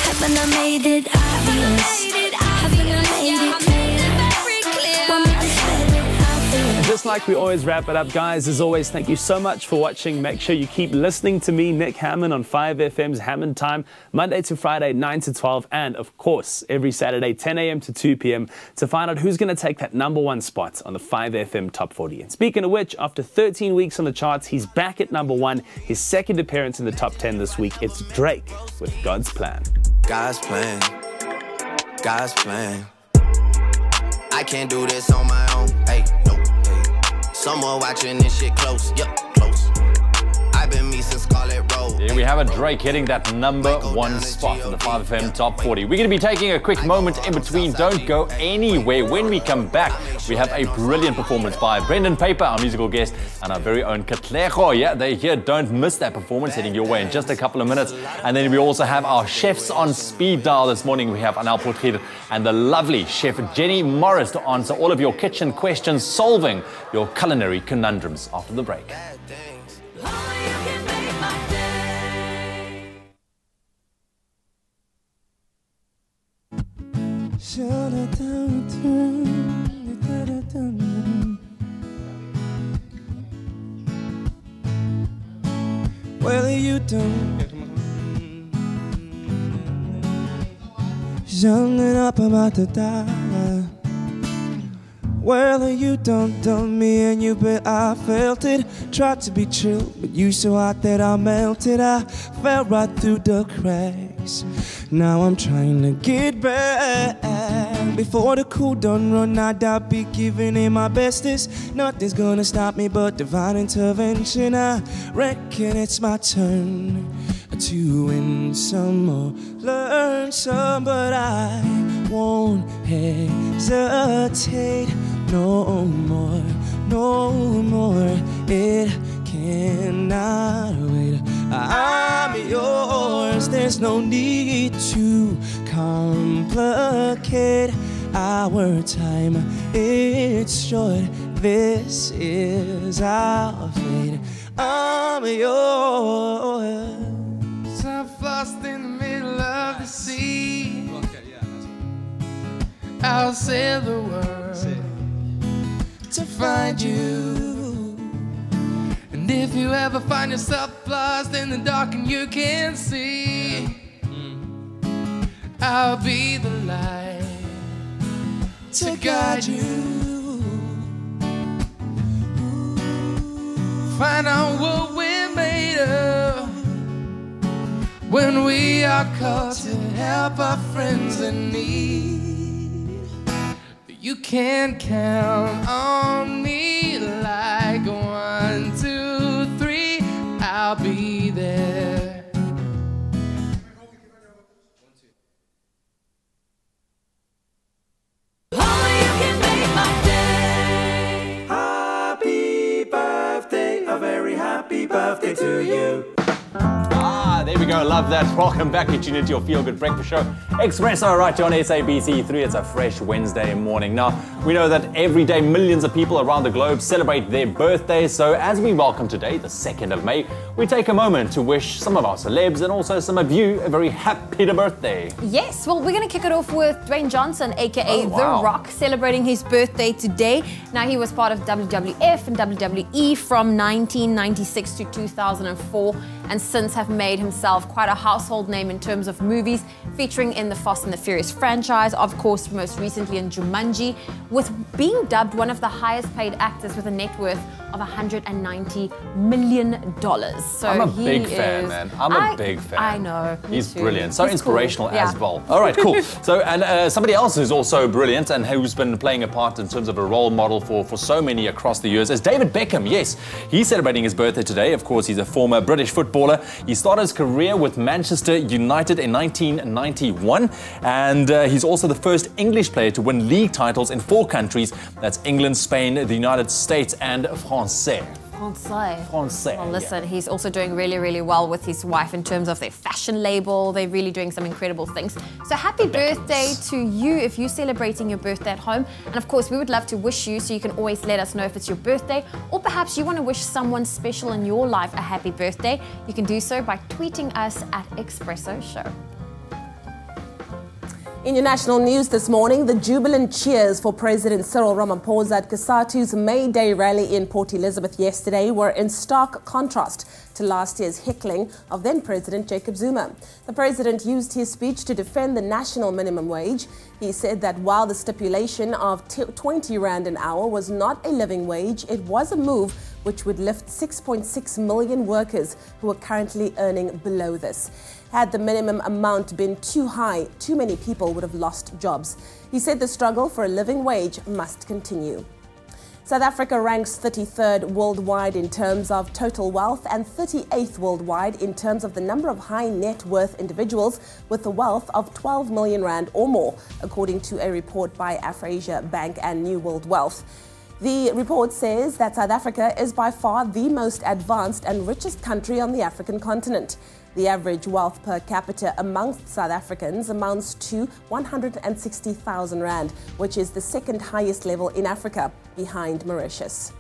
Haven't I made it obvious? Haven't I made it clear? Want me to spell it obvious? Just like we always wrap it up, guys, as always, thank you so much for watching. Make sure you keep listening to me, Nick Hammond, on 5FM's Hammond Time, Monday to Friday, 9 to 12, and of course, every Saturday, 10 a.m. to 2 p.m. to find out who's going to take that number 1 spot on the 5FM Top 40. And speaking of which, after 13 weeks on the charts, he's back at number 1, his second appearance in the top 10 this week. It's Drake with God's Plan. God's plan, God's plan. I can't do this on my own. Hey, no, hey. Someone watching this shit close. Yup, close. I've been me since Scarlet Road. Here we have a Drake hitting that number 1 spot in the 5FM Top 40. We're going to be taking a quick moment in between. Don't go anywhere. When we come back, we have a brilliant performance by Brendan Peyper, our musical guest, and our very own Katlego. Yeah, they're here. Don't miss that performance heading your way in just a couple of minutes. And then we also have our chefs on speed dial this morning. We have Anel Potgieter and the lovely chef Jenny Morris to answer all of your kitchen questions, solving your culinary conundrums after the break. Well, you don't. Something up about to die. Well, you done me and you bet I felt it. Tried to be chill, but you so hot that I melted. I fell right through the cracks. Now I'm trying to get back. Before the cool done run out, I'll be giving it my bestest. Nothing's gonna stop me but divine intervention. I reckon it's my turn to win some or learn some, but I won't hesitate no more, no more. It cannot wait. I'm yours. There's no need to complicate our time. It's short. This is our fate. I'm yours. I'm lost in the middle of the sea. I'll sail the world to find you. And if you ever find yourself lost in the dark and you can't see, I'll be the light to guide you. Find out what we're made of when we are called to help our friends in need. You can count on me like 1, 2, 3. I'll be there. Happy birthday a very happy birthday to you. There we go. Love that. Welcome back. You're tuned into your Feel Good Breakfast Show. Expresso right here on SABC 3. It's a fresh Wednesday morning. Now, we know that every day millions of people around the globe celebrate their birthdays. So as we welcome today, the 2nd of May, we take a moment to wish some of our celebs and also some of you a very happy birthday. Yes, well, we're going to kick it off with Dwayne Johnson, aka Oh, wow. The Rock, celebrating his birthday today. Now, he was part of WWF and WWE from 1996 to 2004, and since have made himself quite a household name in terms of movies, featuring in the Fast and the Furious franchise, of course, most recently in Jumanji, with being dubbed one of the highest paid actors with a net worth of $190 million. So I'm a he big fan, is- man. I'm a big fan. I know. me He's too. brilliant. So He's inspirational cool. as Yeah. well. All right, cool. So, and somebody else who's also brilliant and who's been playing a part in terms of a role model for so many across the years is David Beckham. Yes, he's celebrating his birthday today. Of course, he's a former British footballer. He started his career with Manchester United in 1991. And he's also the first English player to win league titles in 4 countries. That's England, Spain, the United States, and France. Francais. Well, listen, he's also doing really, really well with his wife in terms of their fashion label. They're really doing some incredible things. So happy birthday to you if you're celebrating your birthday at home. And of course, we would love to wish you, so you can always let us know if it's your birthday, or perhaps you want to wish someone special in your life a happy birthday. You can do so by tweeting us at Expresso Show. In your national news this morning, the jubilant cheers for President Cyril Ramaphosa at COSATU's May Day rally in Port Elizabeth yesterday were in stark contrast to last year's heckling of then-President Jacob Zuma. The president used his speech to defend the national minimum wage. He said that while the stipulation of 20 Rand an hour was not a living wage, it was a move which would lift 6.6 million workers who are currently earning below this. Had the minimum amount been too high, too many people would have lost jobs. He said the struggle for a living wage must continue. South Africa ranks 33rd worldwide in terms of total wealth and 38th worldwide in terms of the number of high net worth individuals with a wealth of 12 million Rand or more, according to a report by Afrasia Bank and New World Wealth. The report says that South Africa is by far the most advanced and richest country on the African continent. The average wealth per capita amongst South Africans amounts to 160,000 Rand, which is the second highest level in Africa, behind Mauritius.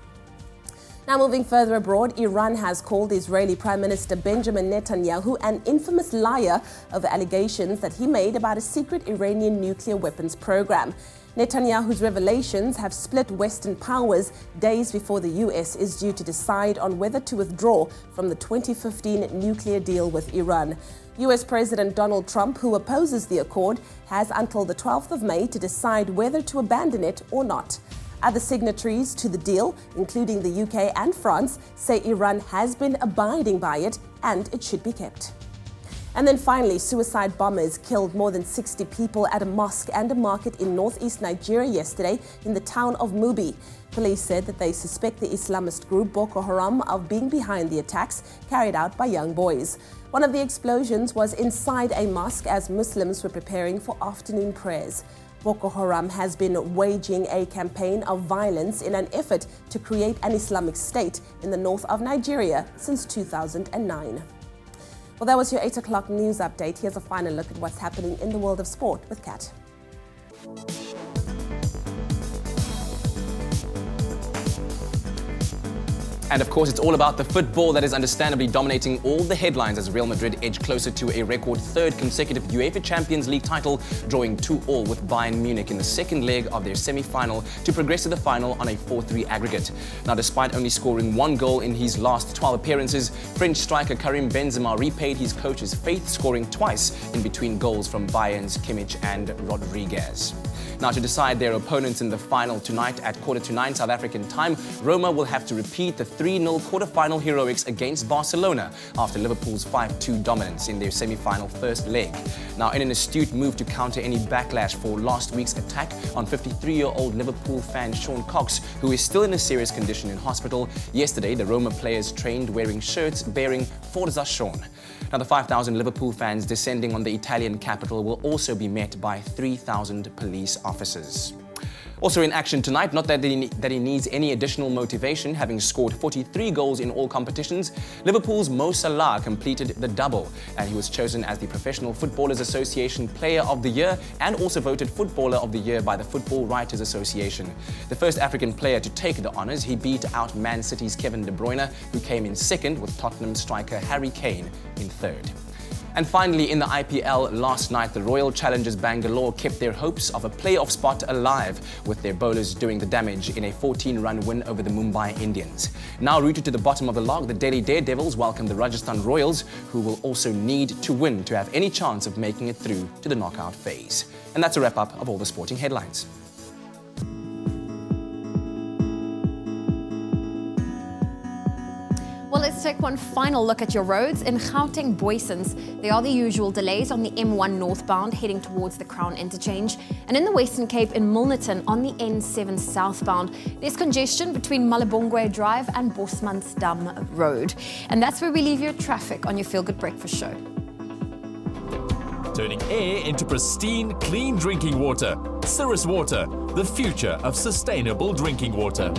Now moving further abroad, Iran has called Israeli Prime Minister Benjamin Netanyahu an infamous liar over allegations that he made about a secret Iranian nuclear weapons program. Netanyahu's revelations have split Western powers days before the US is due to decide on whether to withdraw from the 2015 nuclear deal with Iran. US President Donald Trump, who opposes the accord, has until the 12th of May to decide whether to abandon it or not. Other signatories to the deal, including the UK and France, say Iran has been abiding by it and it should be kept. And then finally, suicide bombers killed more than 60 people at a mosque and a market in northeast Nigeria yesterday in the town of Mubi. Police said that they suspect the Islamist group Boko Haram of being behind the attacks carried out by young boys. One of the explosions was inside a mosque as Muslims were preparing for afternoon prayers. Boko Haram has been waging a campaign of violence in an effort to create an Islamic state in the north of Nigeria since 2009. Well, that was your 8 o'clock news update. Here's a final look at what's happening in the world of sport with Kat. And of course, it's all about the football that is understandably dominating all the headlines as Real Madrid edge closer to a record 3rd consecutive UEFA Champions League title, drawing 2-2 with Bayern Munich in the second leg of their semi-final to progress to the final on a 4-3 aggregate. Now, despite only scoring 1 goal in his last 12 appearances, French striker Karim Benzema repaid his coach's faith, scoring twice in between goals from Bayern's Kimmich and Rodriguez. Now, to decide their opponents in the final tonight at 9:15 South African time, Roma will have to repeat the 3-0 quarter-final heroics against Barcelona after Liverpool's 5-2 dominance in their semi-final first leg. Now, in an astute move to counter any backlash for last week's attack on 53-year-old Liverpool fan Sean Cox, who is still in a serious condition in hospital, yesterday the Roma players trained wearing shirts bearing Forza Sean. Now, the 5,000 Liverpool fans descending on the Italian capital will also be met by 3,000 police officers. Also in action tonight, not that he needs any additional motivation, having scored 43 goals in all competitions, Liverpool's Mo Salah completed the double, and he was chosen as the Professional Footballers Association Player of the Year and also voted Footballer of the Year by the Football Writers Association. The first African player to take the honours, he beat out Man City's Kevin De Bruyne, who came in second, with Tottenham striker Harry Kane in third. And finally, in the IPL last night, the Royal Challengers Bangalore kept their hopes of a playoff spot alive, with their bowlers doing the damage in a 14-run win over the Mumbai Indians. Now rooted to the bottom of the log, the Delhi Daredevils welcome the Rajasthan Royals, who will also need to win to have any chance of making it through to the knockout phase. And that's a wrap-up of all the sporting headlines. Well, let's take one final look at your roads. In Gauteng Boysens, there are the usual delays on the M1 northbound heading towards the Crown Interchange. And in the Western Cape in Milnerton on the N7 southbound, there's congestion between Malibongwe Drive and Bosmansdam Road. And that's where we leave your traffic on your Feel Good Breakfast Show. Turning air into pristine, clean drinking water. Cirrus Water, the future of sustainable drinking water.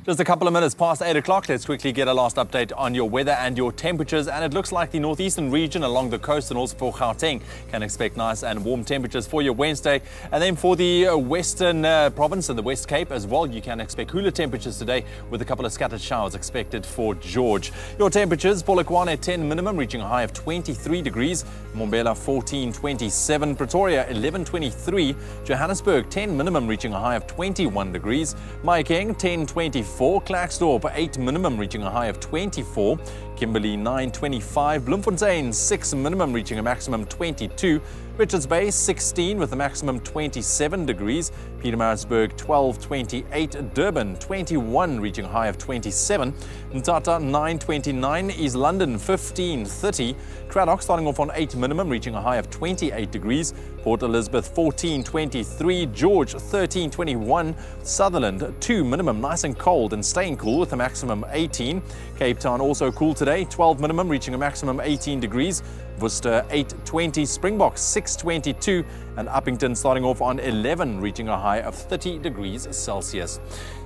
Just a couple of minutes past 8 o'clock. Let's quickly get a last update on your weather and your temperatures. And it looks like the northeastern region along the coast and also for Gauteng can expect nice and warm temperatures for your Wednesday. And then for the western province and the West Cape as well, you can expect cooler temperatures today with a couple of scattered showers expected for George. Your temperatures, Polokwane at 10 minimum, reaching a high of 23 degrees. Mbombela 14.27. Pretoria 11.23. Johannesburg 10 minimum, reaching a high of 21 degrees. Mahikeng 10.24. Klerksdorp 8 minimum, reaching a high of 24. Kimberley 9.25. Bloemfontein 6 minimum, reaching a maximum 22. Richards Bay 16 with a maximum 27 degrees. Pietermaritzburg 12.28. Durban 21, reaching a high of 27. Mthatha 9.29. East London 15.30. Cradock starting off on 8 minimum, reaching a high of 28 degrees. Port Elizabeth 14.23. George 13.21. Sutherland 2 minimum, nice and cold and staying cool with a maximum 18. Cape Town also cool today, 12 minimum, reaching a maximum 18 degrees. Worcester 8.20, Springboks 6.22, and Uppington starting off on 11, reaching a high of 30 degrees Celsius.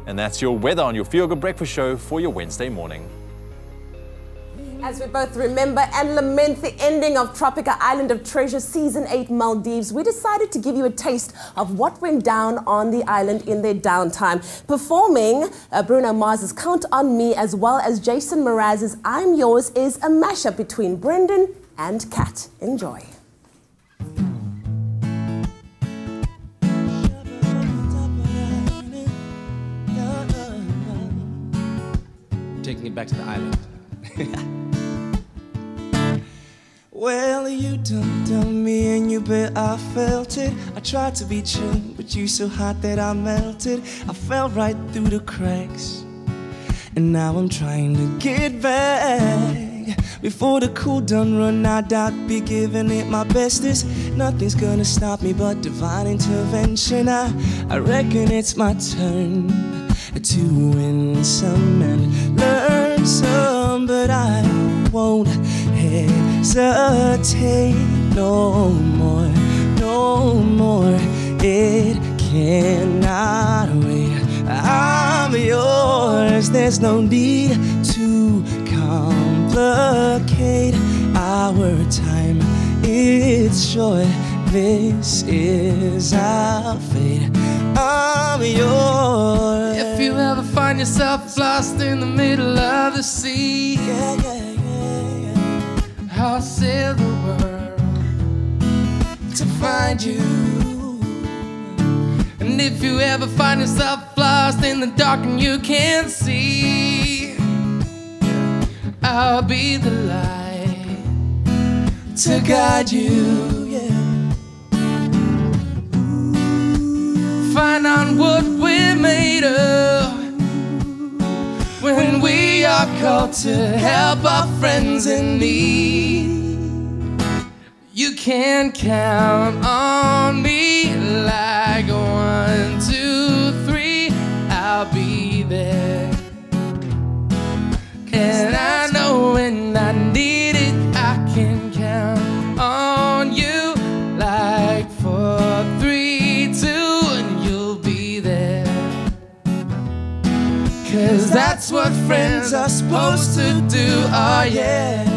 And that's your weather on your Feel Good Breakfast Show for your Wednesday morning. As we both remember and lament the ending of Tropika Island of Treasure Season 8 Maldives, we decided to give you a taste of what went down on the island in their downtime. Performing Bruno Mars's Count on Me as well as Jason Mraz's I'm Yours is a mashup between Brendan and Kat. Enjoy. Taking it back to the island. Well, you done me and you bet I felt it. I tried to be chill, but you so hot that I melted. I fell right through the cracks, and now I'm trying to get back. Before the cool done run out, I'd be giving it my bestest. Nothing's gonna stop me but divine intervention. I reckon it's my turn to win some and learn some, but I won't hesitate no more, no more. It cannot wait. I'm yours. There's no need to complicate our time. It's short. This is our fate. I'm yours. If you ever find yourself lost in the middle of the sea, I'll sail the world to find you. And if you ever find yourself lost in the dark and you can't see, I'll be the light to guide you. Find out what we're made of when we are called to help our friends in need. You can count on me like 1, 2, 3. I'll be there. And I know when I need it, I can count on you like 4, 3. That's what friends are supposed to do. Oh yeah.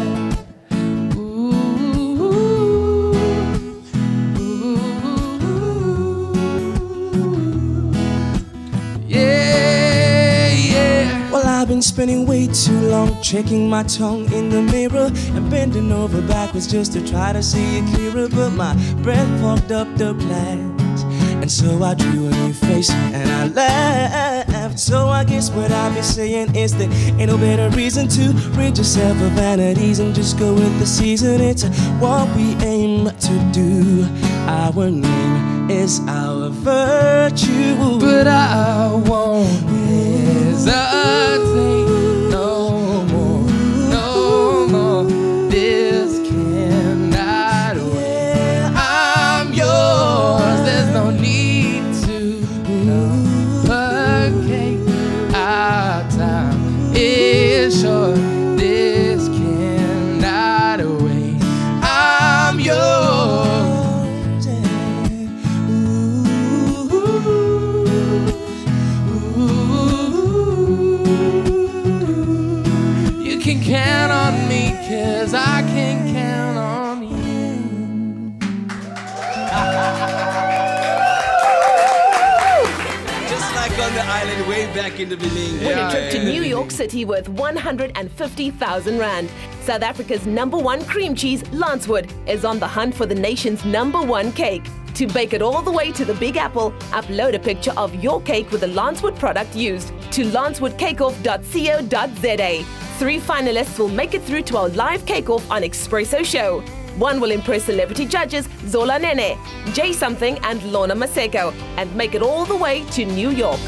I've been spending way too long checking my tongue in the mirror and bending over backwards just to try to see it clearer, but my breath fogged up the plans, and so I drew a new face and I laughed. So I guess what I've been saying is that ain't no better reason to rid yourself of vanities and just go with the season. It's what we aim to do. Our name is our virtue, but I won't hesitate no more, no more. This cannot wait. I'm yours. There's no need to complicate. Our time is short. This cannot wait. I'm yours. You can count on me, 'cause I can count on you. Just like on the island way back in the beginning. Win a trip to New York City worth 150,000 Rand. South Africa's #1 cream cheese, Lancewood, is on the hunt for the nation's #1 cake. To bake it all the way to the Big Apple, upload a picture of your cake with the Lancewood product used to lancewoodcakeoff.co.za. 3 finalists will make it through to our live cake-off on Expresso show. 1 will impress celebrity judges Zola Nene, Jay Something and Lorna Maseko and make it all the way to New York.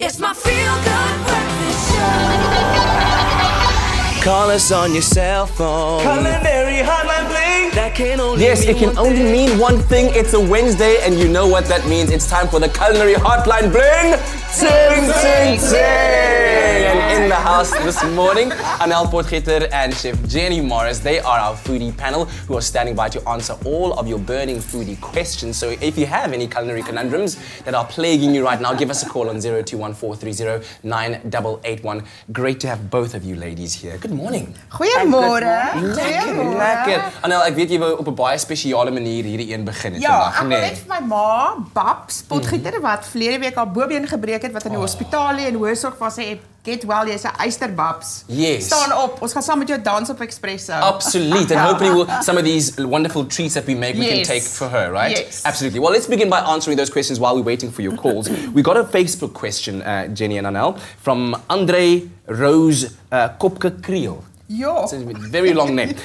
It's my feel-good breakfast show. Call us on your cell phone. Culinary hotline bling. That can only Yes, mean it can one only thing. mean one thing. It's a Wednesday, and you know what that means. It's time for the Culinary Hotline Bling. Ting, ting, ting. And in the house this morning, Anel Potgieter and Chef Jenny Morris. They are our foodie panel who are standing by to answer all of your burning foodie questions. So if you have any culinary conundrums that are plaguing you right now, give us a call on 0214309881. Great to have both of you ladies here. Good morning. Goeiemôre. Lekker. Anel, ek weet jy wou op 'n baie spesiale manier hierdie een begin het Ja, vandag, ek wil net vir my ma, Babs Potgieter, wat verlede week haar bobeen gebreek het, wat in die hospitaal lê en hoërsorg was sê, get well, jy's 'n eysterbabs. Yes. Staan op, ons gaan saam met jou dans op Expresso. Absolutely, and hopefully some of these wonderful treats that we make, we can Yes. take for her, right? Yes. Absolutely. Well, let's begin by answering those questions while we're waiting for your calls. We got a Facebook question, Jenny and Anel, from Andre Rose Kopke Kriel. Ja. It's a very long name.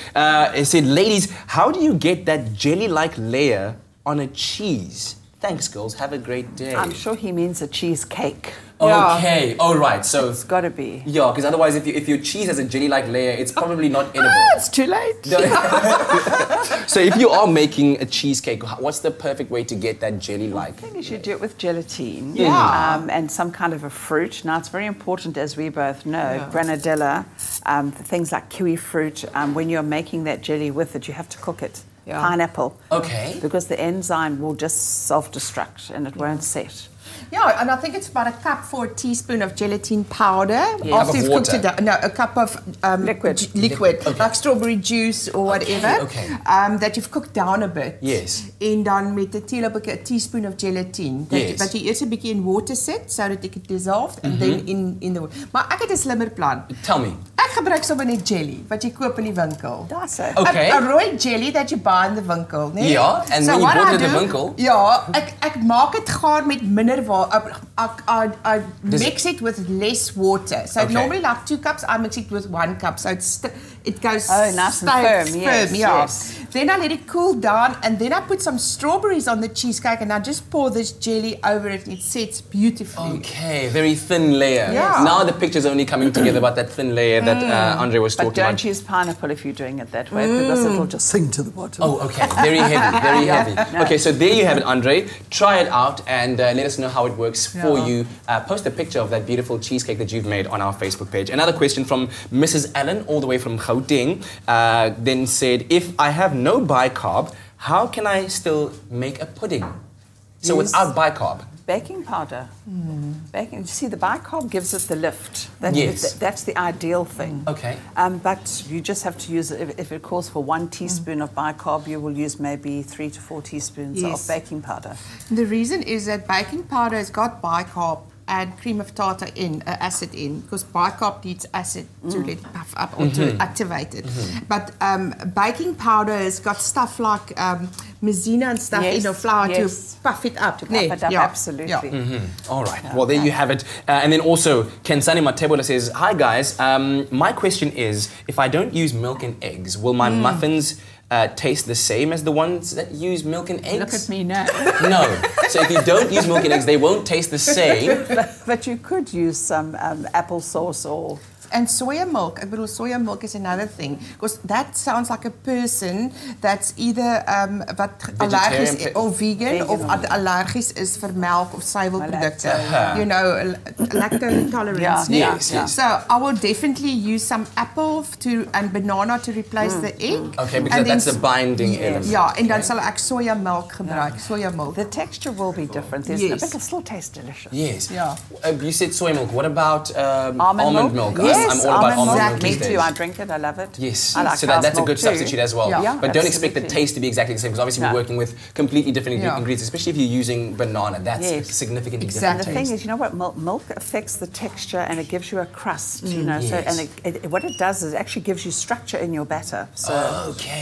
It said, ladies, how do you get that jelly-like layer on a cheese? Thanks, girls. Have a great day. I'm sure he means a cheesecake. Okay. Oh, right. So it's got to be. Yeah, because otherwise, if your cheese has a jelly-like layer, it's probably not edible. It's too late. So if you are making a cheesecake, what's the perfect way to get that jelly-like? I think you should do it with gelatine. Yeah. And some kind of a fruit. Now, it's very important, as we both know, granadilla, things like kiwi fruit. When you're making that jelly with it, you have to cook it. Yeah. Pineapple. Okay. Because the enzyme will just self-destruct and it won't set. Yeah, and I think it's about a cup for a teaspoon of gelatin powder. Yes. After you've cooked it down. No, a cup of liquid, Okay. like strawberry juice or whatever. Okay. That you've cooked down a bit. Yes. En dan met 'n teelepeltjie 'n teaspoon of gelatin. Yes. Wat jy eers 'n bietjie in water sit so that it can dissolve and then in the water. Maar ek het 'n slimmer plan. Tell me. Ek gebruik sommer net jelly wat jy koop in die winkel. Daar's hy. Okay. 'n rooi jelly that you buy in the winkel, né? Ja, and so when you what bought I it at the do- winkel- Ja, ek maak dit gaar met minder water. I mix it with less water. So Okay. normally like 2 cups, I mix it with 1 cup. So it goes nice and firm, yes, yeah. yes. Then I let it cool down and then I put some strawberries on the cheesecake and I just pour this jelly over it and it sets beautifully. Okay, very thin layer. Yeah. Now the picture's only coming together about that thin layer that Andre was But talking don't about. use pineapple if you're doing it that way because it'll just sink to the bottom. Oh, okay. Very heavy, very Yeah. heavy. No. Okay, so there you have it, Andre. Try it out and let us know how it works for Yeah. you. Post a picture of that beautiful cheesecake that you've made on our Facebook page. Another question from Mrs. Allen, all the way from Gauteng, then said, if I have no bicarb, how can I still make a pudding? So Yes. without bicarb. Baking powder. Baking. You see, the bicarb gives it the lift. Yes. That's the ideal thing. Okay. But you just have to use it. If it calls for 1 teaspoon of bicarb, you will use maybe 3 to 4 teaspoons Yes. of baking powder. The reason is that baking powder has got bicarb and cream of tartar acid in, because bicarb needs acid to let it puff up or to activate it. But baking powder has got stuff like maizena and stuff in, or flour to puff it up. To puff it up, absolutely. Yeah. All right. Well, there you have it. And then also, Kensani Matebola says, hi guys, my question is, if I don't use milk and eggs, will my muffins taste the same as the ones that use milk and eggs? Look at me now. No. So if you don't use milk and eggs, they won't taste the same. But you could use some applesauce or... And soya milk. Ek bedoel, soya milk is another thing, because that sounds like a person that's either wat allergies or vegan of allergies is vir melk of suiwelprodukte. You know, lactose intolerance. Yes, yes. So I will definitely use some apple and banana to replace the egg. Okay, because that's the binding element. Ja, en dan sal ek soya milk gebruik. Soya milk. The texture will be different, but it'll still taste delicious. Yes. Yeah. You said soy milk. What about Almond milk? Yes, I'm all about almond milk Me these days. too, I drink it, I love it. Yes, I like so that's a milk good too. substitute as well. Yeah, but don't expect the absolutely. taste to be exactly the same, because obviously we're working with completely different ingredients, especially if you're using banana. That's significantly different And the taste. thing is, you know what? Milk affects the texture and it gives you a crust, you know. Yes. So, and what it does is it actually gives you structure in your batter. So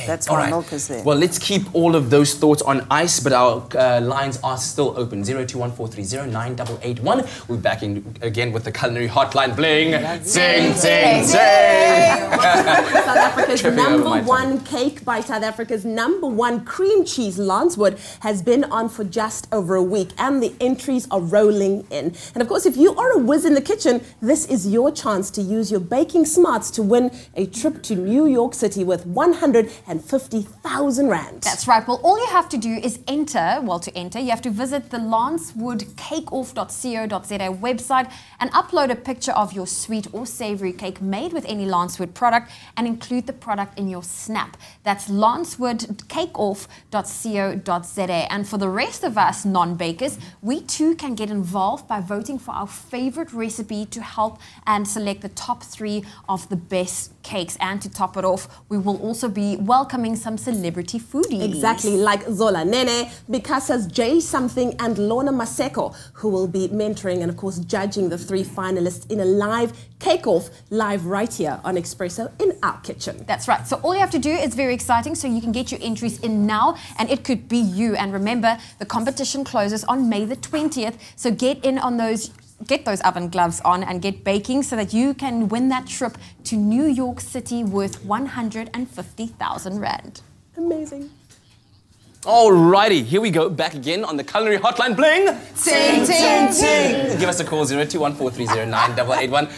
that's All why right. milk is there. Well, let's keep all of those thoughts on ice, but our lines are still open. 0214309881. We're back in again with the culinary hotline bling. Sing, sing, sing. South Africa's Tripping over my #1 cake by South Africa's #1 cream cheese, Lancewood, has been on for just over a week, and the entries are rolling in. And of course, if you are a whiz in the kitchen, this is your chance to use your baking smarts to win a trip to New York City with 150,000 rand. That's right. Well, all you have to do is enter. Well, to enter, you have to visit the lancewoodcakeoff.co.za website and upload a picture of your sweet or savory cake made with any Lancewood product and include the product in your snap. That's lancewoodcakeoff.co.za. And for the rest of us non-bakers, we too can get involved by voting for our favorite recipe to help and select the top 3 of the best cakes. And to top it off, we will also be welcoming some celebrity foodies. Exactly, like Zola Nene, Bikasa's Jay Something, and Lorna Maseko, who will be mentoring and, of course, judging the 3 finalists in a live cake-off live right here on Expresso in our kitchen. That's right. So all you have to do is very exciting, so you can get your entries in now, and it could be you. And remember, the competition closes on May the 20th, so get in on those. Get those oven gloves on and get baking so that you can win that trip to New York City worth 150,000 rand. Amazing. Alrighty, here we go, back again on the culinary hotline. Bling! Ting, ting, ting. Give us a call, 0214309881.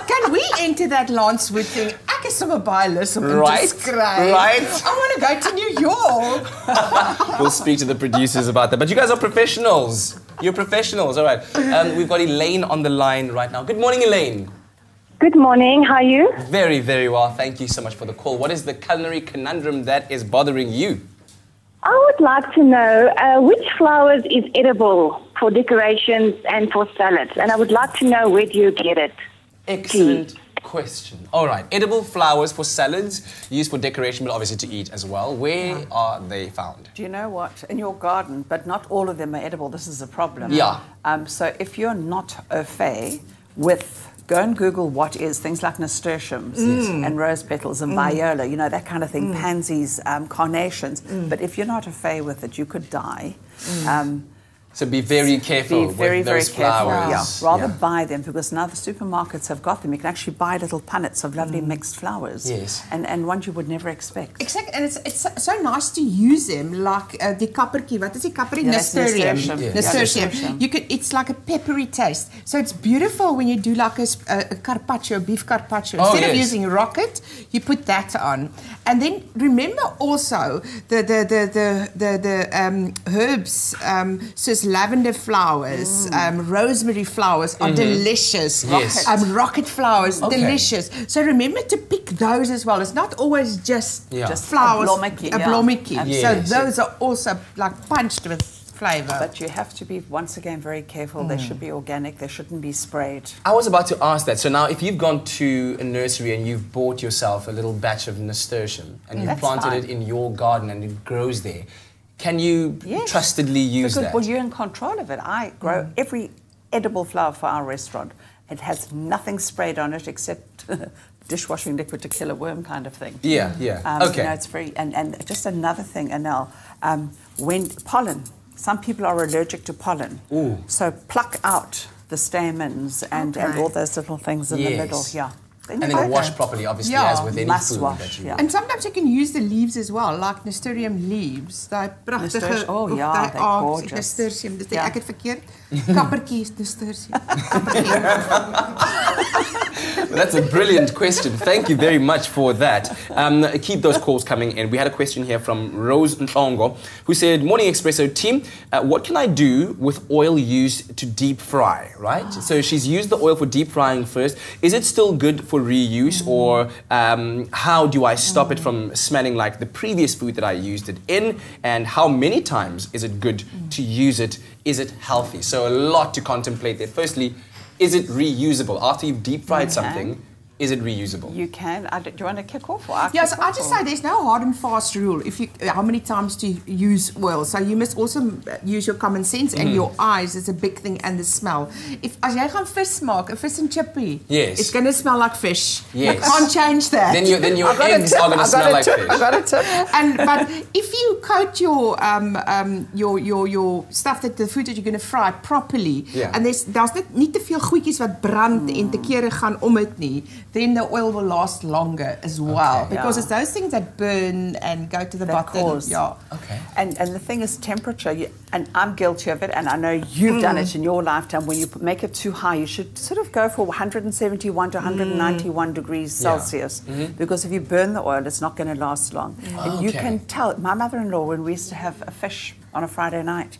Can we enter that Lance Wood thing? Ek is sommer baie lus om in te Right, skryf. right. I want to go to New York. We'll speak to the producers about that. But you guys are professionals. You're professionals, all right. We've got Elaine on the line right now. Good morning, Elaine. Good morning, how are you? Very, very well. Thank you so much for the call. What is the culinary conundrum that is bothering you? I would like to know which flowers is edible for decorations and for salads, and I would like to know where do you get it. Excellent question. All right, edible flowers for salads, used for decoration, but obviously to eat as well. Where are they found? Do you know what? In your garden, but not all of them are edible. This is a problem. Yeah. So if you're not au fait with, go and Google what is things like nasturtiums and rose petals and viola, you know, that kind of thing, pansies, carnations. But if you're not au fait with it, you could die. So be very careful Be very, with very those careful. flowers. Yeah. Rather buy them, because now the supermarkets have got them. You can actually buy little punnets of lovely mixed flowers. Yes. And ones you would never expect. Exactly, and it's so nice to use them like the kappertjie. What is die kapperjie? Yeah, that's Nasturtium. nasturtium. Yeah. Nasturtium. You could. It's like a peppery taste. So it's beautiful when you do like a carpaccio, beef carpaccio. Oh, Instead of yes. using rocket, you put that on. And then remember also the herbs, so it's lavender flowers, rosemary flowers are delicious. Yes. Rocket flowers, Okay. delicious. So remember to pick those as well. It's not always just Just flowers, a blommetjie, a yeah. blommetjie. Yes. So those are also like punched with flavour. But you have to be, once again, very careful. They should be organic. They shouldn't be sprayed. I was about to ask that. So now, if you've gone to a nursery and you've bought yourself a little batch of nasturtium and you've That's planted fine. it in your garden and it grows there, can you trustedly use Because, that? well, you're in control of it. I grow every edible flower for our restaurant. It has nothing sprayed on it except dishwashing liquid to kill a worm kind of thing. Yeah, yeah. Okay. You know, it's very, and just another thing, Anel, when pollen, some people are allergic to pollen. Ooh. So pluck out the stamens and all those little things in the middle. Yeah. And then wash properly, obviously, as with any must food wash, that you And sometimes you can use the leaves as well, like nasturtium leaves. Daai pragtige Nasturtium, oh ja, daai they're aard, gorgeous. nasturtium. Dis Ja. ek het verkeerd. Kappertjie is nasturtium. That's a brilliant question. Thank you very much for that. Keep those calls coming in. We had a question here from Rose Ntlongo, who said, "Morning Expresso team, what can I do with oil used to deep fry?" Right? So she's used the oil for deep frying first. Is it still good for reuse, or how do I stop it from smelling like the previous food that I used it in? And how many times is it good to use it? Is it healthy? So a lot to contemplate there. Firstly, is it reusable? After you've deep fried something, is it reusable? You can. Do you want to kick off? Or Yes, I just say there's no hard and fast rule. If you, how many times to use oil? So you must also use your common sense and your eyes is a big thing, and the smell. If as jy gaan vis maak, a fish and chippy, Yes. it's going to smell like fish. Yes. You can't change that. Then your eggs are going to smell like fish. I got a tip. But if you coat your stuff, that the food that you're going to fry properly, and there's nie te veel goedjies wat brand en te kere gaan om dit nie, then the oil will last longer as well, because it's those things that burn and go to the bottom. Yeah. Okay. And the thing is temperature, and I'm guilty of it, and I know you've done it in your lifetime. When you make it too high, you should sort of go for 171 to 191 degrees Celsius, because if you burn the oil, it's not going to last long. And you can tell. My mother-in-law, when we used to have a fish on a Friday night,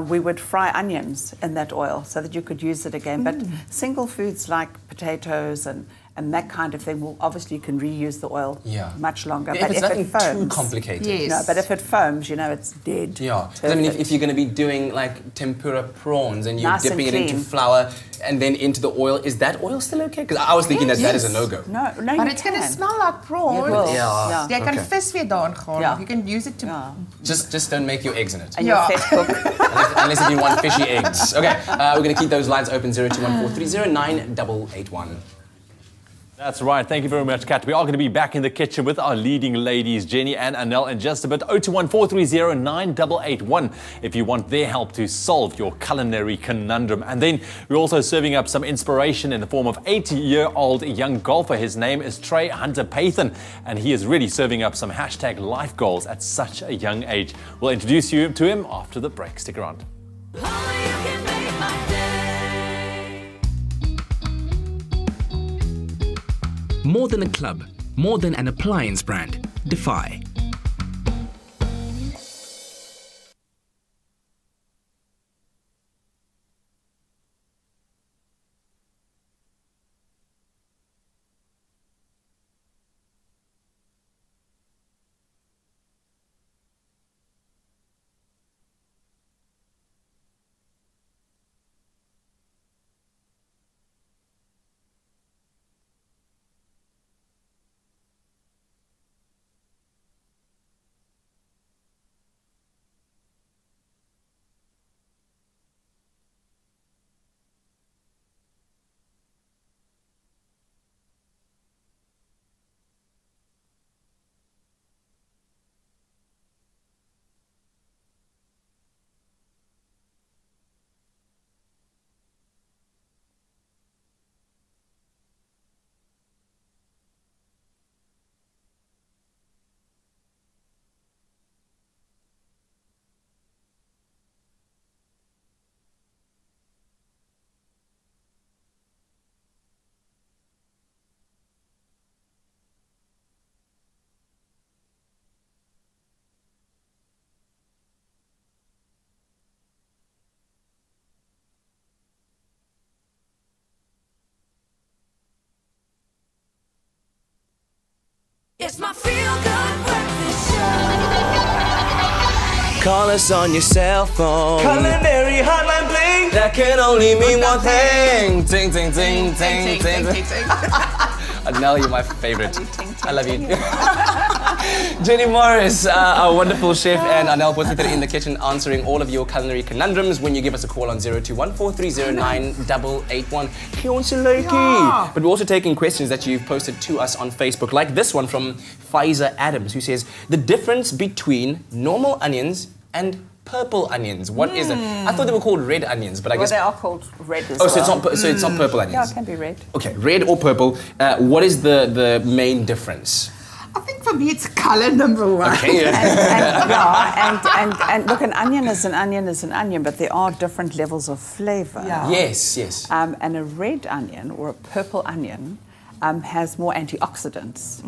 we would fry onions in that oil so that you could use it again. But single foods like potatoes and that kind of thing, well, obviously you can reuse the oil much longer. Yeah, but if it's nothing foams, too complicated. Yes. No, but if it foams, you know, it's dead. Yeah. I mean, if you're going to be doing like tempura prawns and you're Nice and dipping it into clean. flour and then into the oil, is that oil still okay? Because I was thinking that is a no-go. No, But it's going to smell like prawns. It will. Yeah. Jy kan vis weer daarin gaan. You can use it to... Just don't make your eggs in it. And your fat cook. Unless if you want fishy eggs. Okay, we're going to keep those lines open, 0214309881. That's right. Thank you very much, Kat. We are going to be back in the kitchen with our leading ladies, Jenny and Anel, in just a bit. 021-430-9881 if you want their help to solve your culinary conundrum. And then we're also serving up some inspiration in the form of 8-year-old young golfer. His name is Trey Hunter Pathan, and he is really serving up some hashtag life goals at such a young age. We'll introduce you to him after the break. Stick around. More than a club, more than an appliance brand. Defy. It's my feel-good breakfast show. Call us on your cell phone. Culinary hotline bling. That can only mean one thing. Ting, ting, ting, ting, ting. Anel, you're my favorite. I love you. Jenny Morris, our wonderful chef, and Anel Potgieter in the kitchen answering all of your culinary conundrums when you give us a call on 021-430-9881. Yeah. But we're also taking questions that you've posted to us on Facebook, like this one from Pfizer Adams, who says, the difference between normal onions and purple onions. What is it? I thought they were called red onions, but I guess... they are called red as well. well. So it's not purple onions? Yeah, it can be red. Okay, red or purple. What is the main difference? I think for me it's colour, number one. Okay, and look, an onion is an onion is an onion, but there are different levels of flavour. Yeah. Yes, yes. And a red onion or a purple onion has more antioxidants.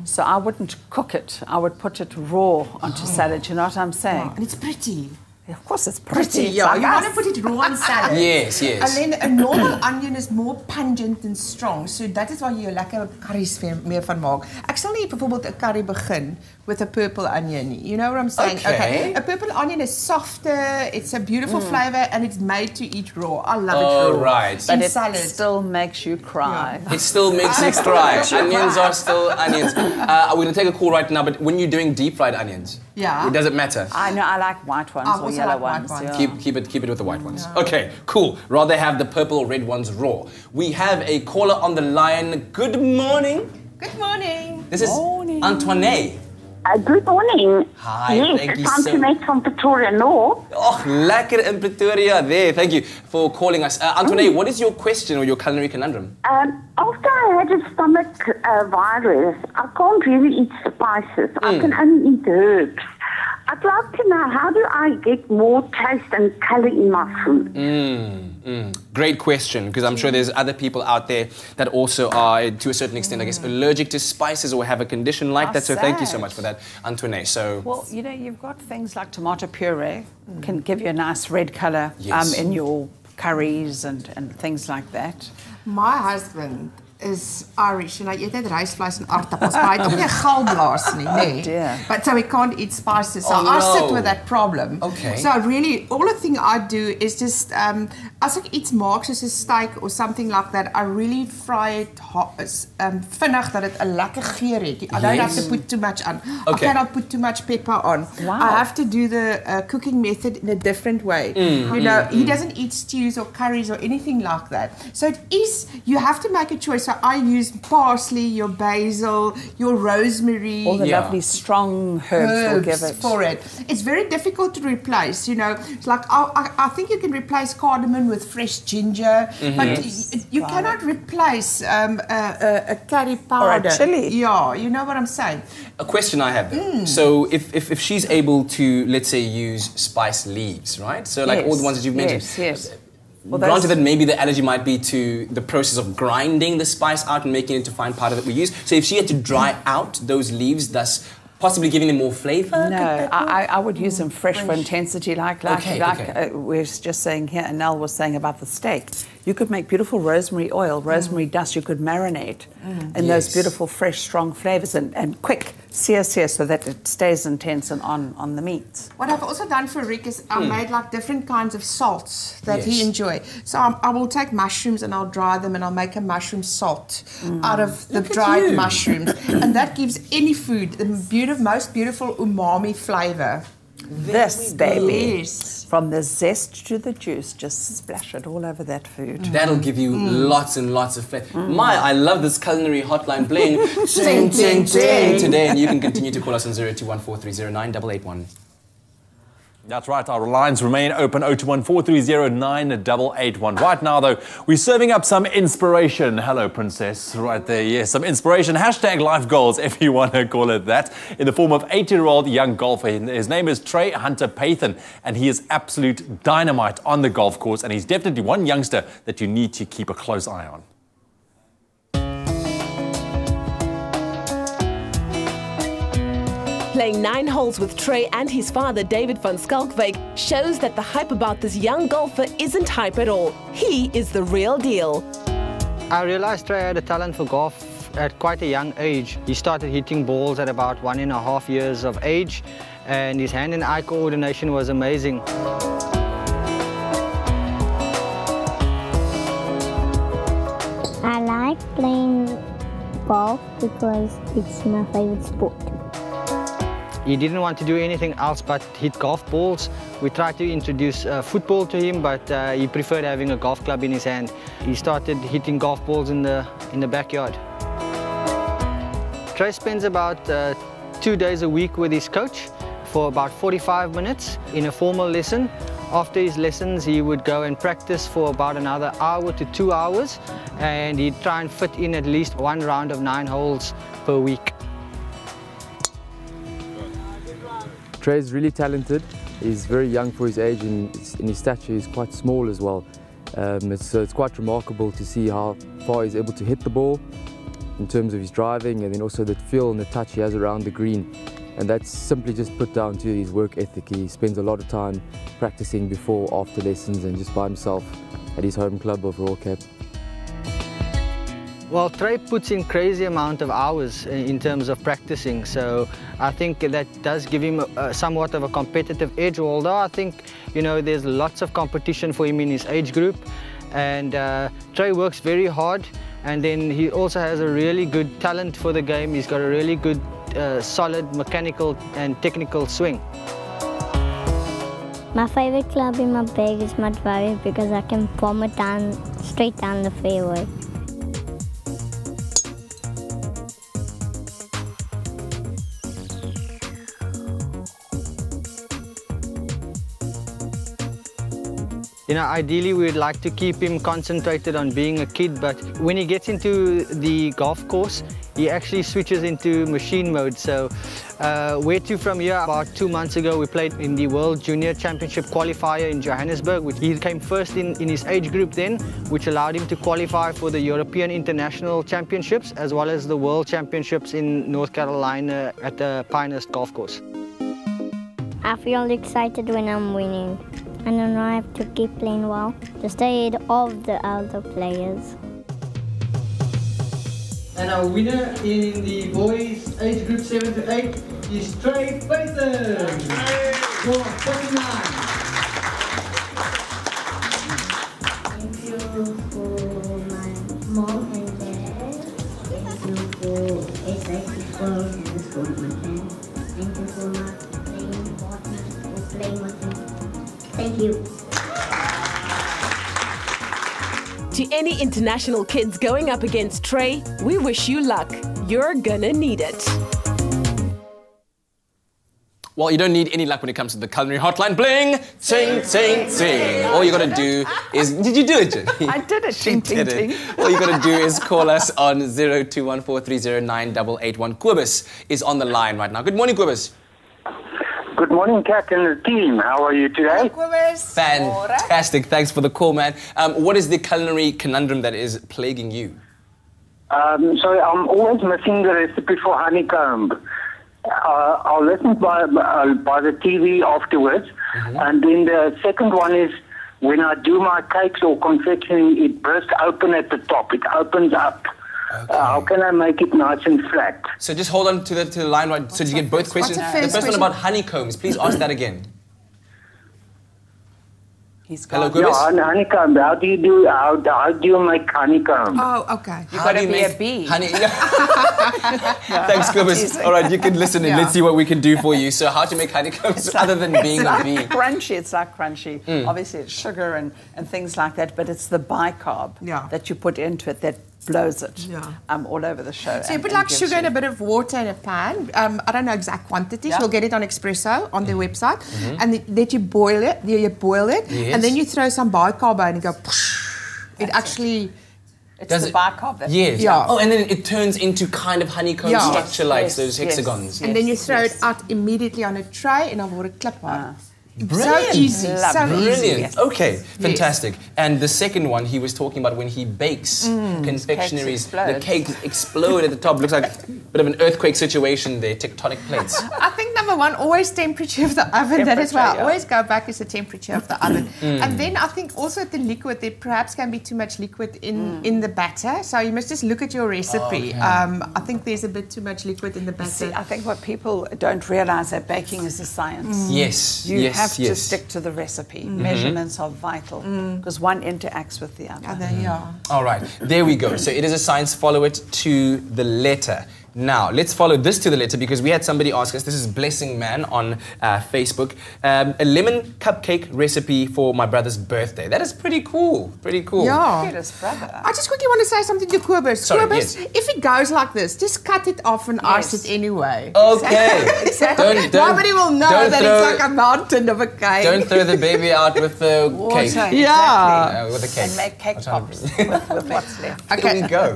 So I wouldn't cook it. I would put it raw onto salad. You know what I'm saying? And it's pretty. Of course it's pretty. Yeah, like you want to put it raw on salad. Yes, yes. And then a normal onion is more pungent and strong. So that is waar jy lekker curries meer van maak. Ek sal nie byvoorbeeld 'n curry begin with a purple onion. You know what I'm saying? Okay. A purple onion is softer, it's a beautiful flavour, and it's made to eat raw. I love it raw. Right. But it still makes you cry. Yeah. It still makes you cry. Onions are still onions. We're going to take a call right now, but when you're doing deep fried onions, it doesn't matter. I know, I like white ones or yellow ones. Yeah. Keep it with the white ones. Okay, cool. Rather have the purple or red ones raw. We have a caller on the line. Good morning. Good morning. This is Antoinette. Good morning. Hi, yes, thank you it's Antoinette from Pretoria North. Oh, lekker in Pretoria there. Thank you for calling us. Antoinette, what is your question or your culinary conundrum? After I had a stomach virus, I can't really eat spices. I can only eat herbs. I'd like to know, how do I get more taste and colour in my food? Great question, because I'm sure there's other people out there that also are, to a certain extent, I guess, allergic to spices or have a condition like that. So thank you so much for that, Antoinette. So, well, you know, you've got things like tomato puree can give you a nice red colour in your curries and things like that. My husband is Irish and I eat rysvleis and aardappels, but I don't have gallblaas nie, nee. But so he can't eat spices, so I sit with that problem. Okay. So really, all the thing I do is just as ek iets maak soos 'n steak or something like that, I really fry it vinnig dat dit 'n lekker geur het. I don't have to put too much on. Okay. I cannot put too much pepper on. Wow. I have to do the cooking method in a different way. You know, he doesn't eat stews or curries or anything like that. So you have to make a choice. So I use parsley, your basil, your rosemary. All the lovely strong herbs will give it. For it. It's very difficult to replace, you know. It's like, I think you can replace cardamom with fresh ginger, but you cannot replace a curry powder. Or a chili. Yeah, you know what I'm saying. A question I have though. So if she's able to, let's say, use spice leaves, right? So like all the ones that you've mentioned. Yes. Well, granted that maybe the allergy might be to the process of grinding the spice out and making it into fine powder that we use. So if she had to dry out those leaves, thus possibly giving them more flavour? No, I would use them fresh for intensity, like we're just saying here, Anel was saying about the steak. You could make beautiful rosemary oil, rosemary dust, you could marinate in those beautiful, fresh, strong flavours and quick sear so that it stays intense and on the meat. What I've also done for Rick is I made like different kinds of salts that he enjoys. So I will take mushrooms and I'll dry them and I'll make a mushroom salt out of the dried mushrooms. And that gives any food the most beautiful umami flavour. This, baby. Yes. From the zest to the juice, just splash it all over that food. That'll give you lots and lots of flavour. I love this culinary hotline playing ting, ting, ting today. And you can continue to call us on 0214309881. That's right, our lines remain open, 0214309881. Right now, though, we're serving up some inspiration. Hello, Princess, right there. Yes, some inspiration. Hashtag life goals, if you want to call it that, in the form of 80-year-old young golfer. His name is Trey Hunter Peyper, and he is absolute dynamite on the golf course, and he's definitely one youngster that you need to keep a close eye on. Playing 9 holes with Trey and his father, David van Skalkwyk, shows that the hype about this young golfer isn't hype at all. He is the real deal. I realized Trey had a talent for golf at quite a young age. He started hitting balls at about 1.5 years of age, and his hand and eye coordination was amazing. I like playing golf because it's my favorite sport. He didn't want to do anything else but hit golf balls. We tried to introduce football to him, but he preferred having a golf club in his hand. He started hitting golf balls in the backyard. Trey spends about 2 days a week with his coach for about 45 minutes in a formal lesson. After his lessons, he would go and practice for about another hour to 2 hours, and he'd try and fit in at least 1 round of 9 holes per week. Trey's really talented. He's very young for his age, and in his stature he's quite small as well. So it's quite remarkable to see how far he's able to hit the ball in terms of his driving, and then also the feel and the touch he has around the green. And that's simply just put down to his work ethic. He spends a lot of time practicing before, after lessons, and just by himself at his home club of Royal Cape. Well, Trey puts in crazy amount of hours in terms of practicing, so I think that does give him somewhat of a competitive edge, although I think, you know, there's lots of competition for him in his age group, and Trey works very hard, and then he also has a really good talent for the game. He's got a really good, solid mechanical and technical swing. My favorite club in my bag is my driver because I can bomb it down, straight down the fairway. You know, ideally we'd like to keep him concentrated on being a kid, but when he gets into the golf course, he actually switches into machine mode. So where to from here? About 2 months ago, we played in the World Junior Championship qualifier in Johannesburg, which he came first in his age group then, which allowed him to qualify for the European International Championships, as well as the World Championships in North Carolina at the Pinehurst Golf Course. I feel excited when I'm winning. And then I have to keep playing well to stay ahead of the other players. And our winner in the boys age group 7 to 8 is Trey Peyper for 49. you. To any international kids going up against Trey, we wish you luck. You're gonna need it. Well, you don't need any luck when it comes to the culinary hotline. Bling! Ting, ting, ting. All you gotta do is... Did you do it, Jenny? I did it. She did it. All you gotta do is call us on 0214309881. Kobus is on the line right now. Good morning, Kobus. Good morning, Kat and the team. How are you today? Fantastic. Thanks for the call, man. What is the culinary conundrum that is plaguing you? So I'm always missing the recipe for honeycomb. I'll listen by the TV afterwards. And then the second one is when I do my cakes or confectionery, it bursts open at the top. It opens up. How can I make it nice and flat? So just hold on to the line right. So you get both questions. The first one about honeycombs. Please ask that again. Hello, Kobus. Yeah, honeycomb. How do you make honeycomb? Oh, okay. You've got to be a bee. Honey. Thanks, Kobus. All right, you can listen and let's see what we can do for you. So how to make honeycombs other than being a bee? It's like crunchy. Obviously, it's sugar and things like that, but it's the bicarb that you put into it that blows it all over the show. So you put like sugar and a bit of water in a pan. I don't know exact quantities. You'll get it on Expresso on their website. And then you boil it. And then you throw some bicarb in and go, it actually... It's the bicarb. Yes. Yeah. Oh, and then it turns into kind of honeycomb structure like those hexagons. And then you throw it out immediately on a tray and dan word dit klip aan. Brilliant. So easy. So Brilliant. easy. Okay, fantastic. And the second one, he was talking about when he bakes confectionaries, the cakes explode at the top. Looks like a bit of an earthquake situation there, tectonic plates. I think number one, always temperature of the oven. That is why I always go back is the temperature of the oven. And then I think also the liquid, there perhaps can be too much liquid in the batter. So you must just look at your recipe. I think there's a bit too much liquid in the batter. See, I think what people don't realize that baking is a science. Yes. You have to stick to the recipe. Measurements are vital because one interacts with the other. All right, there we go. So it is a science, follow it to the letter. Now, let's follow this to the letter because we had somebody ask us, this is Blessing Man on Facebook, a lemon cupcake recipe for my brother's birthday. That is pretty cool, pretty cool. Yeah. brother. I just quickly want to say something to Kobus. Sorry, Kobus, if it goes like this, just cut it off and ice it anyway. Okay. Exactly. Nobody will know that it's like a mountain of a cake. Don't throw the baby out with the cake. Yeah. With the cake. And make cake pops with what's left. Okay. There we go.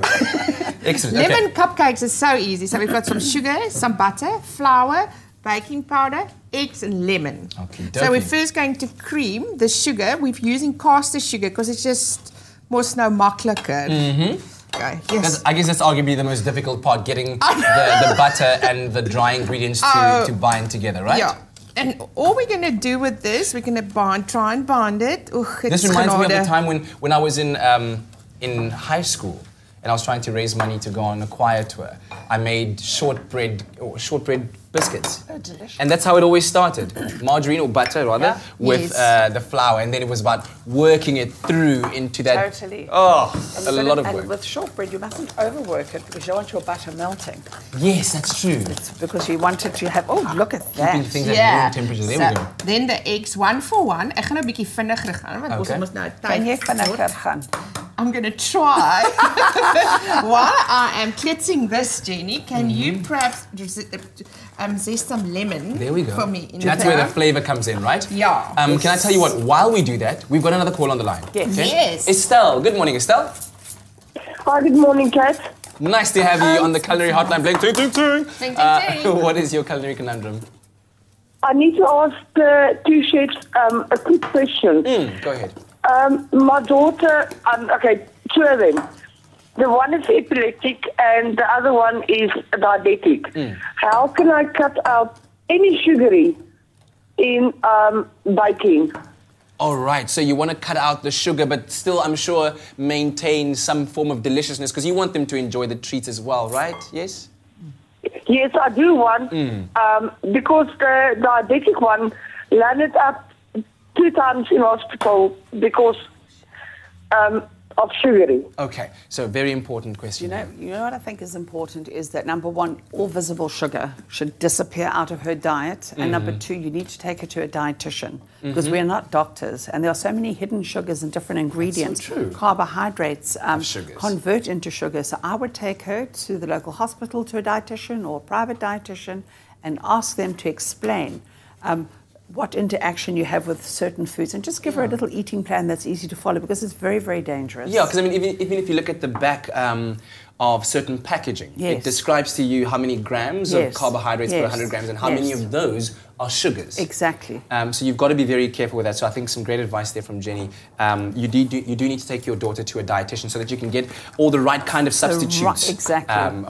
Excellent. Lemon cupcakes is so easy. So we've got some sugar, some butter, flour, baking powder, eggs and lemon. So we're first going to cream the sugar. We're using caster sugar because it's just more snow makkelijker. Okay, yes. I guess that's arguably the most difficult part, getting the butter and the dry ingredients to bind together, right? Yeah. And all we're going to do with this, we're going to try and bind it. This reminds me of the time when I was in high school. And I was trying to raise money to go on a choir tour. I made shortbread biscuits. Oh, delicious. And that's how it always started. Margarine or butter, rather, with the flour. And then it was about working it through into that... Totally. Oh, a lot of work. And with shortbread, you mustn't overwork it because you want your butter melting. Yes, that's true. It's because you want it to have... Oh, look at that. Keeping things at room temperature. There we go. Then the eggs, 1 for 1. Ek gaan 'n bietjie vinniger gaan want ons moet nou tyd. Kan jy vinniger gaan? I'm going to try. While I am cleansing this, Jenny, can you perhaps zest some lemon for me? That's where the flavor comes in, right? Yeah. Can I tell you what? While we do that, we've got another call on the line. Yes. Okay? Yes. Estelle. Good morning, Estelle. Hi, good morning, Kat. Nice to have you on the culinary hotline. Bling, ting, ting, ting. Ting, ting, ting. What is your culinary conundrum? I need to ask the two chefs a quick question. Go ahead. My daughter, two of them. The one is epileptic and the other one is diabetic. How can I cut out any sugary in baking? All right, so you want to cut out the sugar, but still, I'm sure, maintain some form of deliciousness because you want them to enjoy the treats as well, right? Yes? Yes, I do want, because the diabetic one landed up 2 times in hospital because of sugary. Okay, so very important question. You know what I think is important is that number one, all visible sugar should disappear out of her diet, and number two, you need to take her to a dietitian because we are not doctors, and there are so many hidden sugars and different ingredients, carbohydrates convert into sugar. So I would take her to the local hospital, to a dietitian or a private dietitian, and ask them to explain what interaction you have with certain foods, and just give her a little eating plan that's easy to follow, because it's very, very dangerous. Yeah, because I mean, even if you look at the back of certain packaging, it describes to you how many grams of carbohydrates per 100 grams and how many of those are sugars. Exactly. So you've got to be very careful with that. So I think some great advice there from Jenny. You do need to take your daughter to a dietitian so that you can get all the right kind of substitutes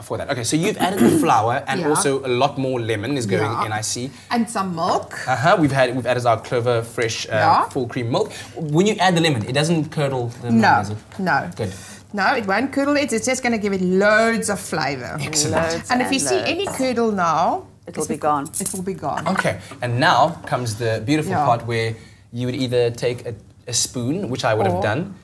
for that. Okay, so you've added the flour and also a lot more lemon is going in, I see. And some milk. We've added our Clover fresh full cream milk. When you add the lemon, it doesn't curdle the milk, does it? No. Good. No, it won't curdle it. It's just going to give it loads of flavour. Excellent. And if you see any curdle now, it'll be gone. It will be gone. Okay, and now comes the beautiful part where you would either take a spoon, which I would have done.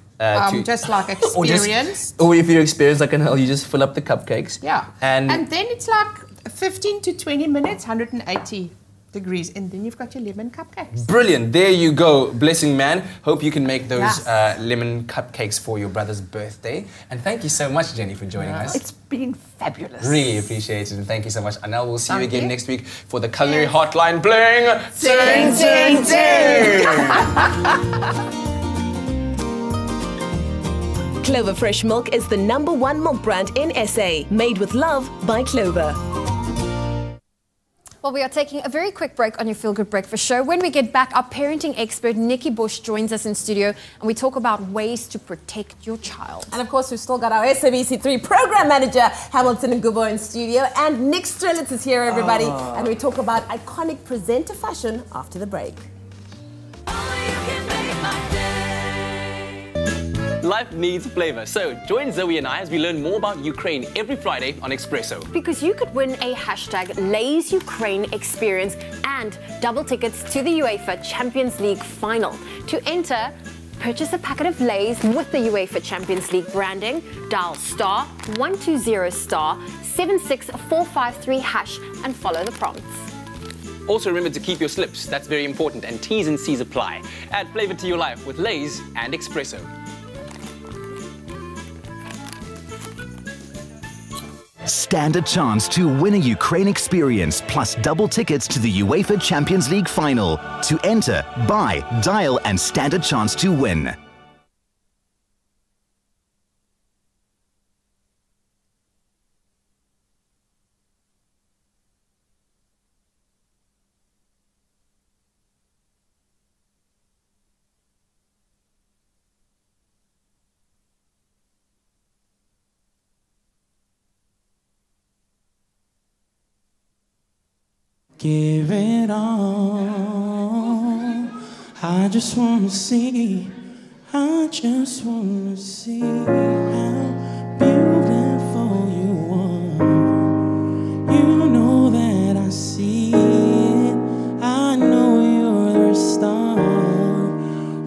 Just like experience. Or if you're experienced like Anel, you just fill up the cupcakes. Yeah. And then it's like 15 to 20 minutes, 180 degrees, and then you've got your lemon cupcakes. Brilliant. There you go. Blessing man. Hope you can make those lemon cupcakes for your brother's birthday. And thank you so much, Jenny, for joining us. It's been fabulous. Really appreciate it. And thank you so much, Anel. We'll see you again next week for the Culinary Hotline playing Ting, ting, ting. Clover Fresh Milk is the #1 milk brand in SA, made with love by Clover. Well, we are taking a very quick break on your Feel Good Breakfast show. When we get back, our parenting expert, Nikki Bush, joins us in studio, and we talk about ways to protect your child. And of course, we've still got our SABC3 program manager, Hamilton Ngubo, in studio. And Nick Strelitz is here, everybody. And we talk about iconic presenter fashion after the break. Life needs flavor, so join Zoe and I as we learn more about Ukraine every Friday on Expresso. Because you could win a #Lays Ukraine experience and double tickets to the UEFA Champions League final. To enter, purchase a packet of Lays with the UEFA Champions League branding, dial *120*76453# and follow the prompts. Also remember to keep your slips, that's very important, and T's and C's apply. Add flavor to your life with Lays and Expresso. Stand a chance to win a Ukraine experience plus double tickets to the UEFA Champions League final. To enter, buy, dial and stand a chance to win. Give it all. I just wanna see. I just wanna see how beautiful you are. You know that I see it. I know you're the star.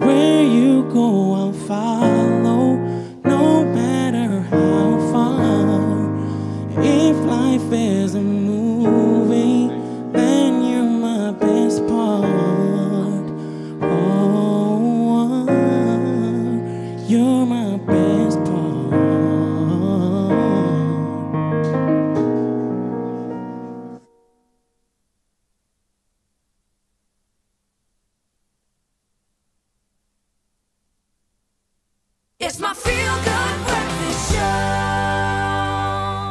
Where you go, I'll follow. No matter how far. If life is a movie, then you're my best part. Oh, you're my best part. It's my Feel Good Breakfast Show.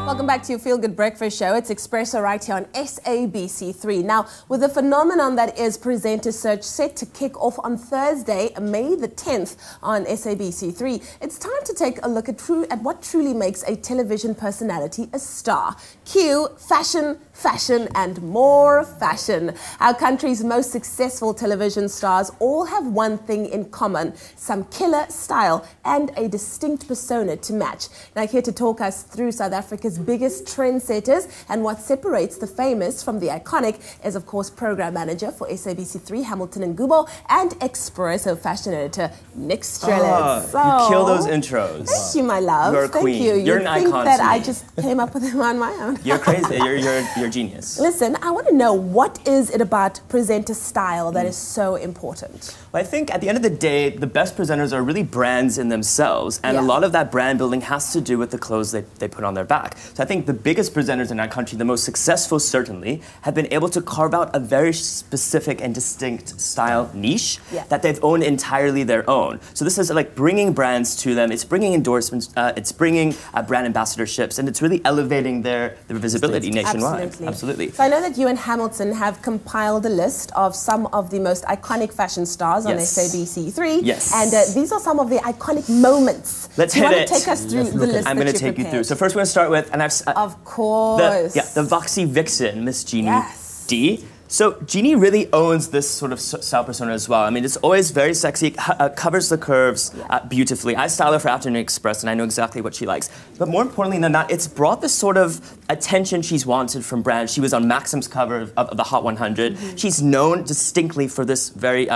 Welcome back to your Feel Good Breakfast Show. It's Expresso right here on SABC3. Now, with the phenomenon that is presenter search set to kick off on Thursday, May the 10th on SABC3, it's time to take a look at what truly makes a television personality a star. Cue fashion, fashion, and more fashion. Our country's most successful television stars all have one thing in common: some killer style and a distinct persona to match. Now, here to talk us through South Africa's biggest trendsetters. And what separates the famous from the iconic is, of course, program manager for SABC3, Hamilton Ngubo, and Expresso fashion editor, Nick Strelitz. You kill those intros. Thank you, my love. You're a Thank queen. you. You're an think icon that to I me. just came up with them on my own. You're crazy. You're genius. Listen, I want to know, what is it about presenter style that is so important? Well, I think at the end of the day, the best presenters are really brands in themselves, and a lot of that brand building has to do with the clothes they put on their back. So I think the biggest presenters in our country, the most successful certainly, have been able to carve out a very specific and distinct style niche that they've owned entirely their own. So this is like bringing brands to them, it's bringing endorsements, it's bringing brand ambassadorships, and it's really elevating their visibility nationwide. Absolutely. So I know that you and Hamilton have compiled a list of some of the most iconic fashion stars on SABC3. Yes. And these are some of the iconic moments. Let's Do you hit want it. to take us through the list? I'm going to take you through. So first we're going to start with, and of course, the Voxy Vixen, Miss Jeannie D. So Jeannie really owns this sort of style persona as well. I mean, it's always very sexy, covers the curves beautifully. I style her for Afternoon Express, and I know exactly what she likes. But more importantly than that, it's brought this sort of attention she's wanted from brands. She was on Maxim's cover of the Hot 100. She's known distinctly for this very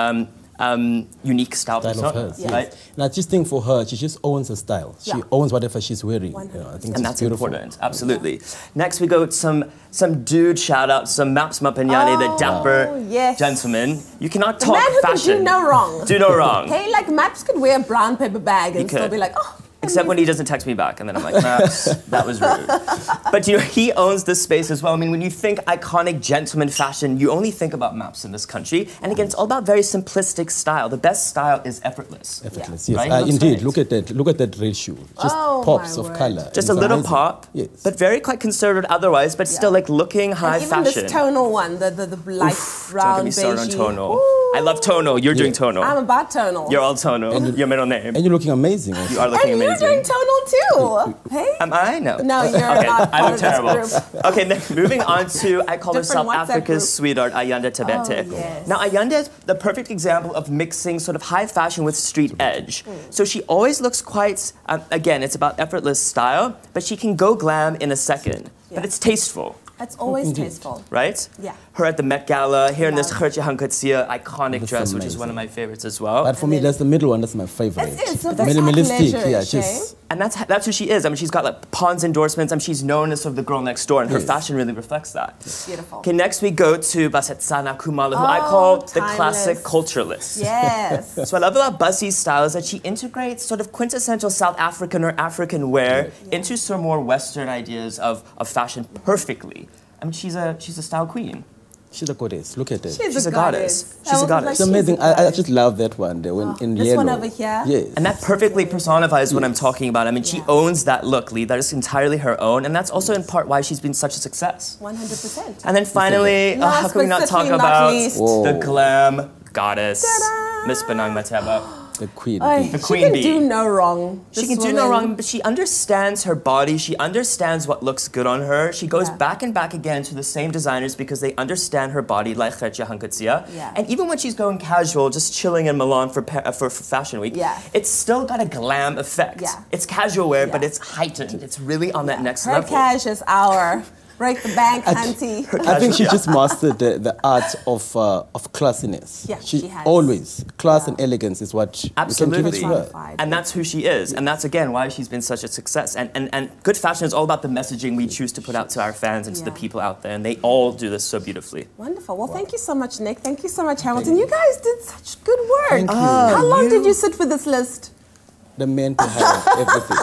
unique style persona, of hers, right? And I just think for her, she just owns her style. She owns whatever she's wearing. You know, I think And that's beautiful. important, absolutely. Next we go with some dude shout out, some Maps Mapanyane, the dapper gentleman. You cannot talk man who fashion. can do no wrong. Do no wrong. Hey, like Maps could wear a brown paper bag and still could. be like, oh. Except when he doesn't text me back, and then I'm like, Maps, that was rude. But you know, he owns this space as well. I mean, when you think iconic gentleman fashion, you only think about Maps in this country. And again, it's all about very simplistic style. The best style is effortless. Effortless, yes. Right? Indeed, look at that ratio. Just pops of color. Just a little pop, but very quite conservative otherwise, but still like looking high And even fashion. this tonal one, the light brown, Don't get me started on beigey. tonal. I love tonal. You're doing tonal. I'm about tonal. You're all tonal. Your middle name. And you're looking amazing. Also. You are looking And amazing. you're doing tonal too. Hey? Am I? No. No, you're okay, not I part look of terrible. this group. Okay, then moving on to, I call her Different South WhatsApp Africa's group. sweetheart, Ayanda Tabete. Oh, yes. Now, Ayanda is the perfect example of mixing sort of high fashion with street edge. So she always looks quite, again, it's about effortless style, but she can go glam in a second. But it's tasteful. That's always tasteful. Right? Yeah. Her at the Met Gala, here in this Gertje Hankatsia iconic dress, which is one of my favorites as well. But for me, that's the middle one. That's my favorite. It's so that's Minimalistic, athleisure, yeah, Shay. just. And that's who she is. I mean, she's got like Pond's endorsements. I mean, she's known as sort of the girl next door, and her fashion really reflects that. Beautiful. Okay, next we go to Basetsana Kumala, who I call the classic culturalist. Yes. So I love about Bussie's style is that she integrates sort of quintessential South African or African wear into some more Western ideas of fashion perfectly. I mean, she's a style queen. She's a goddess. Look at it. She's a goddess. She's a goddess. It's amazing. I just love that one. The one in This yellow. one over here? Yes. And that perfectly personifies what I'm talking about. I mean, she owns that look, Lee. That is entirely her own. And that's also in part why she's been such a success. 100%. And then finally, Last how can we but not talk certainly not about least. the glam goddess, Miss Benang Mateba. The queen Ay, The she queen can bee. do no wrong. She This can do no woman. wrong, but she understands her body. She understands what looks good on her. She goes back and back again to the same designers because they understand her body, like Gertje Hankatsia. Yeah. And even when she's going casual, just chilling in Milan for Fashion Week, it's still got a glam effect. Yeah. It's casual wear, but it's heightened. It's really on that next Her level. cash is our break the bank, hunty. I think she just mastered the art of classiness. Yeah, she she has. always class and elegance is what you can give it Absolutely. to her. And that's who she is. And that's, again, why she's been such a success. And good fashion is all about the messaging we choose to put out to our fans and to the people out there. And they all do this so beautifully. Wonderful. Well, thank you so much, Nick. Thank you so much, Hamilton. You guys did such good work. Thank you. How long did you sit with this list? The men to have everything.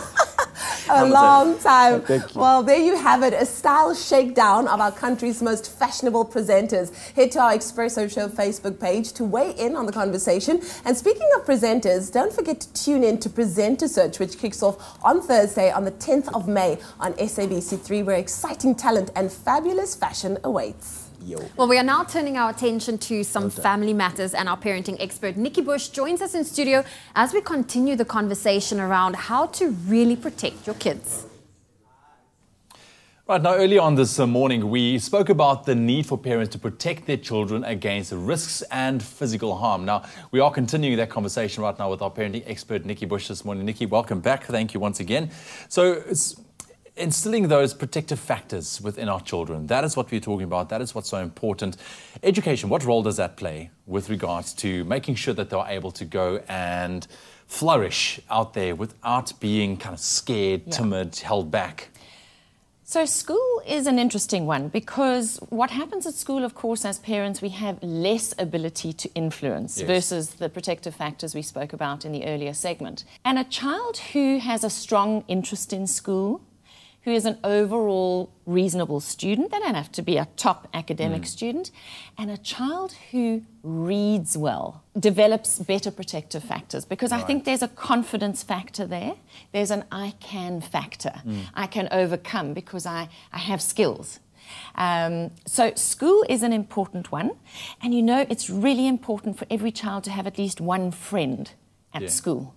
A long time. Thank you. Well, there you have it, a style shakedown of our country's most fashionable presenters. Head to our Expresso Show Facebook page to weigh in on the conversation. And speaking of presenters, don't forget to tune in to Presenter Search, which kicks off on Thursday on the 10th of May on SABC3, where exciting talent and fabulous fashion awaits. Well, we are now turning our attention to some family matters, and our parenting expert Nikki Bush joins us in studio as we continue the conversation around how to really protect your kids. Right, now earlier on this morning, we spoke about the need for parents to protect their children against risks and physical harm. Now, we are continuing that conversation right now with our parenting expert, Nikki Bush, this morning. Nikki, welcome back. Thank you once again. So, instilling those protective factors within our children. That is what we're talking about. That is what's so important. Education, what role does that play with regards to making sure that they're able to go and flourish out there without being kind of scared, timid, held back? So school is an interesting one because what happens at school, of course, as parents, we have less ability to influence versus the protective factors we spoke about in the earlier segment. And a child who has a strong interest in school, who is an overall reasonable student, they don't have to be a top academic student, and a child who reads well develops better protective factors because I think there's a confidence factor there. There's an I can factor. I can overcome because I have skills. So school is an important one. And you know, it's really important for every child to have at least one friend at school.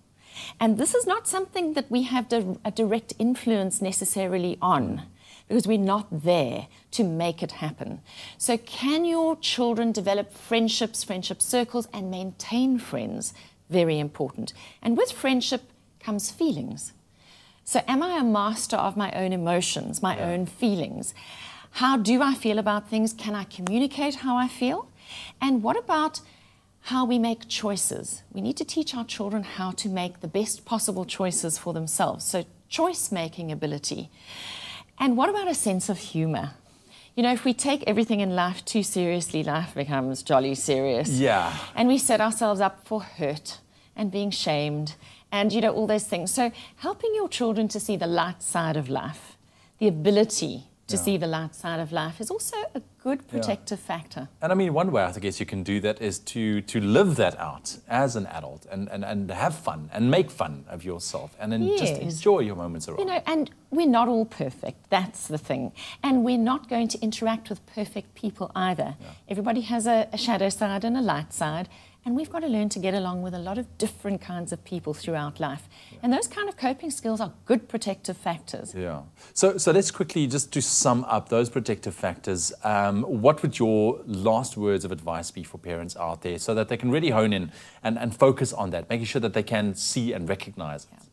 And this is not something that we have a direct influence necessarily on because we're not there to make it happen. So can your children develop friendships, friendship circles, and maintain friends? Very important. And with friendship comes feelings. So am I a master of my own emotions, my own feelings? How do I feel about things? Can I communicate how I feel? And what about how we make choices? We need to teach our children how to make the best possible choices for themselves. So choice-making ability. And what about a sense of humor? You know, if we take everything in life too seriously, life becomes jolly serious. Yeah. And we set ourselves up for hurt and being shamed and, you know, all those things. So helping your children to see the light side of life, the ability to see the light side of life is also a good protective factor. And I mean, one way I guess you can do that is to live that out as an adult and have fun and make fun of yourself and then just enjoy your moments around. You know, and we're not all perfect. That's the thing. And we're not going to interact with perfect people either. Everybody has a shadow side and a light side. And we've got to learn to get along with a lot of different kinds of people throughout life. And those kind of coping skills are good protective factors. Yeah. So let's quickly, just to sum up those protective factors, what would your last words of advice be for parents out there so that they can really hone in and focus on that, making sure that they can see and recognize it?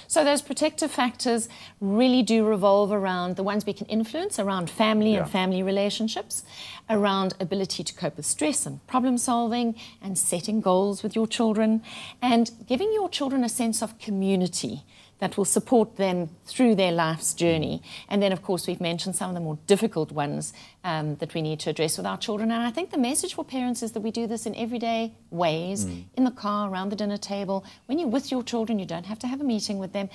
So those protective factors really do revolve around the ones we can influence, around family and family relationships, around ability to cope with stress and problem solving and setting goals with your children and giving your children a sense of community that will support them through their life's journey. And then, of course, we've mentioned some of the more difficult ones that we need to address with our children. And I think the message for parents is that we do this in everyday ways, in the car, around the dinner table. When you're with your children, you don't have to have a meeting with them.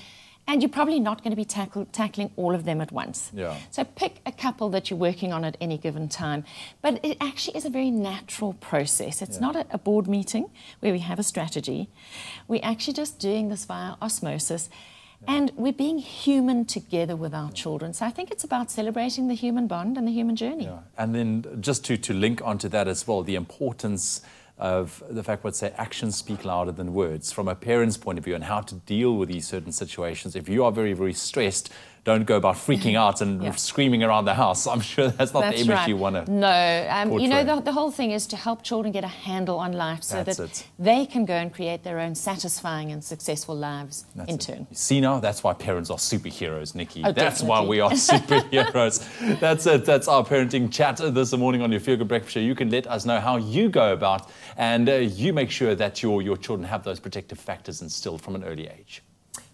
And you're probably not going to be tackling all of them at once. Yeah. So pick a couple that you're working on at any given time. But it actually is a very natural process. It's not a board meeting where we have a strategy. We're actually just doing this via osmosis. And we're being human together with our children. So I think it's about celebrating the human bond and the human journey. Yeah. And then just to link onto that as well, the importance of the fact, let's say, actions speak louder than words from a parent's point of view and how to deal with these certain situations. If you are very, very stressed, don't go about freaking out and screaming around the house. I'm sure that's not the image you want to No, you know, the whole thing is to help children get a handle on life so that they can go and create their own satisfying and successful lives in turn. See now, that's why parents are superheroes, Nikki. Oh, that's definitely. why we are superheroes. That's it. That's our parenting chat this morning on your Feel Good Breakfast Show. You can let us know how you go about and you make sure that your children have those protective factors instilled from an early age.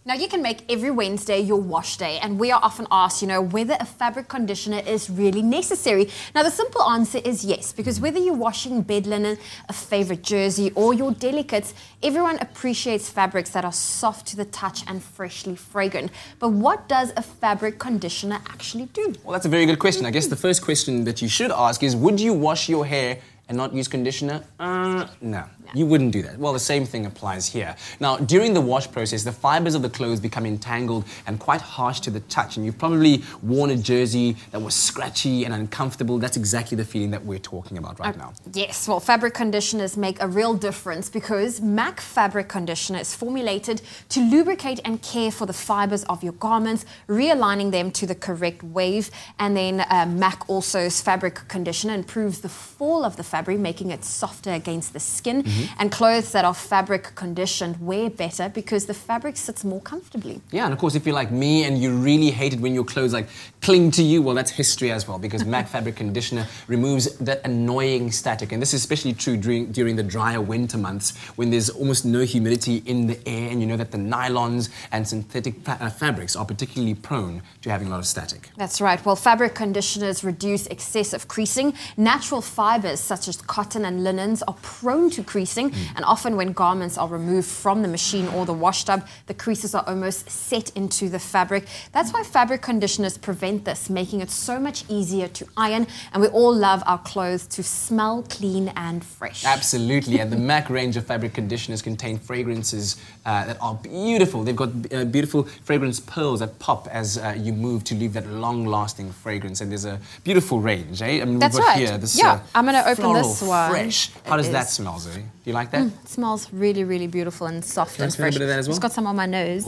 Now, you can make every Wednesday your wash day, and we are often asked, you know, whether a fabric conditioner is really necessary. Now, the simple answer is yes, because whether you're washing bed linen, a favorite jersey, or your delicates, everyone appreciates fabrics that are soft to the touch and freshly fragrant. But what does a fabric conditioner actually do? Well, that's a very good question. I guess the first question that you should ask is, would you wash your hair and not use conditioner? No, you wouldn't do that. Well, the same thing applies here. Now, during the wash process, the fibers of the clothes become entangled and quite harsh to the touch. And you've probably worn a jersey that was scratchy and uncomfortable. That's exactly the feeling that we're talking about right now. Yes, well, fabric conditioners make a real difference because MAC fabric conditioner is formulated to lubricate and care for the fibers of your garments, realigning them to the correct wave. And then MAC also's fabric conditioner improves the fall of the fabric, making it softer against the skin. And clothes that are fabric conditioned wear better because the fabric sits more comfortably. Yeah, and of course, if you're like me and you really hate it when your clothes like cling to you, well, that's history as well, because MAC fabric conditioner removes that annoying static. And this is especially true during the drier winter months when there's almost no humidity in the air, and you know that the nylons and synthetic fabrics are particularly prone to having a lot of static. That's right. Well, fabric conditioners reduce excessive creasing. Natural fibers such as cotton and linens are prone to creasing, and often when garments are removed from the machine or the wash tub, the creases are almost set into the fabric. That's why fabric conditioners prevent this, making it so much easier to iron, and we all love our clothes to smell clean and fresh. Absolutely, and the MAC range of fabric conditioners contain fragrances that are beautiful. They've got beautiful fragrance pearls that pop as you move to leave that long-lasting fragrance, and there's a beautiful range, eh? I mean, That's we've got right. Here, this, yeah, I'm going to open floral, this one. Fresh. How does that smell, Zoe? Do you like that? It smells really, really beautiful and soft and smell a fresh. bit of that as well? Just got some on my nose.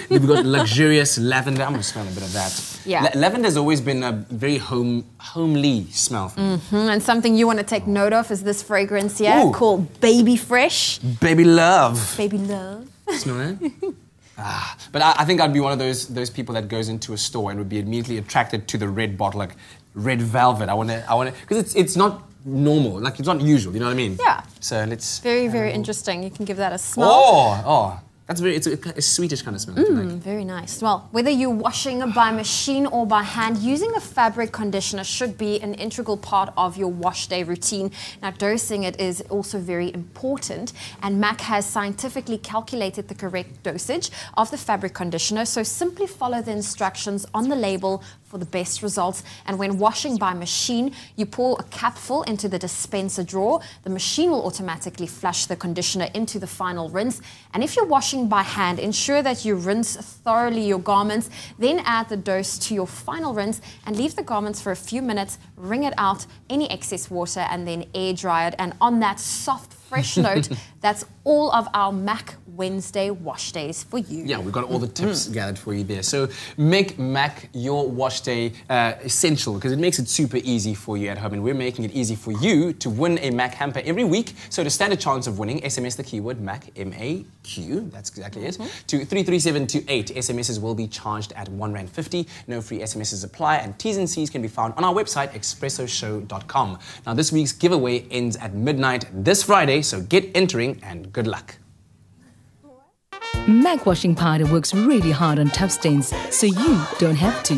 We've got luxurious lavender. I'm going to smell a bit of that. Yeah. Lavender's always been a very homely smell for me. And something you want to take note of is this fragrance here called Baby Fresh. Baby Love. Baby Love. Smell that? But I think I'd be one of those people that goes into a store and would be immediately attracted to the red bottle, like red velvet. I want to, because it's not normal, like it's not usual. You know what I mean? Yeah. So let's. Very, very interesting. You can give that a smell. Oh. It's a sweetish kind of smell. Very nice. Well, whether you're washing by machine or by hand, using a fabric conditioner should be an integral part of your wash day routine. Now, dosing it is also very important, and MAC has scientifically calculated the correct dosage of the fabric conditioner, so simply follow the instructions on the label for the best results. And when washing by machine, you pour a capful into the dispenser drawer. The machine will automatically flush the conditioner into the final rinse. And if you're washing by hand, ensure that you rinse thoroughly your garments, then add the dose to your final rinse and leave the garments for a few minutes, wring it out, any excess water, and then air dry it. And on that soft, fresh note, that's all of our MAC Wednesday wash days for you. Yeah, we've got all the tips gathered for you there. So make MAC your wash day essential, because it makes it super easy for you at home, and we're making it easy for you to win a MAC hamper every week. So to stand a chance of winning, SMS the keyword MAC, M-A-Q, that's exactly it, to 33728. SMSs will be charged at R1.50. No free SMSs apply, and T's and C's can be found on our website, expressoshow.com. Now, this week's giveaway ends at midnight this Friday, so get entering and good luck. MAC washing powder works really hard on tough stains, so you don't have to.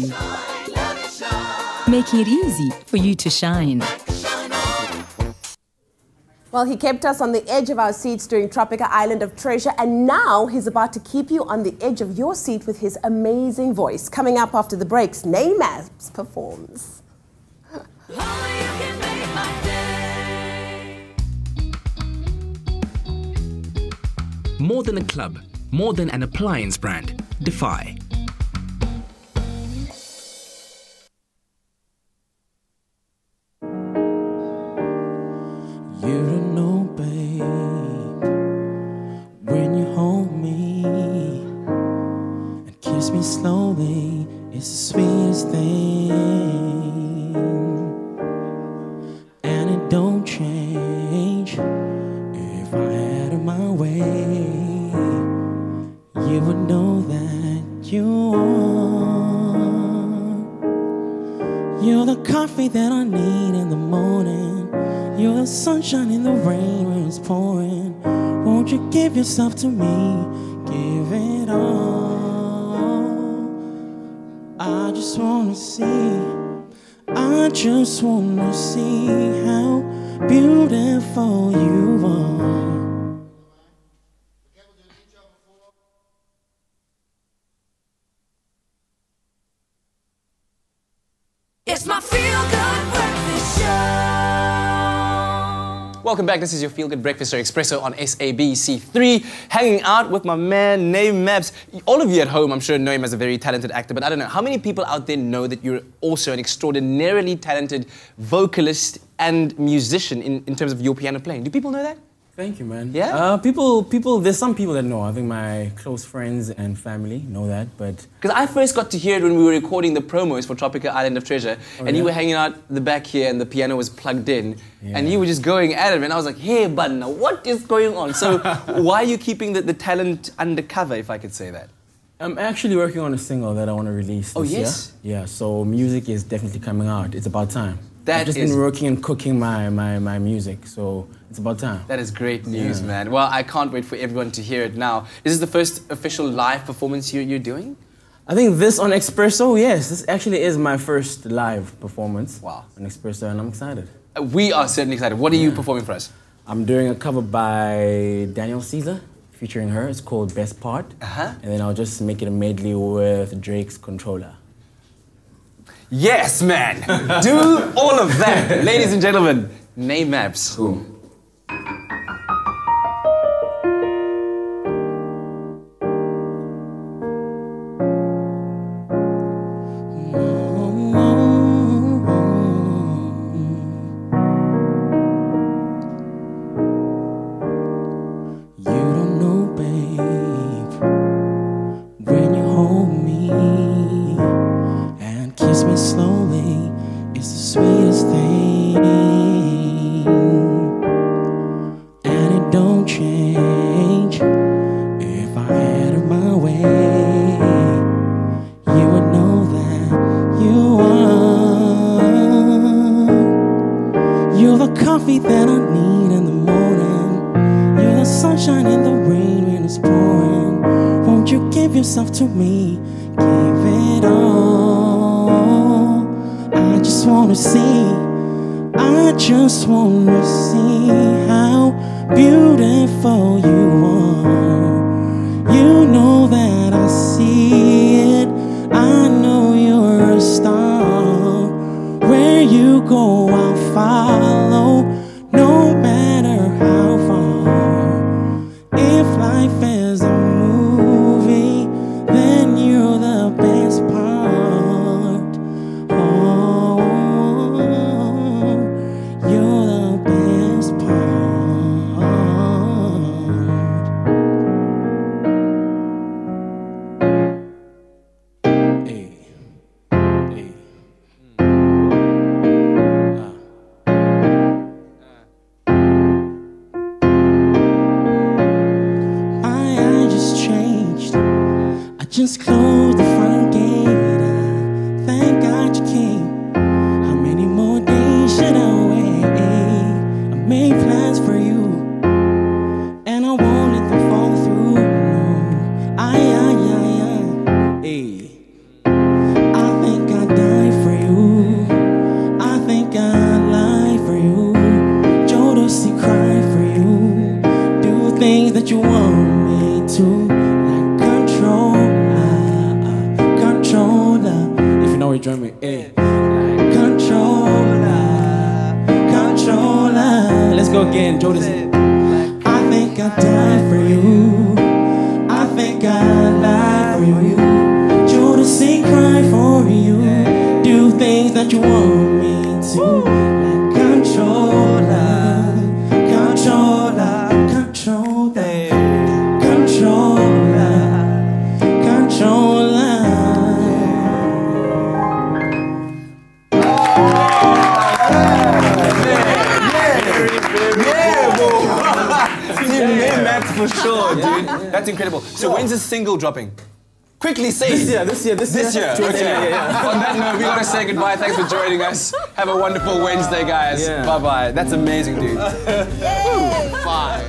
Making it easy for you to shine. Well, he kept us on the edge of our seats during Tropika Island of Treasure, and now he's about to keep you on the edge of your seat with his amazing voice. Coming up after the breaks, Naymabs performs. More than a club, more than an appliance brand. Defy. You don't know, babe, when you hold me and kiss me slowly, it's the sweetest thing. And it don't change if I had it my way. You would know that you are. You're the coffee that I need in the morning. You're the sunshine in the rain when it's pouring. Won't you give yourself to me? Give it all. I just wanna see. I just wanna see how beautiful you are. It's my feel-good breakfast show. Welcome back. This is your Feel Good Breakfast Show, Expresso on SABC 3. Hanging out with my man, Naymabs. All of you at home, I'm sure, know him as a very talented actor, but I don't know, how many people out there know that you're also an extraordinarily talented vocalist and musician in terms of your piano playing? Do people know that? Thank you, man. Yeah? There's some people that know. I think my close friends and family know that, but... Because I first got to hear it when we were recording the promos for Tropika Island of Treasure, and you were hanging out the back here, and the piano was plugged in, and you were just going at it, and I was like, hey, Banna, what is going on? So why are you keeping the talent undercover, if I could say that? I'm actually working on a single that I want to release this year. Yeah, so music is definitely coming out. It's about time. I've just been working and cooking my music, so it's about time. That is great news, man. Well, I can't wait for everyone to hear it now. Is this the first official live performance you're doing? I think this on Expresso, yes. This actually is my first live performance. Wow. On Expresso, and I'm excited. We are certainly excited. What are you performing for us? I'm doing a cover by Daniel Caesar, featuring her. It's called Best Part. And then I'll just make it a medley with Drake's Controller. Yes, man! Do all of that. Ladies and gentlemen, name maps. Cool. To me, give it all. I just wanna see how beautiful you are. You know that I see it. I know you're a star. Where you go, I'll follow, no matter how far. If life is a movie, then you're the best part. Oh, you're the best part. Hey, hey. My eye just changed. I just closed the front gate. Thank God you came. How many more days should I wait? I made plans for you, and I won't let them fall through. No, hey. I think I'd die for you. I think I'd lie for you. Jodeci cry for you. Do things that you want me to, like controller. If you know what you're drumming, hey. Controller. Let's go again, Jodeci. I think I'd die for you. I think I'd lie for you. Jodeci cry for you. Do things that you want me to, like controller. For sure, dude. That's incredible. So when's this single dropping? Quickly say This year. This year. Okay. Yeah. On that note, we gotta say goodbye. Thanks for joining us. Have a wonderful Wednesday, guys. Bye-bye. That's amazing, dude. Bye.